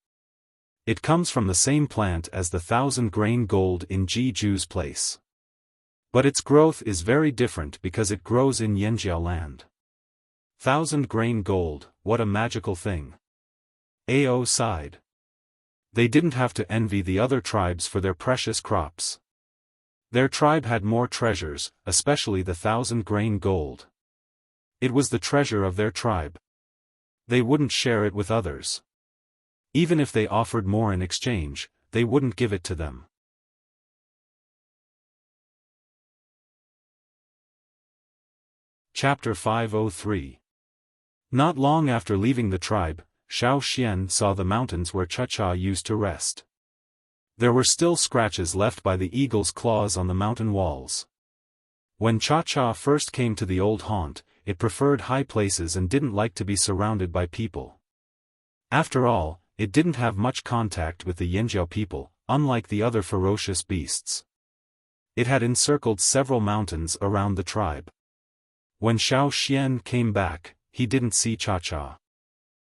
It comes from the same plant as the 1,000-grain gold in Ji Ju's place. But its growth is very different because it grows in Yanjiao land. 1,000-grain gold, what a magical thing. Ao sighed. They didn't have to envy the other tribes for their precious crops. Their tribe had more treasures, especially the 1,000-grain gold. It was the treasure of their tribe. They wouldn't share it with others. Even if they offered more in exchange, they wouldn't give it to them. Chapter 503. Not long after leaving the tribe, Xiaofan saw the mountains where Cha used to rest. There were still scratches left by the eagle's claws on the mountain walls. When Cha first came to the old haunt, it preferred high places and didn't like to be surrounded by people. After all, it didn't have much contact with the Yanjiao people, unlike the other ferocious beasts. It had encircled several mountains around the tribe. When Xiaofan came back, he didn't see Cha.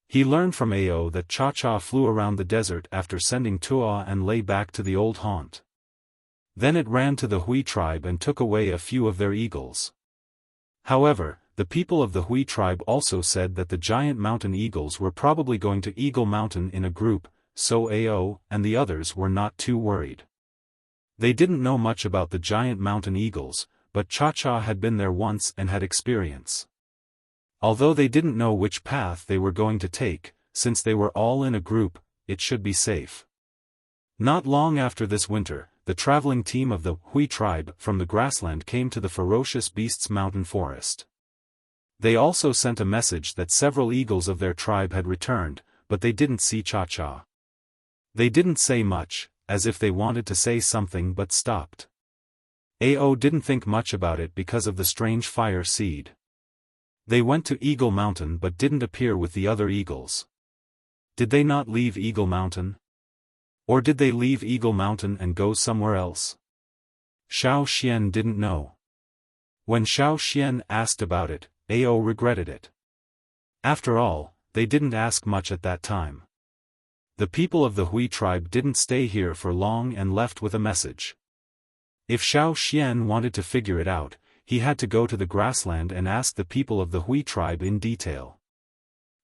He learned from Ao that Cha flew around the desert after sending Tuo and Lei back to the old haunt. Then it ran to the Hui tribe and took away a few of their eagles. However, the people of the Hui tribe also said that the giant mountain eagles were probably going to Eagle Mountain in a group, so Ao and the others were not too worried. They didn't know much about the giant mountain eagles, but Cha had been there once and had experience. Although they didn't know which path they were going to take, since they were all in a group, it should be safe. Not long after this winter, the traveling team of the Hui tribe from the grassland came to the ferocious beasts mountain forest. They also sent a message that several eagles of their tribe had returned, but they didn't see Cha. They didn't say much, as if they wanted to say something but stopped. Ao didn't think much about it because of the strange fire seed. They went to Eagle Mountain but didn't appear with the other eagles. Did they not leave Eagle Mountain? Or did they leave Eagle Mountain and go somewhere else? Xiaofan didn't know. When Xiaofan asked about it, Ao regretted it. After all, they didn't ask much at that time. The people of the Hui tribe didn't stay here for long and left with a message. If Xiaofan wanted to figure it out, he had to go to the grassland and ask the people of the Hui tribe in detail.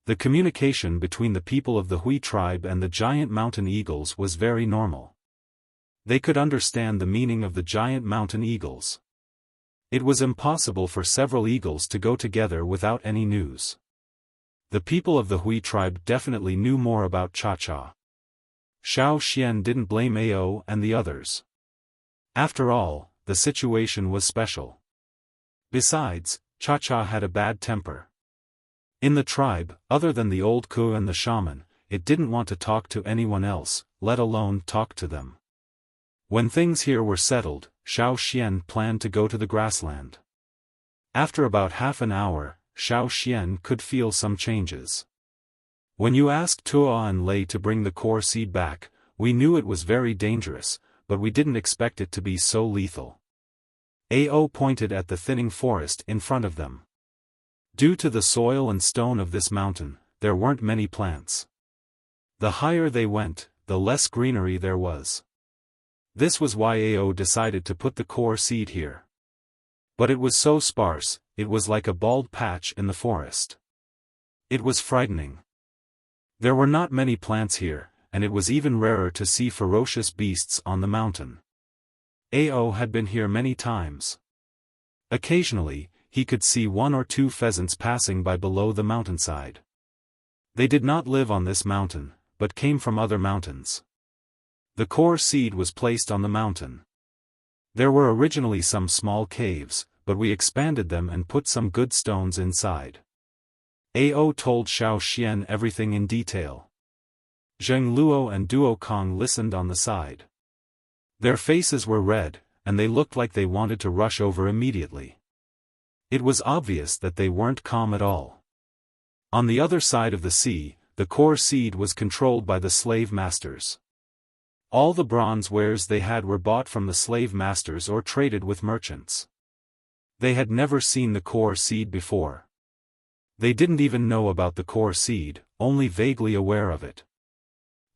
The communication between the people of the Hui tribe and the giant mountain eagles was very normal. They could understand the meaning of the giant mountain eagles. It was impossible for several eagles to go together without any news. The people of the Hui tribe definitely knew more about Cha. Xiaofan didn't blame Ao and the others. After all, the situation was special. Besides, Cha-Cha had a bad temper. In the tribe, other than the old Ku and the shaman, it didn't want to talk to anyone else, let alone talk to them. When things here were settled, Xiaofan planned to go to the grassland. After about half an hour, Xiaofan could feel some changes. When you asked Tuo and Lei to bring the core seed back, we knew it was very dangerous, but we didn't expect it to be so lethal. Ao pointed at the thinning forest in front of them. Due to the soil and stone of this mountain, there weren't many plants. The higher they went, the less greenery there was. This was why Ao decided to put the core seed here. But it was so sparse, it was like a bald patch in the forest. It was frightening. There were not many plants here, and it was even rarer to see ferocious beasts on the mountain. Ao had been here many times. Occasionally, he could see 1 or 2 pheasants passing by below the mountainside. They did not live on this mountain, but came from other mountains. The core seed was placed on the mountain. There were originally some small caves, but we expanded them and put some good stones inside. Ao told Xiaofan everything in detail. Zheng Luo and Duo Kong listened on the side. Their faces were red, and they looked like they wanted to rush over immediately. It was obvious that they weren't calm at all. On the other side of the sea, the core seed was controlled by the slave masters. All the bronze wares they had were bought from the slave masters or traded with merchants. They had never seen the core seed before. They didn't even know about the core seed, only vaguely aware of it.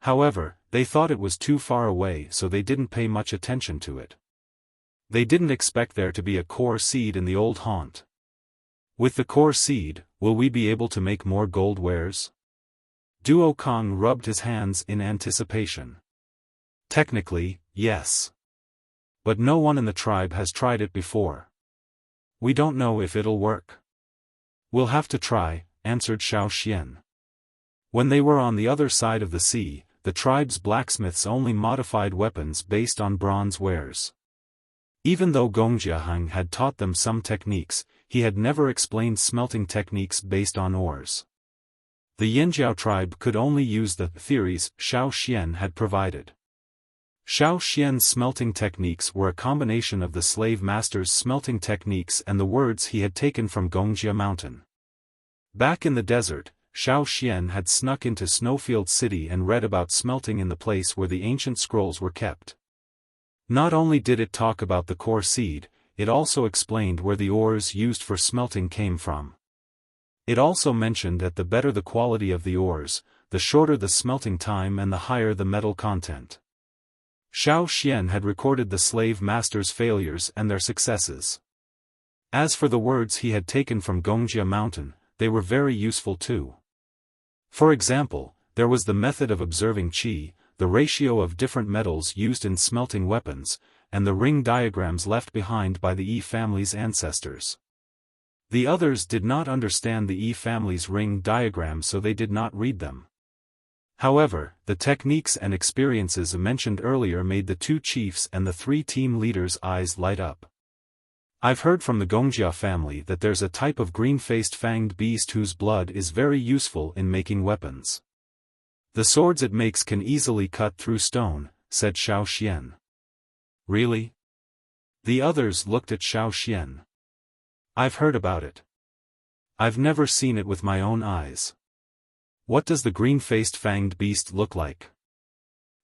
However, they thought it was too far away, so they didn't pay much attention to it. They didn't expect there to be a core seed in the old haunt. With the core seed, will we be able to make more gold wares? Duo Kong rubbed his hands in anticipation. Technically, yes. But no one in the tribe has tried it before. We don't know if it'll work. We'll have to try, answered Xiaofan. When they were on the other side of the sea, the tribe's blacksmiths only modified weapons based on bronze wares. Even though Gongjiaheng had taught them some techniques, he had never explained smelting techniques based on ores. The Yanjiao tribe could only use the theories Xiaofan had provided. Xiaofan's smelting techniques were a combination of the slave master's smelting techniques and the words he had taken from Gongjia Mountain. Back in the desert, Xiaofan had snuck into Snowfield City and read about smelting in the place where the ancient scrolls were kept. Not only did it talk about the core seed, it also explained where the ores used for smelting came from. It also mentioned that the better the quality of the ores, the shorter the smelting time and the higher the metal content. Xiaofan had recorded the slave master's failures and their successes. As for the words he had taken from Gongjia Mountain, they were very useful too. For example, there was the method of observing qi, the ratio of different metals used in smelting weapons, and the ring diagrams left behind by the Yi family's ancestors. The others did not understand the Yi family's ring diagrams, so they did not read them. However, the techniques and experiences mentioned earlier made the 2 chiefs and the 3 team leaders' eyes light up. I've heard from the Gongjia family that there's a type of green-faced fanged beast whose blood is very useful in making weapons. The swords it makes can easily cut through stone, said Xiaofan. Really? The others looked at Xiaofan. I've heard about it. I've never seen it with my own eyes. What does the green-faced fanged beast look like?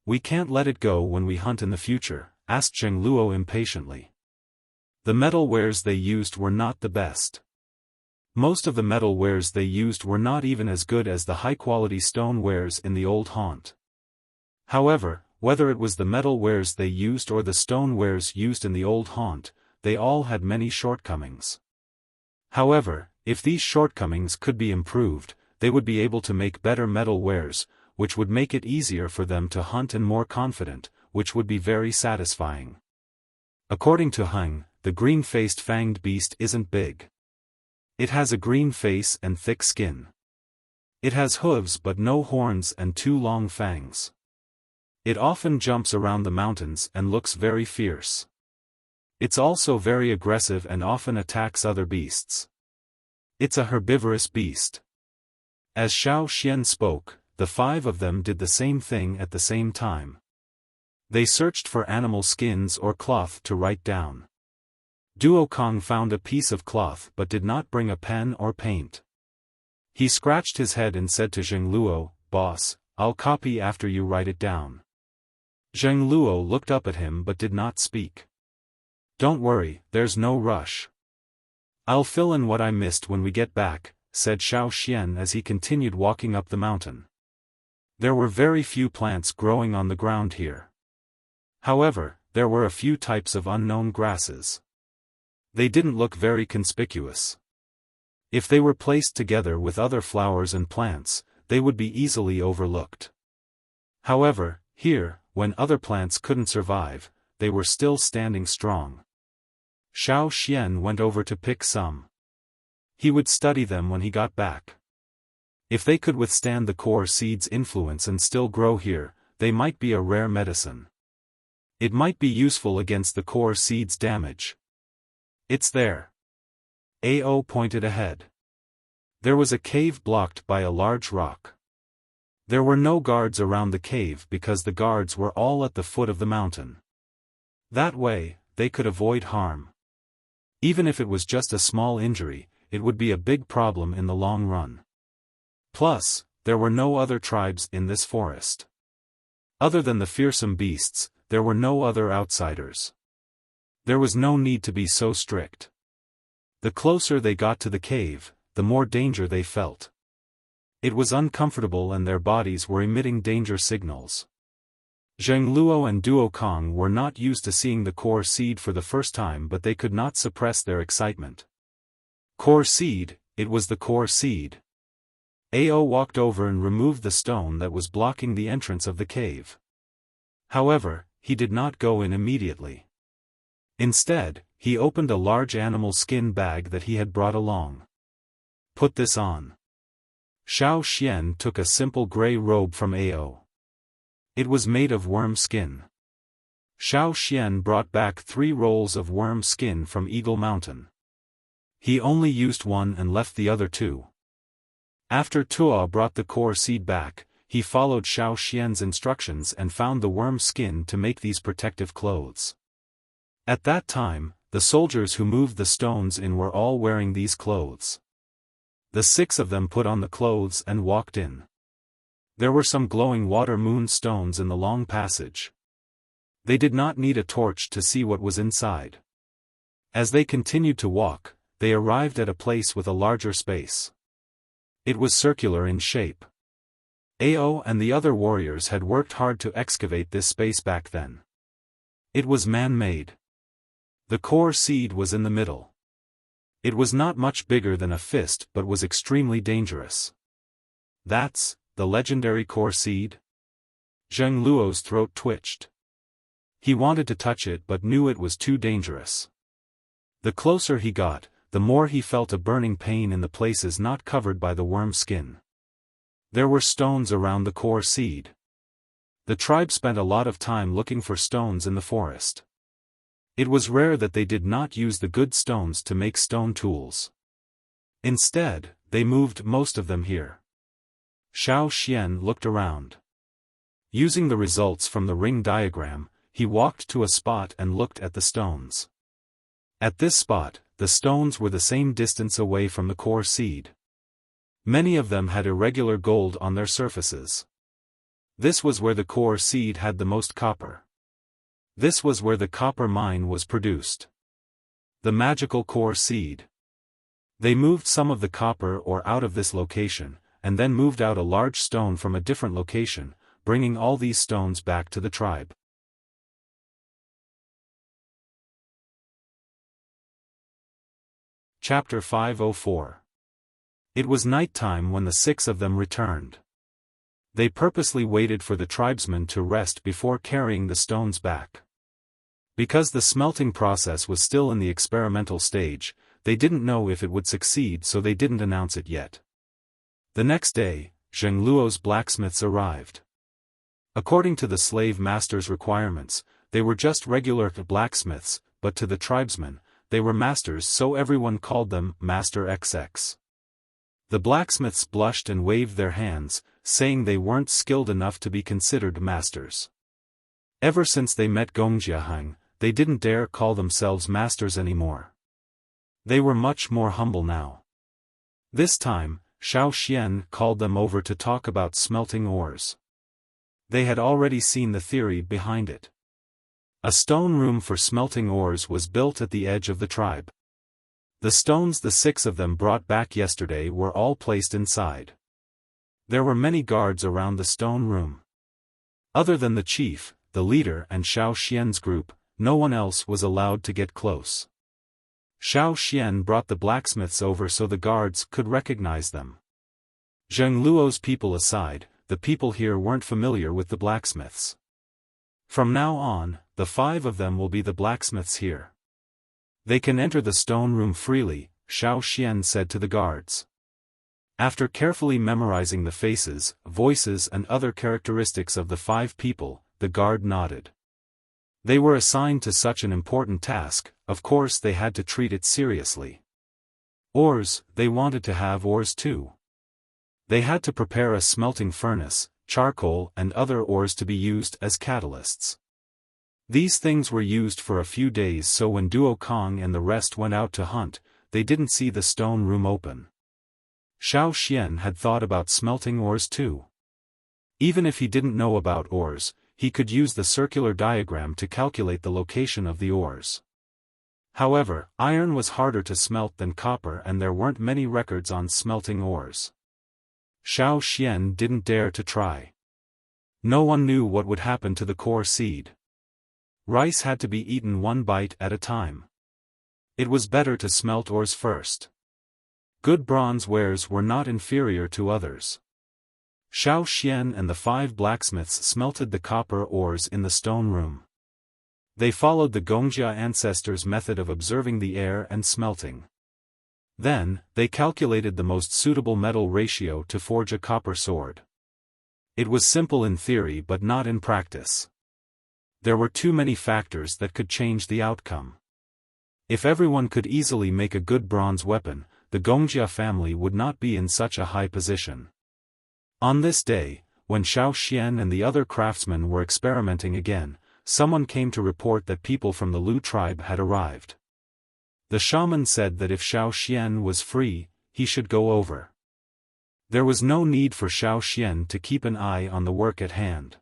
We can't let it go when we hunt in the future, asked Zheng Luo impatiently. The metal wares they used were not the best. Most of the metal wares they used were not even as good as the high-quality stone wares in the old haunt. However, whether it was the metal wares they used or the stone wares used in the old haunt, they all had many shortcomings. However, if these shortcomings could be improved, they would be able to make better metal wares, which would make it easier for them to hunt and more confident, which would be very satisfying. According to Heng, the green-faced fanged beast isn't big. It has a green face and thick skin. It has hooves but no horns and 2 long fangs. It often jumps around the mountains and looks very fierce. It's also very aggressive and often attacks other beasts. It's a herbivorous beast. As Xiaofan spoke, the 5 of them did the same thing at the same time. They searched for animal skins or cloth to write down. Duokong found a piece of cloth but did not bring a pen or paint. He scratched his head and said to Zheng Luo, "Boss, I'll copy after you write it down." Zheng Luo looked up at him but did not speak. "Don't worry, there's no rush. I'll fill in what I missed when we get back," said Xiaofan as he continued walking up the mountain. There were very few plants growing on the ground here. However, there were a few types of unknown grasses. They didn't look very conspicuous. If they were placed together with other flowers and plants, they would be easily overlooked. However, here, when other plants couldn't survive, they were still standing strong. Xiaofan went over to pick some. He would study them when he got back. If they could withstand the core seed's influence and still grow here, they might be a rare medicine. It might be useful against the core seed's damage. "It's there." Ao pointed ahead. There was a cave blocked by a large rock. There were no guards around the cave because the guards were all at the foot of the mountain. That way, they could avoid harm. Even if it was just a small injury, it would be a big problem in the long run. Plus, there were no other tribes in this forest. Other than the fearsome beasts, there were no other outsiders. There was no need to be so strict. The closer they got to the cave, the more danger they felt. It was uncomfortable and their bodies were emitting danger signals. Zheng Luo and Duokong were not used to seeing the core seed for the first time, but they could not suppress their excitement. Core seed, it was the core seed. Ao walked over and removed the stone that was blocking the entrance of the cave. However, he did not go in immediately. Instead, he opened a large animal skin bag that he had brought along. "Put this on." Xiaofan took a simple gray robe from Ao. It was made of worm skin. Xiaofan brought back 3 rolls of worm skin from Eagle Mountain. He only used one and left the other 2. After Tuo brought the core seed back, he followed Xiaofan's instructions and found the worm skin to make these protective clothes. At that time, the soldiers who moved the stones in were all wearing these clothes. The 6 of them put on the clothes and walked in. There were some glowing water moon stones in the long passage. They did not need a torch to see what was inside. As they continued to walk, they arrived at a place with a larger space. It was circular in shape. Ao and the other warriors had worked hard to excavate this space back then. It was man-made. The core seed was in the middle. It was not much bigger than a fist but was extremely dangerous. "That's the legendary core seed?" Zheng Luo's throat twitched. He wanted to touch it but knew it was too dangerous. The closer he got, the more he felt a burning pain in the places not covered by the worm skin. There were stones around the core seed. The tribe spent a lot of time looking for stones in the forest. It was rare that they did not use the good stones to make stone tools. Instead, they moved most of them here. Xiaofan looked around. Using the results from the ring diagram, he walked to a spot and looked at the stones. At this spot, the stones were the same distance away from the core seed. Many of them had irregular gold on their surfaces. This was where the core seed had the most copper. This was where the copper mine was produced. The magical core seed. They moved some of the copper ore out of this location, and then moved out a large stone from a different location, bringing all these stones back to the tribe. Chapter 504. It was night time when the 6 of them returned. They purposely waited for the tribesmen to rest before carrying the stones back. Because the smelting process was still in the experimental stage, they didn't know if it would succeed, so they didn't announce it yet. The next day, Zheng Luo's blacksmiths arrived. According to the slave master's requirements, they were just regular blacksmiths, but to the tribesmen, they were masters, so everyone called them Master XX. The blacksmiths blushed and waved their hands, saying they weren't skilled enough to be considered masters. Ever since they met Gongjiaheng, they didn't dare call themselves masters anymore. They were much more humble now. This time, Xiaofan called them over to talk about smelting ores. They had already seen the theory behind it. A stone room for smelting ores was built at the edge of the tribe. The stones, the 6 of them brought back yesterday, were all placed inside. There were many guards around the stone room. Other than the chief, the leader and Xiaofan's group, no one else was allowed to get close. Xiaofan brought the blacksmiths over so the guards could recognize them. Zheng Luo's people aside, the people here weren't familiar with the blacksmiths. From now on, the 5 of them will be the blacksmiths here. They can enter the stone room freely, Xiaofan said to the guards. After carefully memorizing the faces, voices and other characteristics of the 5 people, the guard nodded. They were assigned to such an important task, of course they had to treat it seriously. Ores, they wanted to have ores too. They had to prepare a smelting furnace, charcoal and other ores to be used as catalysts. These things were used for a few days, so when Duo Kong and the rest went out to hunt, they didn't see the stone room open. Xiaofan had thought about smelting ores too. Even if he didn't know about ores, he could use the circular diagram to calculate the location of the ores. However, iron was harder to smelt than copper and there weren't many records on smelting ores. Xiaofan didn't dare to try. No one knew what would happen to the core seed. Rice had to be eaten one bite at a time. It was better to smelt ores first. Good bronze wares were not inferior to others. Xiaofan and the 5 blacksmiths smelted the copper ores in the stone room. They followed the Gongjia ancestors' method of observing the air and smelting. Then, they calculated the most suitable metal ratio to forge a copper sword. It was simple in theory but not in practice. There were too many factors that could change the outcome. If everyone could easily make a good bronze weapon, the Gongjia family would not be in such a high position. On this day, when Xiaofan and the other craftsmen were experimenting again, someone came to report that people from the Lu tribe had arrived. The shaman said that if Xiaofan was free, he should go over. There was no need for Xiaofan to keep an eye on the work at hand.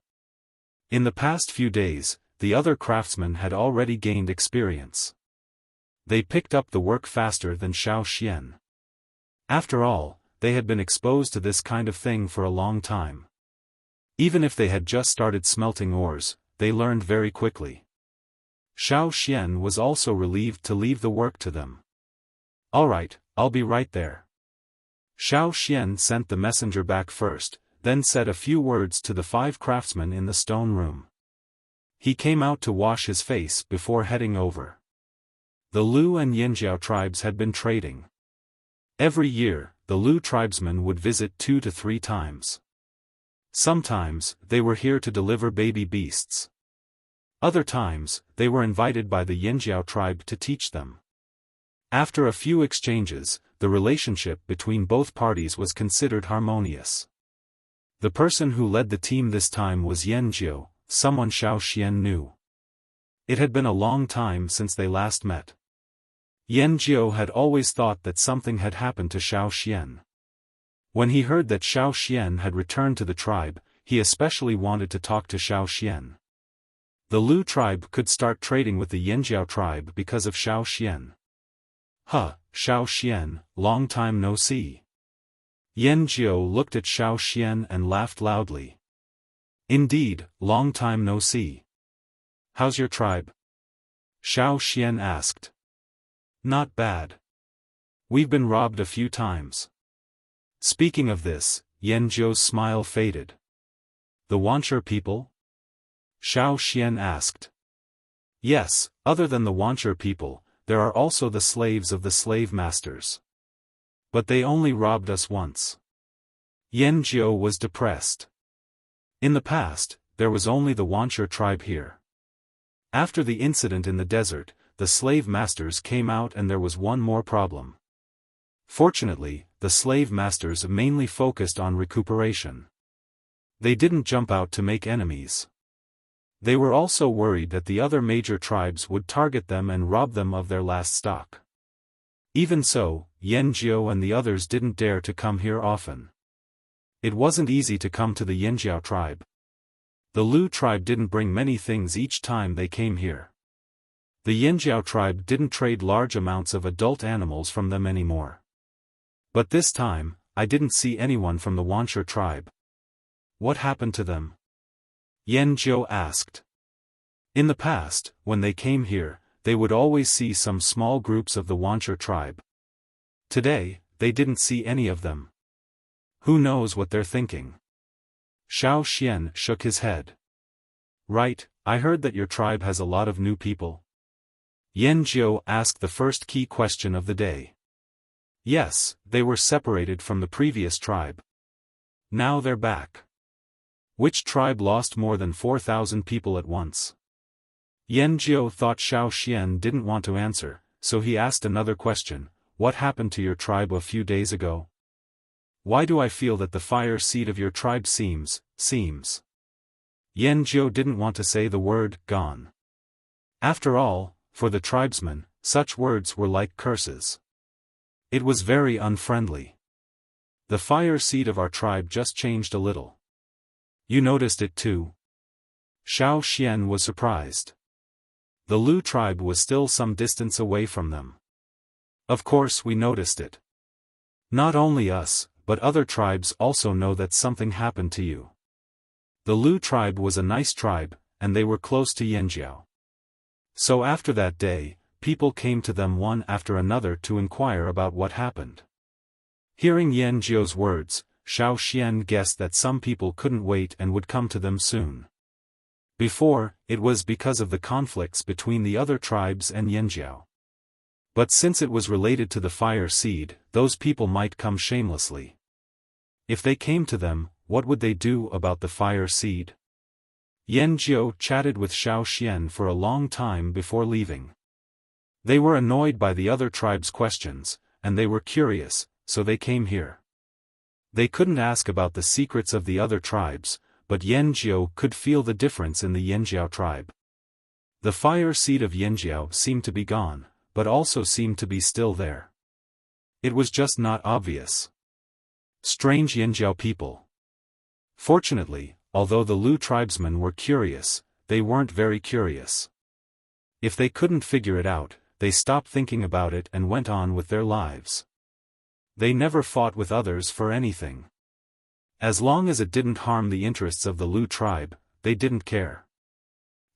In the past few days, the other craftsmen had already gained experience. They picked up the work faster than Xiaofan. After all, they had been exposed to this kind of thing for a long time. Even if they had just started smelting ores, they learned very quickly. Xiaofan was also relieved to leave the work to them. "All right, I'll be right there." Xiaofan sent the messenger back first, then said a few words to the 5 craftsmen in the stone room. He came out to wash his face before heading over. The Lu and Yinjiao tribes had been trading. Every year, the Lu tribesmen would visit 2 to 3 times. Sometimes, they were here to deliver baby beasts. Other times, they were invited by the Yinjiao tribe to teach them. After a few exchanges, the relationship between both parties was considered harmonious. The person who led the team this time was Yanjiao, someone Xiaofan knew. It had been a long time since they last met. Yanjiao had always thought that something had happened to Xiaofan. When he heard that Xiaofan had returned to the tribe, he especially wanted to talk to Xiaofan. The Lu tribe could start trading with the Yinjiao tribe because of Xiaofan. "Huh, Xiaofan, long time no see." Yanjiao looked at Xiaofan and laughed loudly. "Indeed, long time no see. How's your tribe?" Xiaofan asked. "Not bad. We've been robbed a few times." Speaking of this, Yanjiao's smile faded. "The Wanchur people?" Xiaofan asked. "Yes, other than the Wanchur people, there are also the slaves of the slave masters. But they only robbed us once." Yanjiao was depressed. In the past, there was only the Wuxia tribe here. After the incident in the desert, the slave masters came out and there was one more problem. Fortunately, the slave masters mainly focused on recuperation. They didn't jump out to make enemies. They were also worried that the other major tribes would target them and rob them of their last stock. Even so, Yanjiao and the others didn't dare to come here often. It wasn't easy to come to the Yanjiao tribe. The Lu tribe didn't bring many things each time they came here. The Yanjiao tribe didn't trade large amounts of adult animals from them anymore. But this time, I didn't see anyone from the Wuxia tribe. What happened to them? Yanjiao asked. In the past, when they came here, they would always see some small groups of the Wuxia tribe. Today, they didn't see any of them. Who knows what they're thinking? Xiaofan shook his head. Right, I heard that your tribe has a lot of new people. Yanjiao asked the first key question of the day. Yes, they were separated from the previous tribe. Now they're back. Which tribe lost more than 4,000 people at once? Yanjiao thought Xiaofan didn't want to answer, so he asked another question. What happened to your tribe a few days ago? Why do I feel that the fire seed of your tribe seems? Yanjiao didn't want to say the word, gone. After all, for the tribesmen, such words were like curses. It was very unfriendly. The fire seed of our tribe just changed a little. You noticed it too? Xiaofan was surprised. The Lu tribe was still some distance away from them. Of course we noticed it. Not only us, but other tribes also know that something happened to you. The Lu tribe was a nice tribe, and they were close to Yanjiao. So after that day, people came to them one after another to inquire about what happened. Hearing Yanjiao's words, Xiaofan guessed that some people couldn't wait and would come to them soon. Before, it was because of the conflicts between the other tribes and Yanjiao. But since it was related to the fire seed, those people might come shamelessly. If they came to them, what would they do about the fire seed? Yanjiao chatted with Xiaofan for a long time before leaving. They were annoyed by the other tribes' questions, and they were curious, so they came here. They couldn't ask about the secrets of the other tribes, but Yanjiao could feel the difference in the Yanjiao tribe. The fire seed of Yanjiao seemed to be gone, but also seemed to be still there. It was just not obvious. Strange Yanjiao people. Fortunately, although the Lu tribesmen were curious, they weren't very curious. If they couldn't figure it out, they stopped thinking about it and went on with their lives. They never fought with others for anything. As long as it didn't harm the interests of the Lu tribe, they didn't care.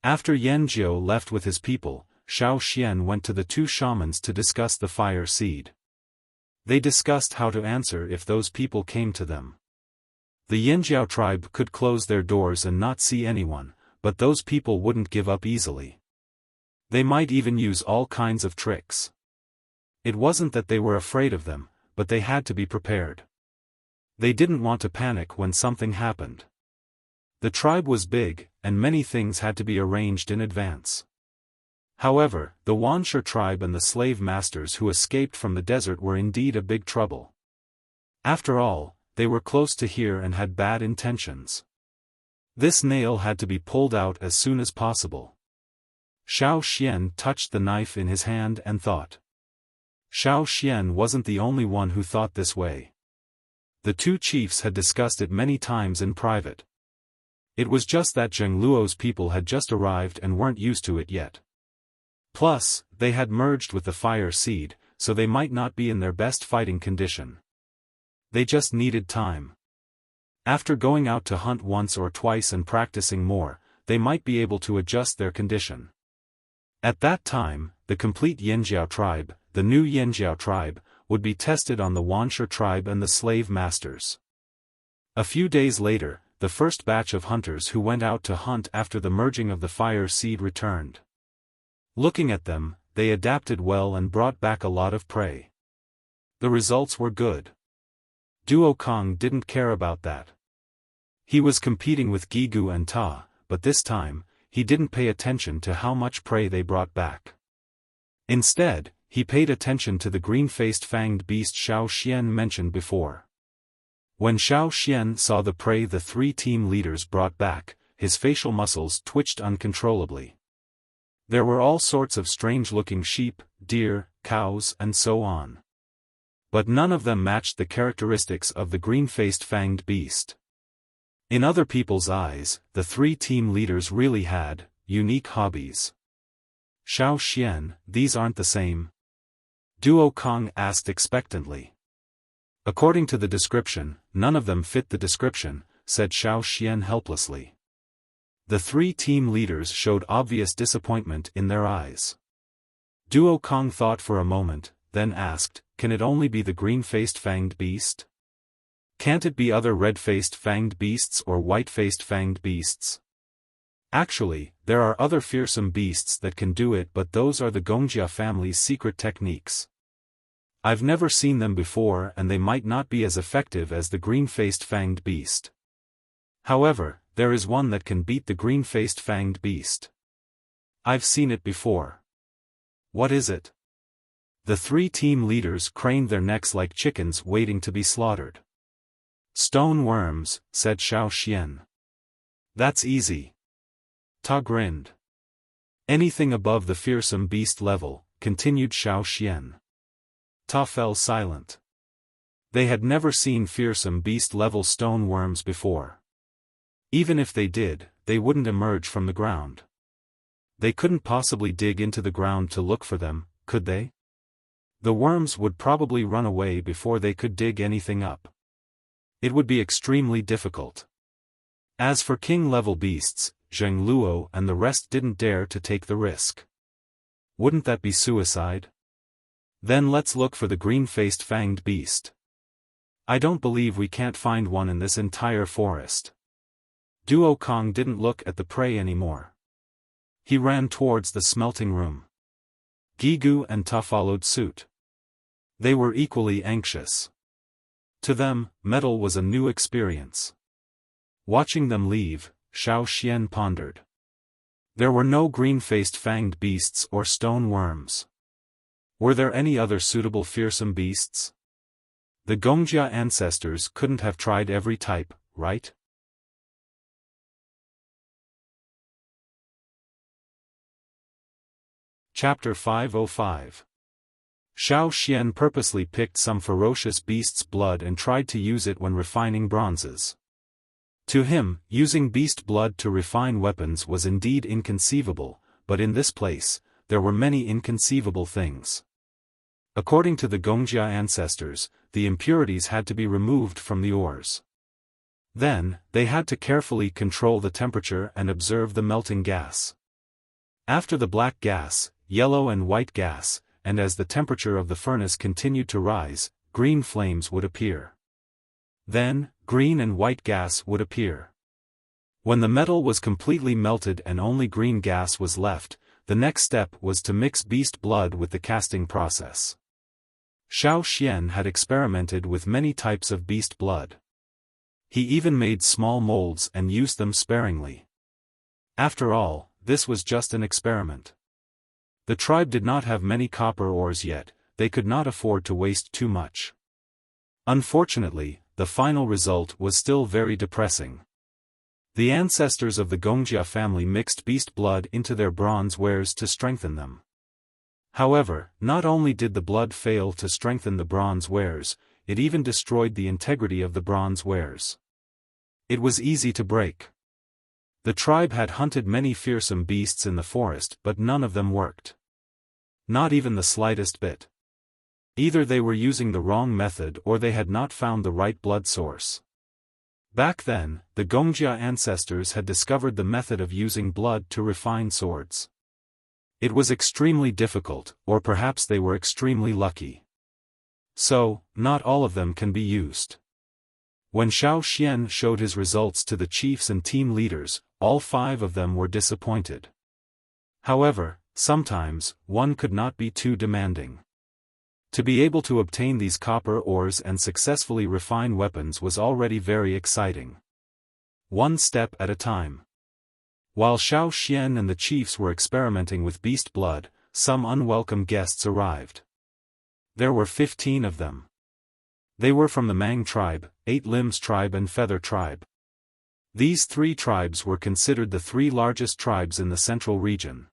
After Yanjiao left with his people, Xiaofan went to the two shamans to discuss the fire seed. They discussed how to answer if those people came to them. The Yanjiao tribe could close their doors and not see anyone, but those people wouldn't give up easily. They might even use all kinds of tricks. It wasn't that they were afraid of them, but they had to be prepared. They didn't want to panic when something happened. The tribe was big, and many things had to be arranged in advance. However, the Wuxia tribe and the slave masters who escaped from the desert were indeed a big trouble. After all, they were close to here and had bad intentions. This nail had to be pulled out as soon as possible. Xiaofan touched the knife in his hand and thought. Xiaofan wasn't the only one who thought this way. The two chiefs had discussed it many times in private. It was just that Zheng Luo's people had just arrived and weren't used to it yet. Plus, they had merged with the fire seed, so they might not be in their best fighting condition. They just needed time. After going out to hunt once or twice and practicing more, they might be able to adjust their condition. At that time, the complete Yanjiao tribe, the new Yanjiao tribe, would be tested on the Wuxia tribe and the slave masters. A few days later, the first batch of hunters who went out to hunt after the merging of the fire seed returned. Looking at them, they adapted well and brought back a lot of prey. The results were good. Duo Kong didn't care about that. He was competing with Gigu and Ta, but this time, he didn't pay attention to how much prey they brought back. Instead, he paid attention to the green-faced fanged beast Xiaofan mentioned before. When Xiaofan saw the prey the three team leaders brought back, his facial muscles twitched uncontrollably. There were all sorts of strange-looking sheep, deer, cows and so on. But none of them matched the characteristics of the green-faced fanged beast. In other people's eyes, the three team leaders really had unique hobbies. Xiaofan, these aren't the same? Duo Kong asked expectantly. According to the description, none of them fit the description, said Xiaofan helplessly. The three team leaders showed obvious disappointment in their eyes. Duo Kong thought for a moment, then asked, can it only be the green-faced fanged beast? Can't it be other red-faced fanged beasts or white-faced fanged beasts? Actually, there are other fearsome beasts that can do it, but those are the Wuxia family's secret techniques. I've never seen them before and they might not be as effective as the green-faced fanged beast. However, there is one that can beat the green-faced fanged beast. I've seen it before. What is it? The three team leaders craned their necks like chickens waiting to be slaughtered. Stone worms, said Xiaofan. That's easy. Ta grinned. Anything above the fearsome beast level, continued Xiaofan. Ta fell silent. They had never seen fearsome beast level stone worms before. Even if they did, they wouldn't emerge from the ground. They couldn't possibly dig into the ground to look for them, could they? The worms would probably run away before they could dig anything up. It would be extremely difficult. As for king-level beasts, Zheng Luo and the rest didn't dare to take the risk. Wouldn't that be suicide? Then let's look for the green-faced fanged beast. I don't believe we can't find one in this entire forest. Duo Kong didn't look at the prey anymore. He ran towards the smelting room. Gigu and Ta followed suit. They were equally anxious. To them, metal was a new experience. Watching them leave, Xiaofan pondered. There were no green-faced fanged beasts or stone worms. Were there any other suitable fearsome beasts? The Wuxia ancestors couldn't have tried every type, right? Chapter 505. Xiaofan purposely picked some ferocious beast's blood and tried to use it when refining bronzes. To him, using beast blood to refine weapons was indeed inconceivable, but in this place, there were many inconceivable things. According to the Wuxia ancestors, the impurities had to be removed from the ores. Then, they had to carefully control the temperature and observe the melting gas. After the black gas, yellow and white gas, and as the temperature of the furnace continued to rise, green flames would appear. Then, green and white gas would appear. When the metal was completely melted and only green gas was left, the next step was to mix beast blood with the casting process. Xiaofan had experimented with many types of beast blood. He even made small molds and used them sparingly. After all, this was just an experiment. The tribe did not have many copper ores yet, they could not afford to waste too much. Unfortunately, the final result was still very depressing. The ancestors of the Wuxia family mixed beast blood into their bronze wares to strengthen them. However, not only did the blood fail to strengthen the bronze wares, it even destroyed the integrity of the bronze wares. It was easy to break. The tribe had hunted many fearsome beasts in the forest but none of them worked. Not even the slightest bit. Either they were using the wrong method or they had not found the right blood source. Back then, the Wuxia ancestors had discovered the method of using blood to refine swords. It was extremely difficult, or perhaps they were extremely lucky. So, not all of them can be used. When Xiaofan showed his results to the chiefs and team leaders, all 5 of them were disappointed. However, sometimes, one could not be too demanding. To be able to obtain these copper ores and successfully refine weapons was already very exciting. One step at a time. While Xiaofan and the chiefs were experimenting with beast blood, some unwelcome guests arrived. There were 15 of them. They were from the Mang tribe, 8 Limbs tribe and Feather tribe. These 3 tribes were considered the 3 largest tribes in the central region.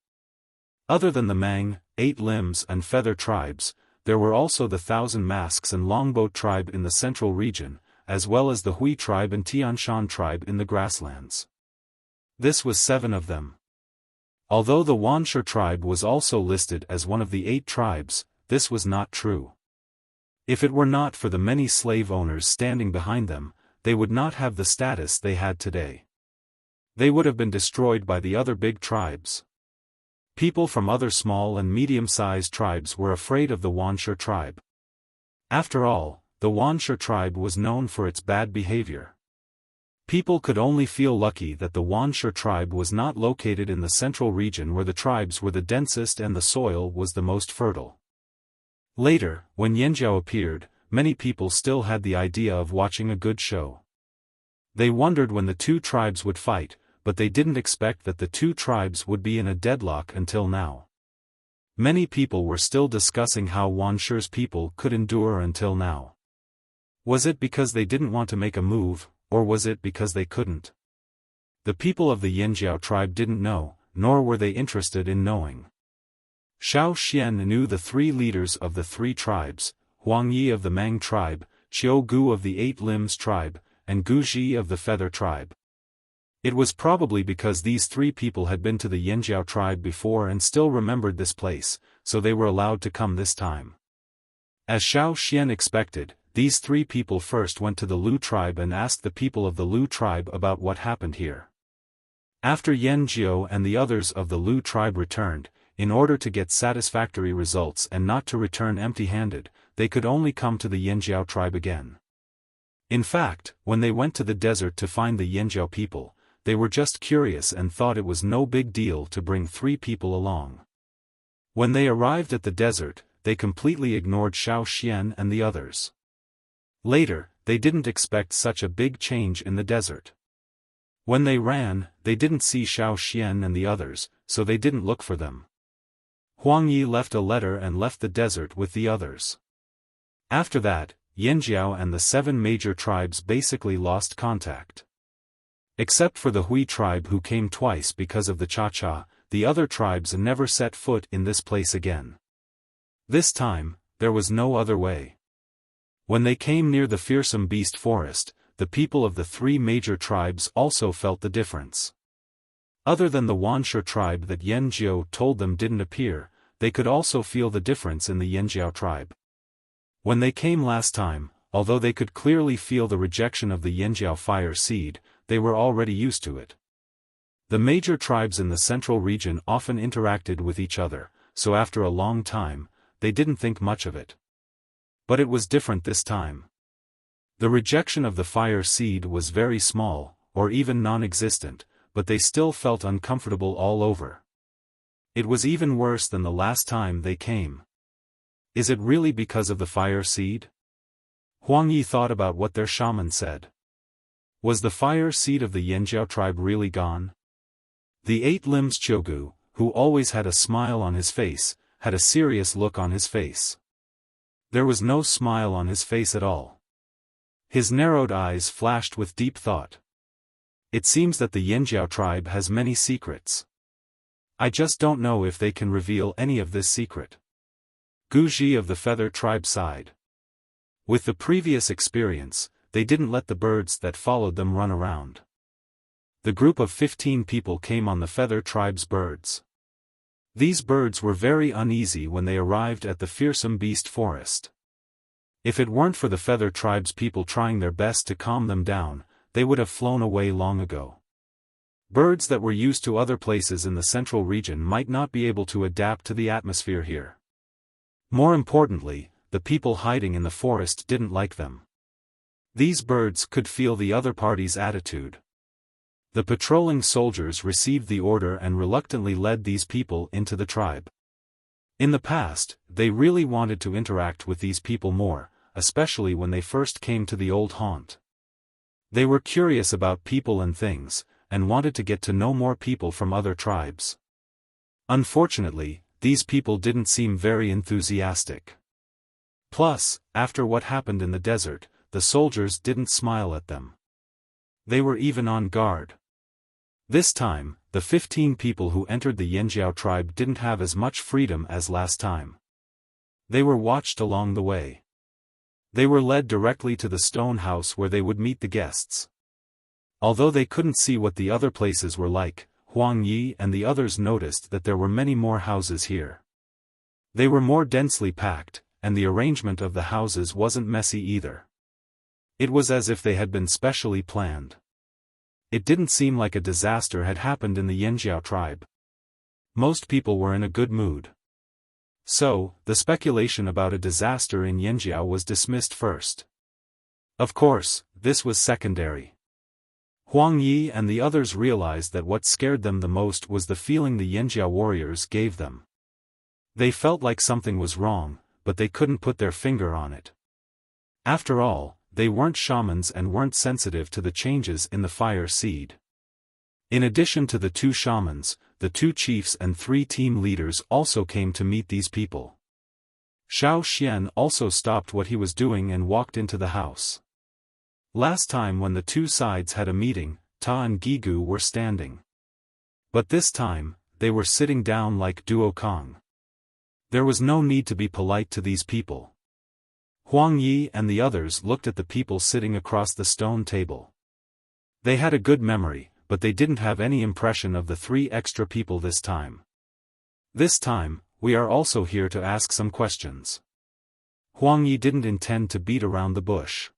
Other than the Mang, 8 Limbs and Feather tribes, there were also the 1,000 Masks and Longbow tribe in the central region, as well as the Hui tribe and Tianshan tribe in the grasslands. This was 7 of them. Although the Wanshi tribe was also listed as one of the 8 tribes, this was not true. If it were not for the many slave owners standing behind them, they would not have the status they had today. They would have been destroyed by the other big tribes. People from other small and medium-sized tribes were afraid of the Wanshi tribe. After all, the Wanshi tribe was known for its bad behavior. People could only feel lucky that the Wanshi tribe was not located in the central region where the tribes were the densest and the soil was the most fertile. Later, when Yanjiao appeared, many people still had the idea of watching a good show. They wondered when the 2 tribes would fight, but they didn't expect that the 2 tribes would be in a deadlock until now. Many people were still discussing how Wanshi's people could endure until now. Was it because they didn't want to make a move, or was it because they couldn't? The people of the Yanjiao tribe didn't know, nor were they interested in knowing. Xiaofan knew the 3 leaders of the 3 tribes, Huang Yi of the Mang tribe, Qiu Gu of the 8 Limbs tribe, and Gu Ji of the Feather tribe. It was probably because these 3 people had been to the Yanjiao tribe before and still remembered this place, so they were allowed to come this time. As Xiaofan expected, these 3 people first went to the Lu tribe and asked the people of the Lu tribe about what happened here. After Yanjiao and the others of the Lu tribe returned, in order to get satisfactory results and not to return empty-handed, they could only come to the Yanjiao tribe again. In fact, when they went to the desert to find the Yanjiao people, they were just curious and thought it was no big deal to bring 3 people along. When they arrived at the desert, they completely ignored Xiaofan and the others. Later, they didn't expect such a big change in the desert. When they ran, they didn't see Xiaofan and the others, so they didn't look for them. Huang Yi left a letter and left the desert with the others. After that, Yanjiao and the 7 major tribes basically lost contact. Except for the Hui tribe who came twice because of the Cha-Cha, the other tribes never set foot in this place again. This time, there was no other way. When they came near the fearsome beast forest, the people of the 3 major tribes also felt the difference. Other than the Wanshi tribe that Yanjiao told them didn't appear, they could also feel the difference in the Yanjiao tribe. When they came last time, although they could clearly feel the rejection of the Yanjiao fire seed, they were already used to it. The major tribes in the central region often interacted with each other, so after a long time, they didn't think much of it. But it was different this time. The rejection of the fire seed was very small, or even non-existent, but they still felt uncomfortable all over. It was even worse than the last time they came. Is it really because of the fire seed? Huang Yi thought about what their shaman said. Was the fire seed of the Yanjiao tribe really gone? The 8 Limbs Qiugu, who always had a smile on his face, had a serious look on his face. There was no smile on his face at all. His narrowed eyes flashed with deep thought. It seems that the Yanjiao tribe has many secrets. I just don't know if they can reveal any of this secret. Gu Ji of the Feather tribe sighed. With the previous experience, they didn't let the birds that followed them run around. The group of 15 people came on the Feather tribe's birds. These birds were very uneasy when they arrived at the fearsome beast forest. If it weren't for the Feather tribe's people trying their best to calm them down, they would have flown away long ago. Birds that were used to other places in the central region might not be able to adapt to the atmosphere here. More importantly, the people hiding in the forest didn't like them. These birds could feel the other party's attitude. The patrolling soldiers received the order and reluctantly led these people into the tribe. In the past, they really wanted to interact with these people more, especially when they first came to the old haunt. They were curious about people and things, and wanted to get to know more people from other tribes. Unfortunately, these people didn't seem very enthusiastic. Plus, after what happened in the desert, the soldiers didn't smile at them. They were even on guard. This time, the 15 people who entered the Yanjiao tribe didn't have as much freedom as last time. They were watched along the way. They were led directly to the stone house where they would meet the guests. Although they couldn't see what the other places were like, Huang Yi and the others noticed that there were many more houses here. They were more densely packed, and the arrangement of the houses wasn't messy either. It was as if they had been specially planned. It didn't seem like a disaster had happened in the Yanjiao tribe. Most people were in a good mood. So, the speculation about a disaster in Yanjiao was dismissed first. Of course, this was secondary. Huang Yi and the others realized that what scared them the most was the feeling the Yanjiao warriors gave them. They felt like something was wrong, but they couldn't put their finger on it. After all, they weren't shamans and weren't sensitive to the changes in the fire seed. In addition to the 2 shamans, the 2 chiefs and 3 team leaders also came to meet these people. Xiaofan also stopped what he was doing and walked into the house. Last time when the 2 sides had a meeting, Ta and Gigu were standing. But this time, they were sitting down like Duo Kong. There was no need to be polite to these people. Huang Yi and the others looked at the people sitting across the stone table. They had a good memory, but they didn't have any impression of the 3 extra people this time. This time, we are also here to ask some questions. Huang Yi didn't intend to beat around the bush.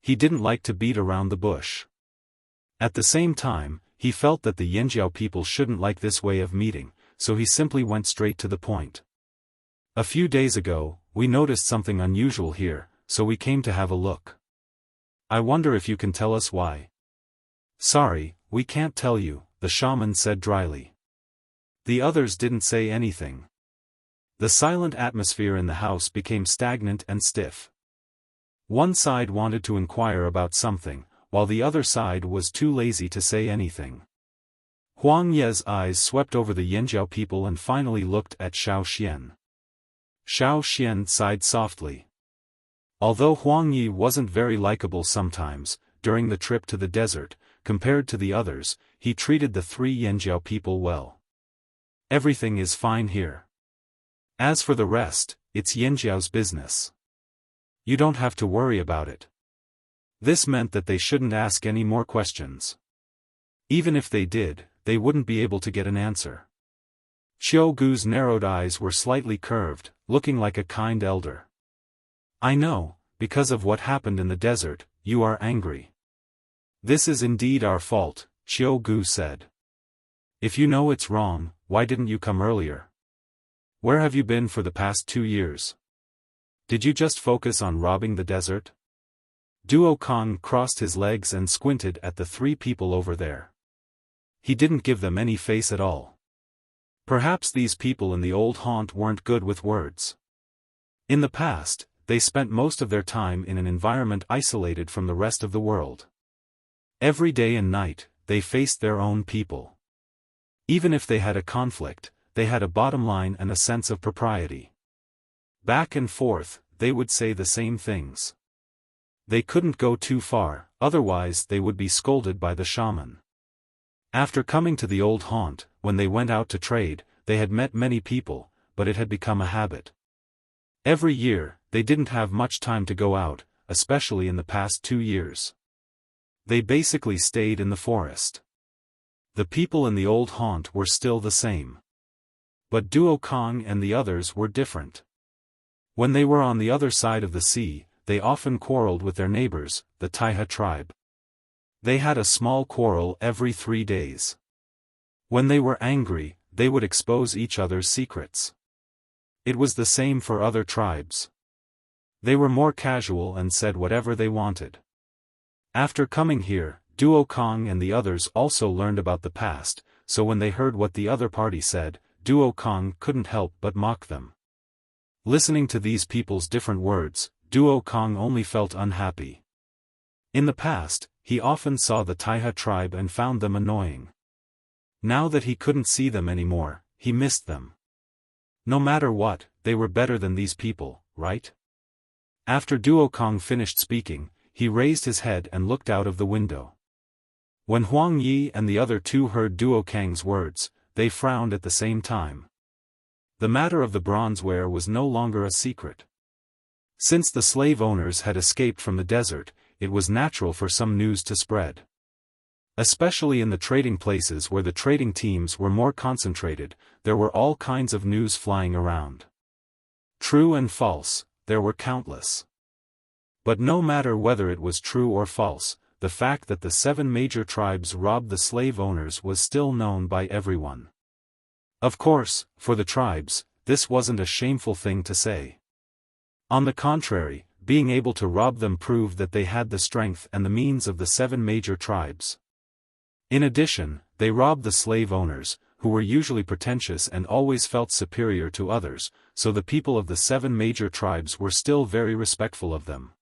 He didn't like to beat around the bush. At the same time, he felt that the Yanjiao people shouldn't like this way of meeting, so he simply went straight to the point. A few days ago, we noticed something unusual here, so we came to have a look. I wonder if you can tell us why. Sorry, we can't tell you, the shaman said dryly. The others didn't say anything. The silent atmosphere in the house became stagnant and stiff. One side wanted to inquire about something, while the other side was too lazy to say anything. Huang Ye's eyes swept over the Yanjiao people and finally looked at Xiaofan. Xiaofan sighed softly. Although Huang Yi wasn't very likable sometimes, during the trip to the desert, compared to the others, he treated the 3 Yanjiao people well. Everything is fine here. As for the rest, it's Yanjiao's business. You don't have to worry about it. This meant that they shouldn't ask any more questions. Even if they did, they wouldn't be able to get an answer. Qiu Gu's narrowed eyes were slightly curved, looking like a kind elder. I know, because of what happened in the desert, you are angry. This is indeed our fault, Qiu Gu said. If you know it's wrong, why didn't you come earlier? Where have you been for the past 2 years? Did you just focus on robbing the desert? Duo Kong crossed his legs and squinted at the 3 people over there. He didn't give them any face at all. Perhaps these people in the old haunt weren't good with words. In the past, they spent most of their time in an environment isolated from the rest of the world. Every day and night, they faced their own people. Even if they had a conflict, they had a bottom line and a sense of propriety. Back and forth, they would say the same things. They couldn't go too far, otherwise they would be scolded by the shaman. After coming to the old haunt, when they went out to trade, they had met many people, but it had become a habit. Every year, they didn't have much time to go out, especially in the past 2 years. They basically stayed in the forest. The people in the old haunt were still the same. But Duo Kong and the others were different. When they were on the other side of the sea, they often quarreled with their neighbors, the Taiha tribe. They had a small quarrel every 3 days. When they were angry, they would expose each other's secrets. It was the same for other tribes. They were more casual and said whatever they wanted. After coming here, Duo Kong and the others also learned about the past, so when they heard what the other party said, Duo Kong couldn't help but mock them. Listening to these people's different words, Duo Kong only felt unhappy. In the past, he often saw the Taiha tribe and found them annoying. Now that he couldn't see them anymore, he missed them. No matter what, they were better than these people, right? After Duokong finished speaking, he raised his head and looked out of the window. When Huang Yi and the other two heard Duokang's words, they frowned at the same time. The matter of the bronzeware was no longer a secret. Since the slave owners had escaped from the desert, it was natural for some news to spread. Especially in the trading places where the trading teams were more concentrated, there were all kinds of news flying around. True and false, there were countless. But no matter whether it was true or false, the fact that the 7 major tribes robbed the slave owners was still known by everyone. Of course, for the tribes, this wasn't a shameful thing to say. On the contrary, being able to rob them proved that they had the strength and the means of the 7 major tribes. In addition, they robbed the slave owners, who were usually pretentious and always felt superior to others, so the people of the 7 major tribes were still very respectful of them.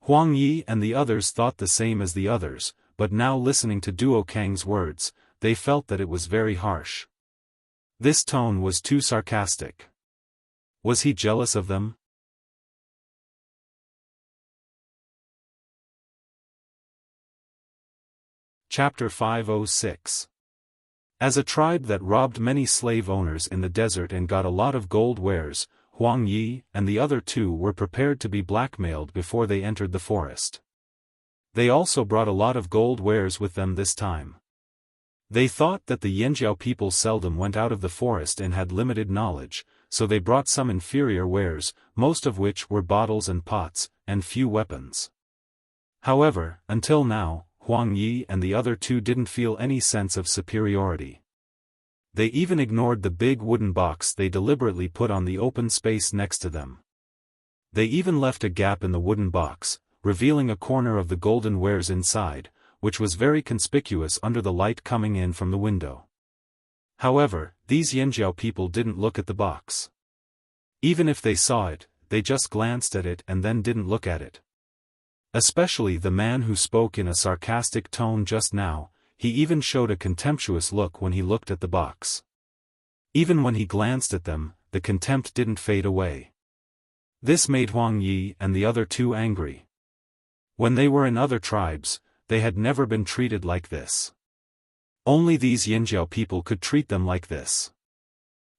Huang Yi and the others thought the same as the others, but now listening to Duokang's words, they felt that it was very harsh. This tone was too sarcastic. Was he jealous of them? Chapter 506. As a tribe that robbed many slave owners in the desert and got a lot of gold wares, Huang Yi and the other 2 were prepared to be blackmailed before they entered the forest. They also brought a lot of gold wares with them this time. They thought that the Yanjiao people seldom went out of the forest and had limited knowledge, so they brought some inferior wares, most of which were bottles and pots, and few weapons. However, until now, Huang Yi and the other 2 didn't feel any sense of superiority. They even ignored the big wooden box they deliberately put on the open space next to them. They even left a gap in the wooden box, revealing a corner of the golden wares inside, which was very conspicuous under the light coming in from the window. However, these Yanjiao people didn't look at the box. Even if they saw it, they just glanced at it and then didn't look at it. Especially the man who spoke in a sarcastic tone just now, he even showed a contemptuous look when he looked at the box. Even when he glanced at them, the contempt didn't fade away. This made Huang Yi and the other 2 angry. When they were in other tribes, they had never been treated like this. Only these Yanjiao people could treat them like this.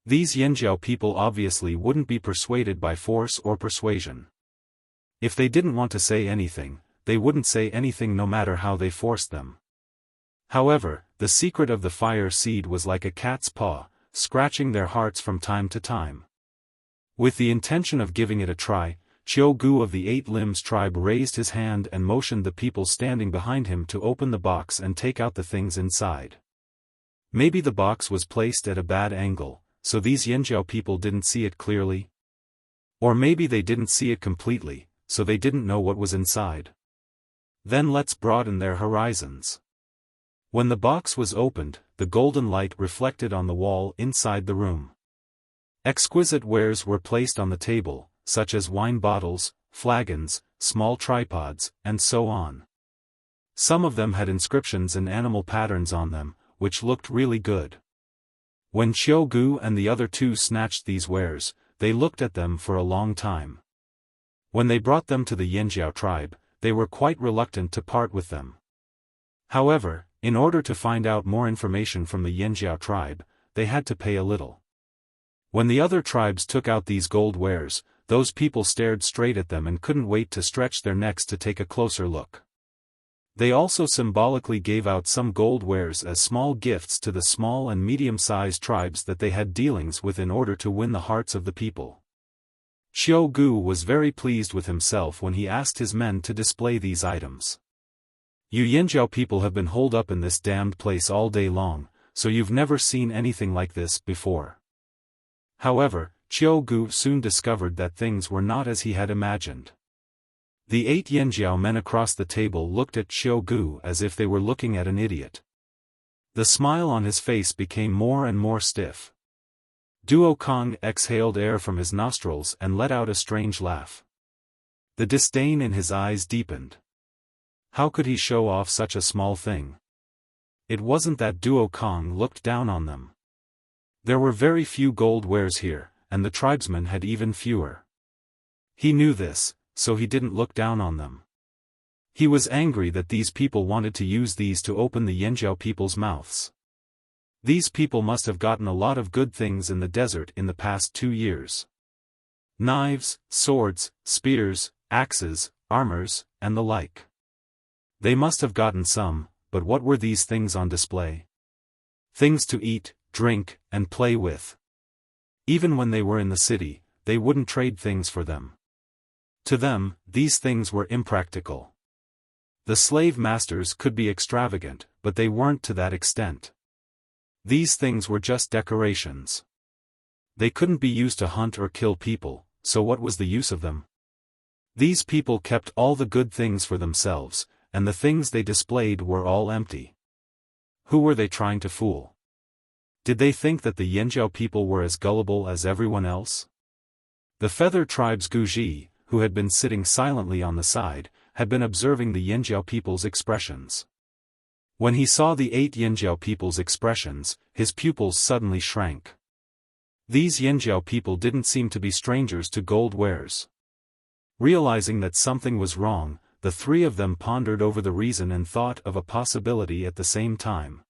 These Yanjiao people obviously wouldn't be persuaded by force or persuasion. If they didn't want to say anything, they wouldn't say anything no matter how they forced them. However, the secret of the fire seed was like a cat's paw, scratching their hearts from time to time. With the intention of giving it a try, Qiu Gu of the 8 Limbs tribe raised his hand and motioned the people standing behind him to open the box and take out the things inside. Maybe the box was placed at a bad angle, so these Yanjiao people didn't see it clearly? Or maybe they didn't see it completely, so they didn't know what was inside. Then let's broaden their horizons. When the box was opened, the golden light reflected on the wall inside the room. Exquisite wares were placed on the table, such as wine bottles, flagons, small tripods, and so on. Some of them had inscriptions and animal patterns on them, which looked really good. When Qiu Gu and the other 2 snatched these wares, they looked at them for a long time. When they brought them to the Yanjiao tribe, they were quite reluctant to part with them. However, in order to find out more information from the Yanjiao tribe, they had to pay a little. When the other tribes took out these gold wares, those people stared straight at them and couldn't wait to stretch their necks to take a closer look. They also symbolically gave out some gold wares as small gifts to the small and medium-sized tribes that they had dealings with in order to win the hearts of the people. Qiu Gu was very pleased with himself when he asked his men to display these items. You Yanjiao people have been holed up in this damned place all day long, so you've never seen anything like this before. However, Qiu Gu soon discovered that things were not as he had imagined. The 8 Yanjiao men across the table looked at Qiu Gu as if they were looking at an idiot. The smile on his face became more and more stiff. Duokong exhaled air from his nostrils and let out a strange laugh. The disdain in his eyes deepened. How could he show off such a small thing? It wasn't that Duo Kong looked down on them. There were very few gold wares here, and the tribesmen had even fewer. He knew this, so he didn't look down on them. He was angry that these people wanted to use these to open the Yanjiao people's mouths. These people must have gotten a lot of good things in the desert in the past 2 years. Knives, swords, spears, axes, armors, and the like. They must have gotten some, but what were these things on display? Things to eat, drink, and play with. Even when they were in the city, they wouldn't trade things for them. To them, these things were impractical. The slave masters could be extravagant, but they weren't to that extent. These things were just decorations. They couldn't be used to hunt or kill people, so what was the use of them? These people kept all the good things for themselves, and the things they displayed were all empty. Who were they trying to fool? Did they think that the Yanjiao people were as gullible as everyone else? The Feather Tribe's Guji, who had been sitting silently on the side, had been observing the Yanjiao people's expressions. When he saw the 8 Yanjiao people's expressions, his pupils suddenly shrank. These Yanjiao people didn't seem to be strangers to gold wares. Realizing that something was wrong, the 3 of them pondered over the reason and thought of a possibility at the same time.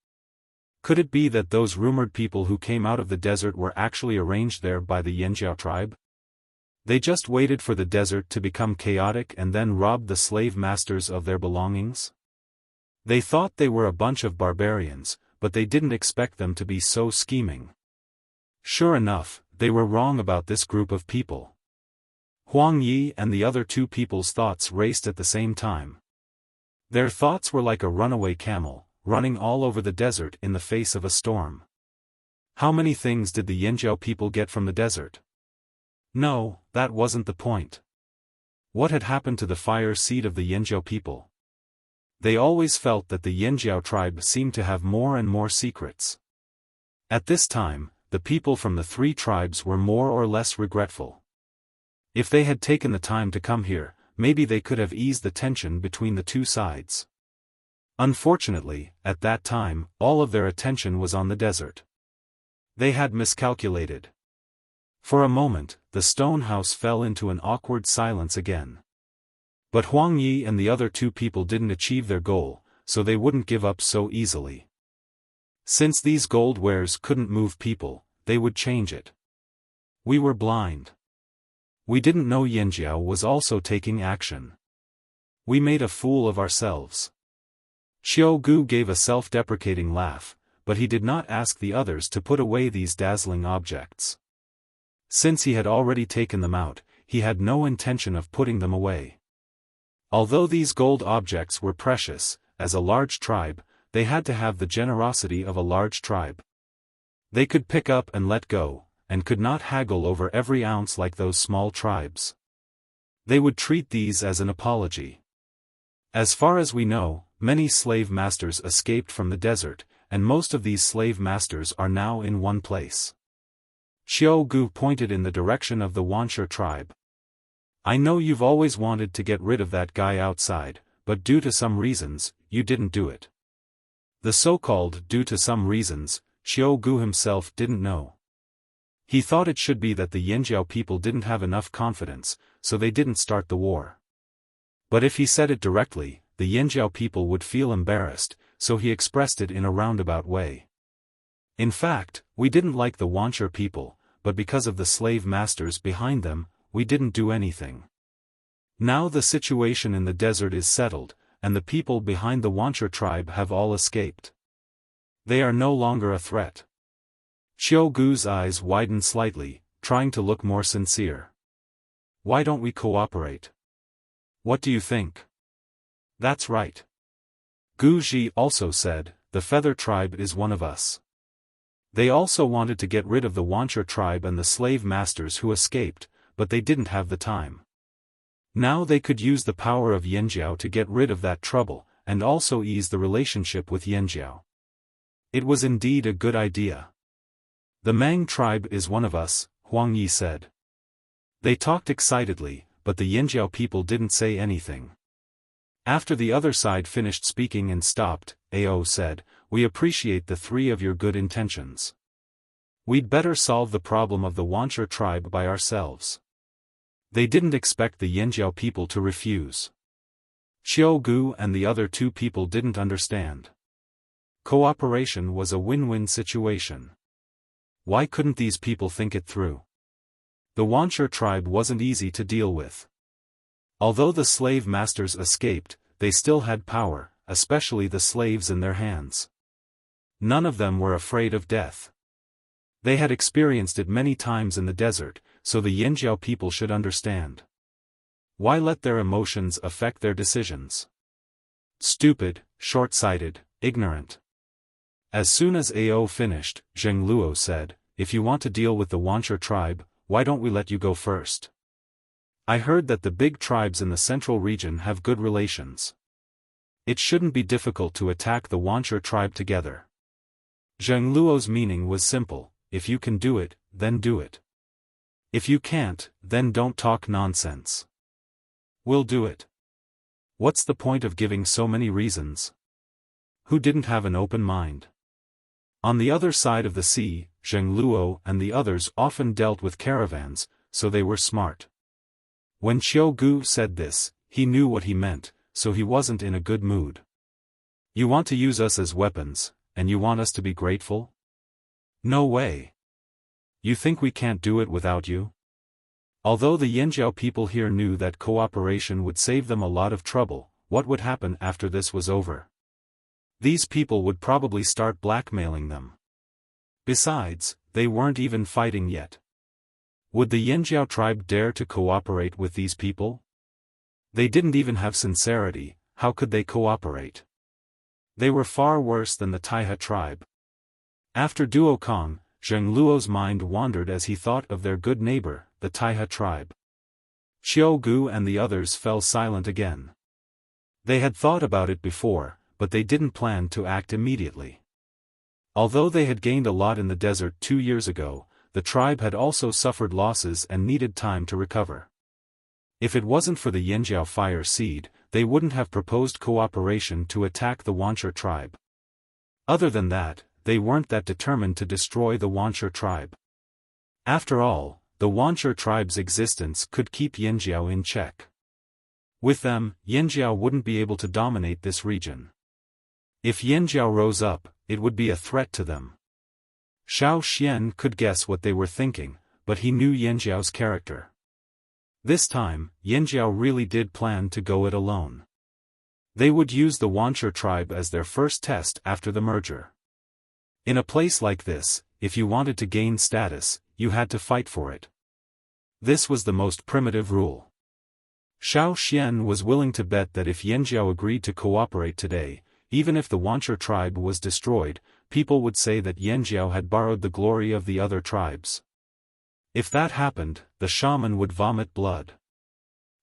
Could it be that those rumored people who came out of the desert were actually arranged there by the Yanjiao tribe? They just waited for the desert to become chaotic and then robbed the slave masters of their belongings? They thought they were a bunch of barbarians, but they didn't expect them to be so scheming. Sure enough, they were wrong about this group of people. Huang Yi and the other 2 people's thoughts raced at the same time. Their thoughts were like a runaway camel, running all over the desert in the face of a storm. How many things did the Yanjiao people get from the desert? No, that wasn't the point. What had happened to the fire seed of the Yanjiao people? They always felt that the Yanjiao tribe seemed to have more and more secrets. At this time, the people from the 3 tribes were more or less regretful. If they had taken the time to come here, maybe they could have eased the tension between the 2 sides. Unfortunately, at that time, all of their attention was on the desert. They had miscalculated. For a moment, the stone house fell into an awkward silence again. But Huang Yi and the other 2 people didn't achieve their goal, so they wouldn't give up so easily. Since these gold wares couldn't move people, they would change it. We were blind. We didn't know Yanjiao was also taking action. We made a fool of ourselves. Xiao Gu gave a self-deprecating laugh, but he did not ask the others to put away these dazzling objects. Since he had already taken them out, he had no intention of putting them away. Although these gold objects were precious, as a large tribe, they had to have the generosity of a large tribe. They could pick up and let go, and could not haggle over every ounce like those small tribes. They would treat these as an apology. As far as we know, many slave masters escaped from the desert, and most of these slave masters are now in one place. Xiao Gu pointed in the direction of the Wuxia tribe. I know you've always wanted to get rid of that guy outside, but due to some reasons, you didn't do it. The so-called due to some reasons, Xiao Gu himself didn't know. He thought it should be that the Yanjiao people didn't have enough confidence, so they didn't start the war. But if he said it directly, the Yanjiao people would feel embarrassed, so he expressed it in a roundabout way. In fact, we didn't like the Wuxia people, but because of the slave masters behind them, we didn't do anything. Now the situation in the desert is settled, and the people behind the Wuxia tribe have all escaped. They are no longer a threat. Xiao Gu's eyes widened slightly, trying to look more sincere. Why don't we cooperate? What do you think? That's right. Gu Ji also said, the Feather Tribe is one of us. They also wanted to get rid of the Wuxia tribe and the slave masters who escaped, but they didn't have the time. Now they could use the power of Yanjiao to get rid of that trouble, and also ease the relationship with Yanjiao. It was indeed a good idea. The Mang tribe is one of us, Huang Yi said. They talked excitedly, but the Yanjiao people didn't say anything. After the other side finished speaking and stopped, Ao said, "We appreciate the three of your good intentions. We'd better solve the problem of the Wuxia tribe by ourselves." They didn't expect the Yanjiao people to refuse. Xiao Gu and the other two people didn't understand. Cooperation was a win-win situation. Why couldn't these people think it through? The Wuxia tribe wasn't easy to deal with. Although the slave masters escaped, they still had power, especially the slaves in their hands. None of them were afraid of death. They had experienced it many times in the desert, so the Yanjiao people should understand. Why let their emotions affect their decisions? Stupid, short-sighted, ignorant. As soon as Ao finished, Zheng Luo said, "If you want to deal with the Wuxia tribe, why don't we let you go first? I heard that the big tribes in the central region have good relations. It shouldn't be difficult to attack the Wuxia tribe together." Zheng Luo's meaning was simple: if you can do it, then do it. If you can't, then don't talk nonsense. We'll do it. What's the point of giving so many reasons? Who didn't have an open mind? On the other side of the sea, Zheng Luo and the others often dealt with caravans, so they were smart. When Xiao Gu said this, he knew what he meant, so he wasn't in a good mood. You want to use us as weapons, and you want us to be grateful? No way. You think we can't do it without you? Although the Yanjiao people here knew that cooperation would save them a lot of trouble, what would happen after this was over? These people would probably start blackmailing them. Besides, they weren't even fighting yet. Would the Yanjiao tribe dare to cooperate with these people? They didn't even have sincerity, how could they cooperate? They were far worse than the Taiha tribe. After Duokong, Zheng Luo's mind wandered as he thought of their good neighbor, the Taiha tribe. Xiao Gu and the others fell silent again. They had thought about it before, but they didn't plan to act immediately. Although they had gained a lot in the desert 2 years ago, the tribe had also suffered losses and needed time to recover. If it wasn't for the Yanjiao fire seed, they wouldn't have proposed cooperation to attack the Wuxia tribe. Other than that, they weren't that determined to destroy the Wuxia tribe. After all, the Wuxia tribe's existence could keep Yanjiao in check. With them, Yanjiao wouldn't be able to dominate this region. If Yanjiao rose up, it would be a threat to them. Xiao Xian could guess what they were thinking, but he knew Yanjiao's character. This time, Yanjiao really did plan to go it alone. They would use the Wuxia tribe as their first test after the merger. In a place like this, if you wanted to gain status, you had to fight for it. This was the most primitive rule. Xiao Xian was willing to bet that if Yanjiao agreed to cooperate today, even if the Wuxia tribe was destroyed, people would say that Yanjiao had borrowed the glory of the other tribes. If that happened, the shaman would vomit blood.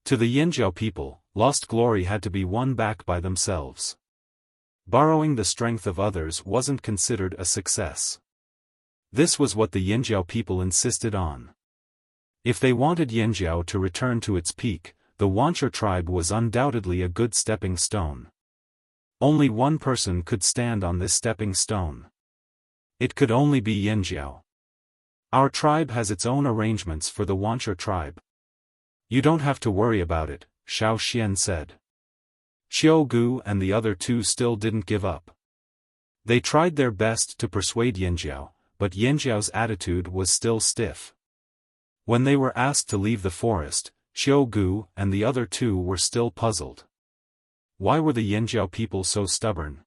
To the Yanjiao people, lost glory had to be won back by themselves. Borrowing the strength of others wasn't considered a success. This was what the Yanjiao people insisted on. If they wanted Yanjiao to return to its peak, the Wuxia tribe was undoubtedly a good stepping stone. Only one person could stand on this stepping stone. It could only be Yanjiao. Our tribe has its own arrangements for the Wuxia tribe. You don't have to worry about it, Xiao Xian said. Xiao Gu and the other two still didn't give up. They tried their best to persuade Yanjiao, but Yanjiao's attitude was still stiff. When they were asked to leave the forest, Xiao Gu and the other two were still puzzled. Why were the Yanjiao people so stubborn?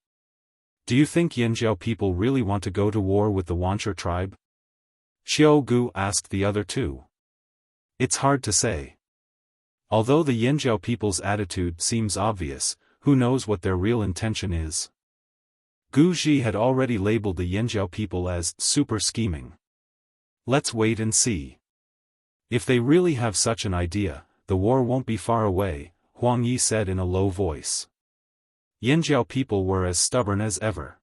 Do you think Yanjiao people really want to go to war with the Wuxia tribe? Xiao Gu asked the other two. It's hard to say. Although the Yanjiao people's attitude seems obvious, who knows what their real intention is? Gu Ji had already labeled the Yanjiao people as super scheming. Let's wait and see. If they really have such an idea, the war won't be far away, Huang Yi said in a low voice. Yanjiao people were as stubborn as ever.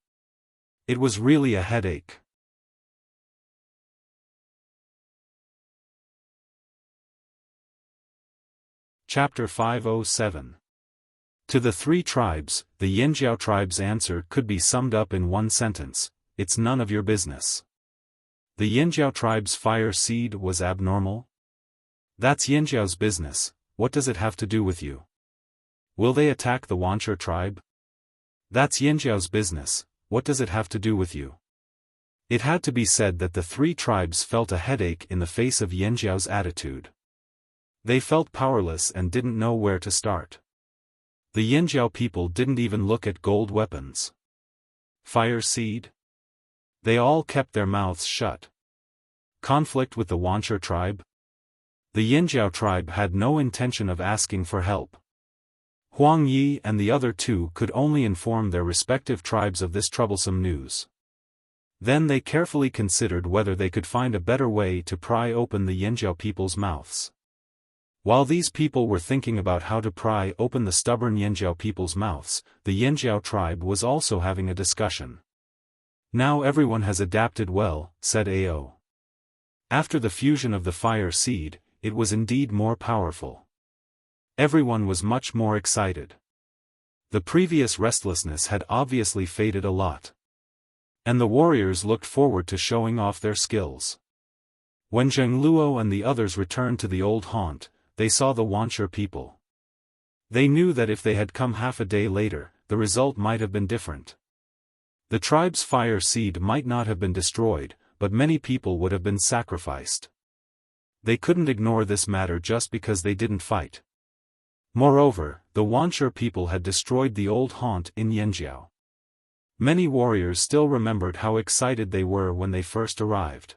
It was really a headache. Chapter 507. To the three tribes, the Yinjiao tribe's answer could be summed up in one sentence: it's none of your business. The Yinjiao tribe's fire seed was abnormal? That's Yinjiao's business, what does it have to do with you? Will they attack the Wuxia tribe? That's Yinjiao's business, what does it have to do with you? It had to be said that the three tribes felt a headache in the face of Yinjiao's attitude. They felt powerless and didn't know where to start. The Yinjiao people didn't even look at gold weapons. Fire seed? They all kept their mouths shut. Conflict with the Wuxia tribe? The Yinjiao tribe had no intention of asking for help. Huang Yi and the other two could only inform their respective tribes of this troublesome news. Then they carefully considered whether they could find a better way to pry open the Yinjiao people's mouths. While these people were thinking about how to pry open the stubborn Yinjiao people's mouths, the Yinjiao tribe was also having a discussion. Now everyone has adapted well, said Ao. After the fusion of the fire seed, it was indeed more powerful. Everyone was much more excited. The previous restlessness had obviously faded a lot. And the warriors looked forward to showing off their skills. When Zheng Luo and the others returned to the old haunt, they saw the Wuxia people. They knew that if they had come half a day later, the result might have been different. The tribe's fire seed might not have been destroyed, but many people would have been sacrificed. They couldn't ignore this matter just because they didn't fight. Moreover, the Wuxia people had destroyed the old haunt in Yinjiao. Many warriors still remembered how excited they were when they first arrived.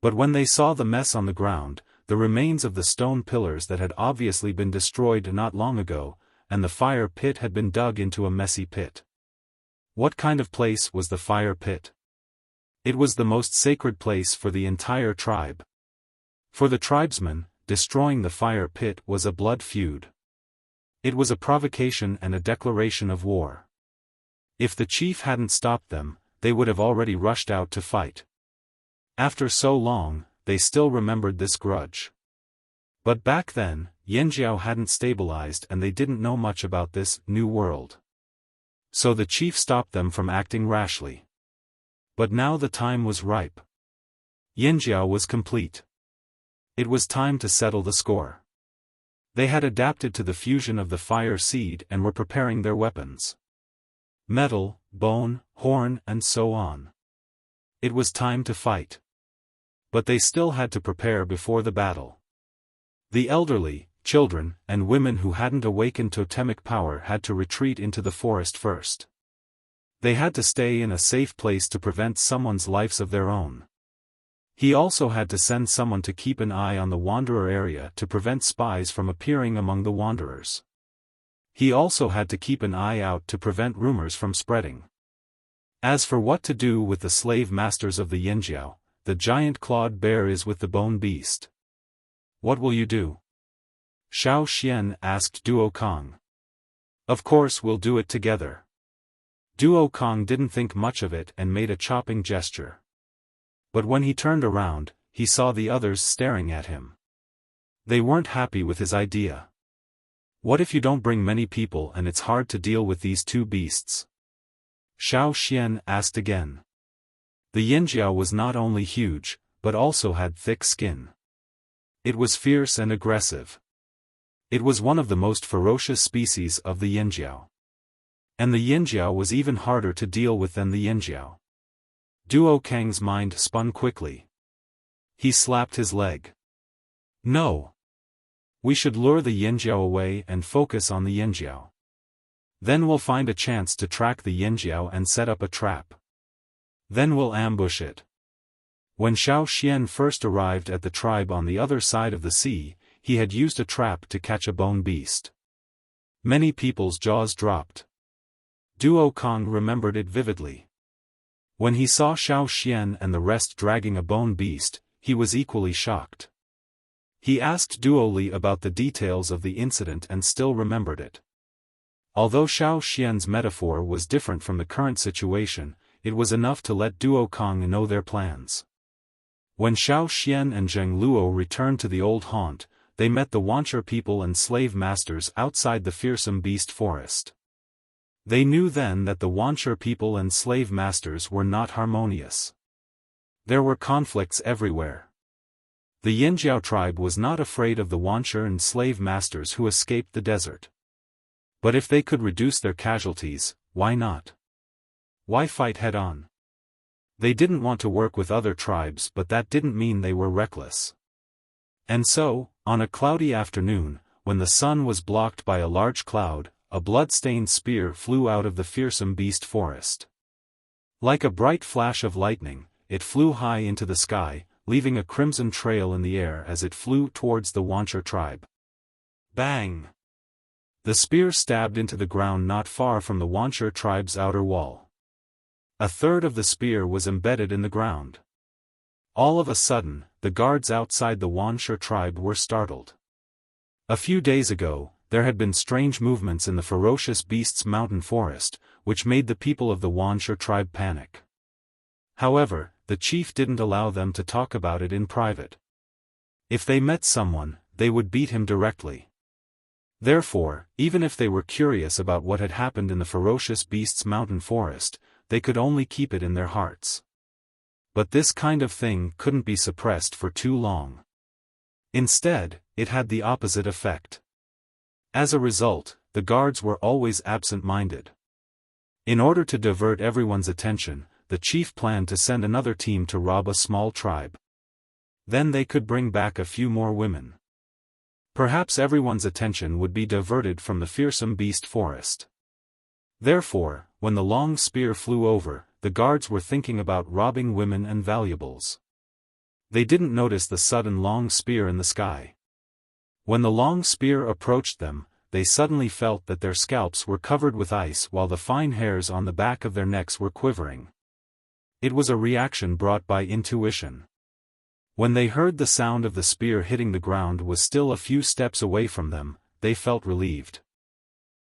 But when they saw the mess on the ground, the remains of the stone pillars that had obviously been destroyed not long ago, and the fire pit had been dug into a messy pit. What kind of place was the fire pit? It was the most sacred place for the entire tribe. For the tribesmen, destroying the fire pit was a blood feud. It was a provocation and a declaration of war. If the chief hadn't stopped them, they would have already rushed out to fight. After so long, they still remembered this grudge. But back then, Yinjiao hadn't stabilized and they didn't know much about this new world. So the chief stopped them from acting rashly. But now the time was ripe. Yinjiao was complete. It was time to settle the score. They had adapted to the fusion of the fire seed and were preparing their weapons. Metal, bone, horn, and so on. It was time to fight. But they still had to prepare before the battle. The elderly, children, and women who hadn't awakened totemic power had to retreat into the forest first. They had to stay in a safe place to prevent someone's lives of their own. He also had to send someone to keep an eye on the Wanderer area to prevent spies from appearing among the Wanderers. He also had to keep an eye out to prevent rumors from spreading. As for what to do with the slave masters of the Yinjiao, the giant clawed bear is with the bone beast. What will you do? Xiao Xian asked Duo Kong. Of course we'll do it together. Duo Kong didn't think much of it and made a chopping gesture. But when he turned around, he saw the others staring at him. They weren't happy with his idea. What if you don't bring many people and it's hard to deal with these two beasts? Xiao Xian asked again. The Yinjiao was not only huge, but also had thick skin. It was fierce and aggressive. It was one of the most ferocious species of the Yinjiao. And the Yinjiao was even harder to deal with than the Yinjiao. Duo Kang's mind spun quickly. He slapped his leg. No. We should lure the Yinjiao away and focus on the Yinjiao. Then we'll find a chance to track the Yinjiao and set up a trap. Then we'll ambush it. When Xiao Xian first arrived at the tribe on the other side of the sea, he had used a trap to catch a bone beast. Many people's jaws dropped. Duo Kong remembered it vividly. When he saw Xiao Xian and the rest dragging a bone beast, he was equally shocked. He asked Duo Li about the details of the incident and still remembered it. Although Xiao Xian's metaphor was different from the current situation, it was enough to let Duo Kong know their plans. When Xiao Xian and Zheng Luo returned to the old haunt, they met the Wancher people and slave masters outside the fearsome beast forest. They knew then that the Wancher people and slave masters were not harmonious. There were conflicts everywhere. The Yanjiao tribe was not afraid of the Wancher and slave masters who escaped the desert. But if they could reduce their casualties, why not? Why fight head-on? They didn't want to work with other tribes, but that didn't mean they were reckless. And so, on a cloudy afternoon, when the sun was blocked by a large cloud, a blood-stained spear flew out of the fearsome beast forest. Like a bright flash of lightning, it flew high into the sky, leaving a crimson trail in the air as it flew towards the Wancher tribe. Bang! The spear stabbed into the ground not far from the Wancher tribe's outer wall. A third of the spear was embedded in the ground. All of a sudden, the guards outside the Wancher tribe were startled. A few days ago, there had been strange movements in the ferocious beast's mountain forest, which made the people of the Wancher tribe panic. However, the chief didn't allow them to talk about it in private. If they met someone, they would beat him directly. Therefore, even if they were curious about what had happened in the ferocious beast's mountain forest, they could only keep it in their hearts. But this kind of thing couldn't be suppressed for too long. Instead, it had the opposite effect. As a result, the guards were always absent-minded. In order to divert everyone's attention, the chief planned to send another team to rob a small tribe. Then they could bring back a few more women. Perhaps everyone's attention would be diverted from the fearsome beast forest. Therefore, when the long spear flew over, the guards were thinking about robbing women and valuables. They didn't notice the sudden long spear in the sky. When the long spear approached them, they suddenly felt that their scalps were covered with ice while the fine hairs on the back of their necks were quivering. It was a reaction brought by intuition. When they heard the sound of the spear hitting the ground was still a few steps away from them, they felt relieved.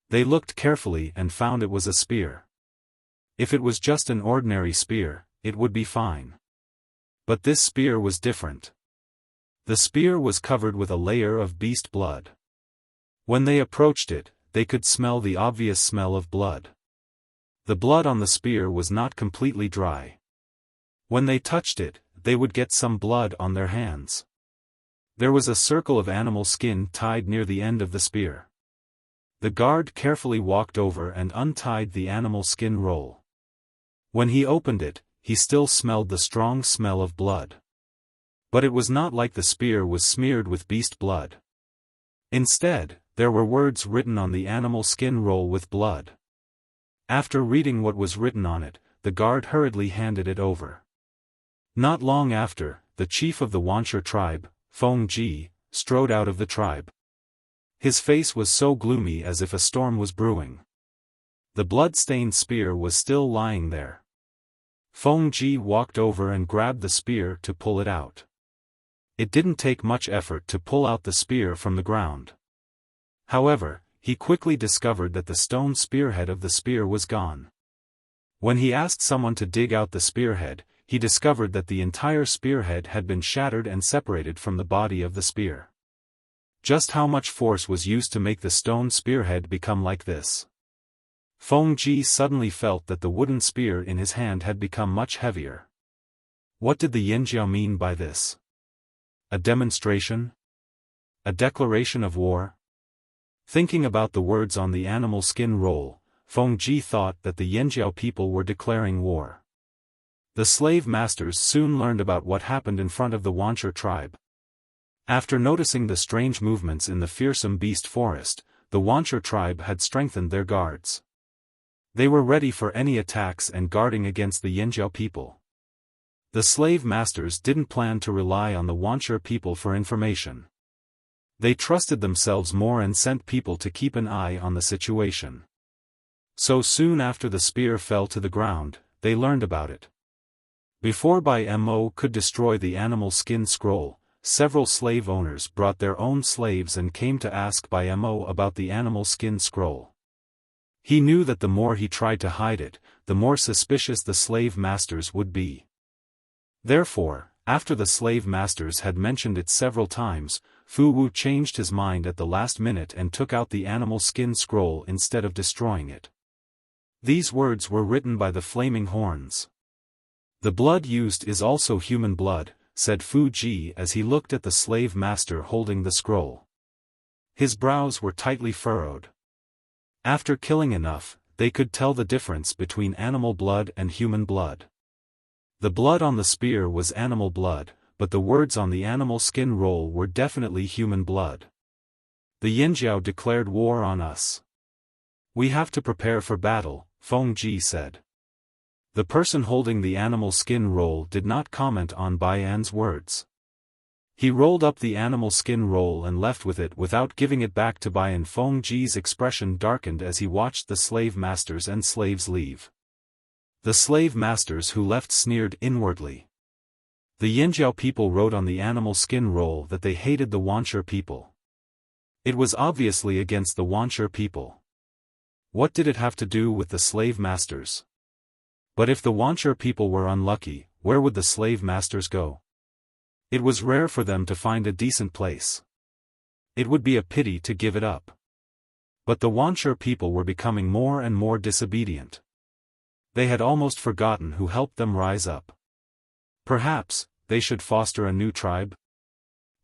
They looked carefully and found it was a spear. If it was just an ordinary spear, it would be fine. But this spear was different. The spear was covered with a layer of beast blood. When they approached it, they could smell the obvious smell of blood. The blood on the spear was not completely dry. When they touched it, they would get some blood on their hands. There was a circle of animal skin tied near the end of the spear. The guard carefully walked over and untied the animal skin roll. When he opened it, he still smelled the strong smell of blood. But it was not like the spear was smeared with beast blood. Instead, there were words written on the animal skin roll with blood. After reading what was written on it, the guard hurriedly handed it over. Not long after, the chief of the Wancher tribe, Feng Ji, strode out of the tribe. His face was so gloomy as if a storm was brewing. The blood-stained spear was still lying there. Feng Ji walked over and grabbed the spear to pull it out. It didn't take much effort to pull out the spear from the ground. However, he quickly discovered that the stone spearhead of the spear was gone. When he asked someone to dig out the spearhead, he discovered that the entire spearhead had been shattered and separated from the body of the spear. Just how much force was used to make the stone spearhead become like this? Feng Ji suddenly felt that the wooden spear in his hand had become much heavier. What did the Yanjiao mean by this? A demonstration? A declaration of war? Thinking about the words on the animal skin roll, Feng Ji thought that the Yanjiao people were declaring war. The slave masters soon learned about what happened in front of the Wancher tribe. After noticing the strange movements in the fearsome beast forest, the Wancher tribe had strengthened their guards. They were ready for any attacks and guarding against the Yanjiao people. The slave masters didn't plan to rely on the Wancher people for information. They trusted themselves more and sent people to keep an eye on the situation. So soon after the spear fell to the ground, they learned about it. Before Bai Mo could destroy the animal skin scroll, several slave owners brought their own slaves and came to ask Bai Mo about the animal skin scroll. He knew that the more he tried to hide it, the more suspicious the slave masters would be. Therefore, after the slave masters had mentioned it several times, Fu Wu changed his mind at the last minute and took out the animal skin scroll instead of destroying it. These words were written by the flaming horns. "The blood used is also human blood," said Fu Ji as he looked at the slave master holding the scroll. His brows were tightly furrowed. After killing enough, they could tell the difference between animal blood and human blood. The blood on the spear was animal blood, but the words on the animal skin roll were definitely human blood. "The Yinjiao declared war on us. We have to prepare for battle," Feng Ji said. The person holding the animal skin roll did not comment on Bai An's words. He rolled up the animal skin roll and left with it without giving it back to Bai An. Feng Ji's expression darkened as he watched the slave masters and slaves leave. The slave masters who left sneered inwardly. The Yinjiao people wrote on the animal skin roll that they hated the Wanchur people. It was obviously against the Wanchur people. What did it have to do with the slave masters? But if the Wanchur people were unlucky, where would the slave masters go? It was rare for them to find a decent place. It would be a pity to give it up. But the Wanchur people were becoming more and more disobedient. They had almost forgotten who helped them rise up. Perhaps, they should foster a new tribe?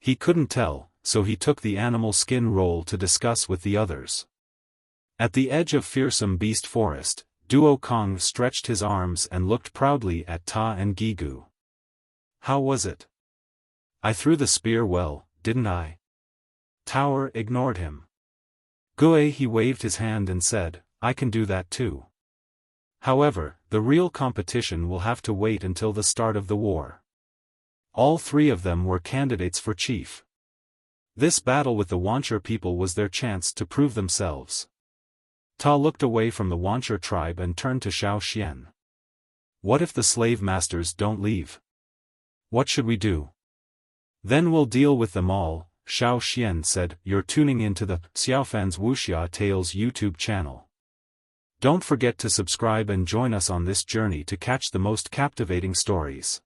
He couldn't tell, so he took the animal skin roll to discuss with the others. At the edge of fearsome beast forest, Duo Kong stretched his arms and looked proudly at Ta and Gigu. "How was it? I threw the spear well, didn't I?" Tower ignored him. "Gue," he waved his hand and said, "I can do that too. However, the real competition will have to wait until the start of the war." All three of them were candidates for chief. This battle with the Wanchur people was their chance to prove themselves. Ta looked away from the Wanchur tribe and turned to Xiaofan. "What if the slave masters don't leave? What should we do?" "Then we'll deal with them all," Xiaofan said. You're tuning into the Xiaofan's Wuxia Tales YouTube channel. Don't forget to subscribe and join us on this journey to catch the most captivating stories.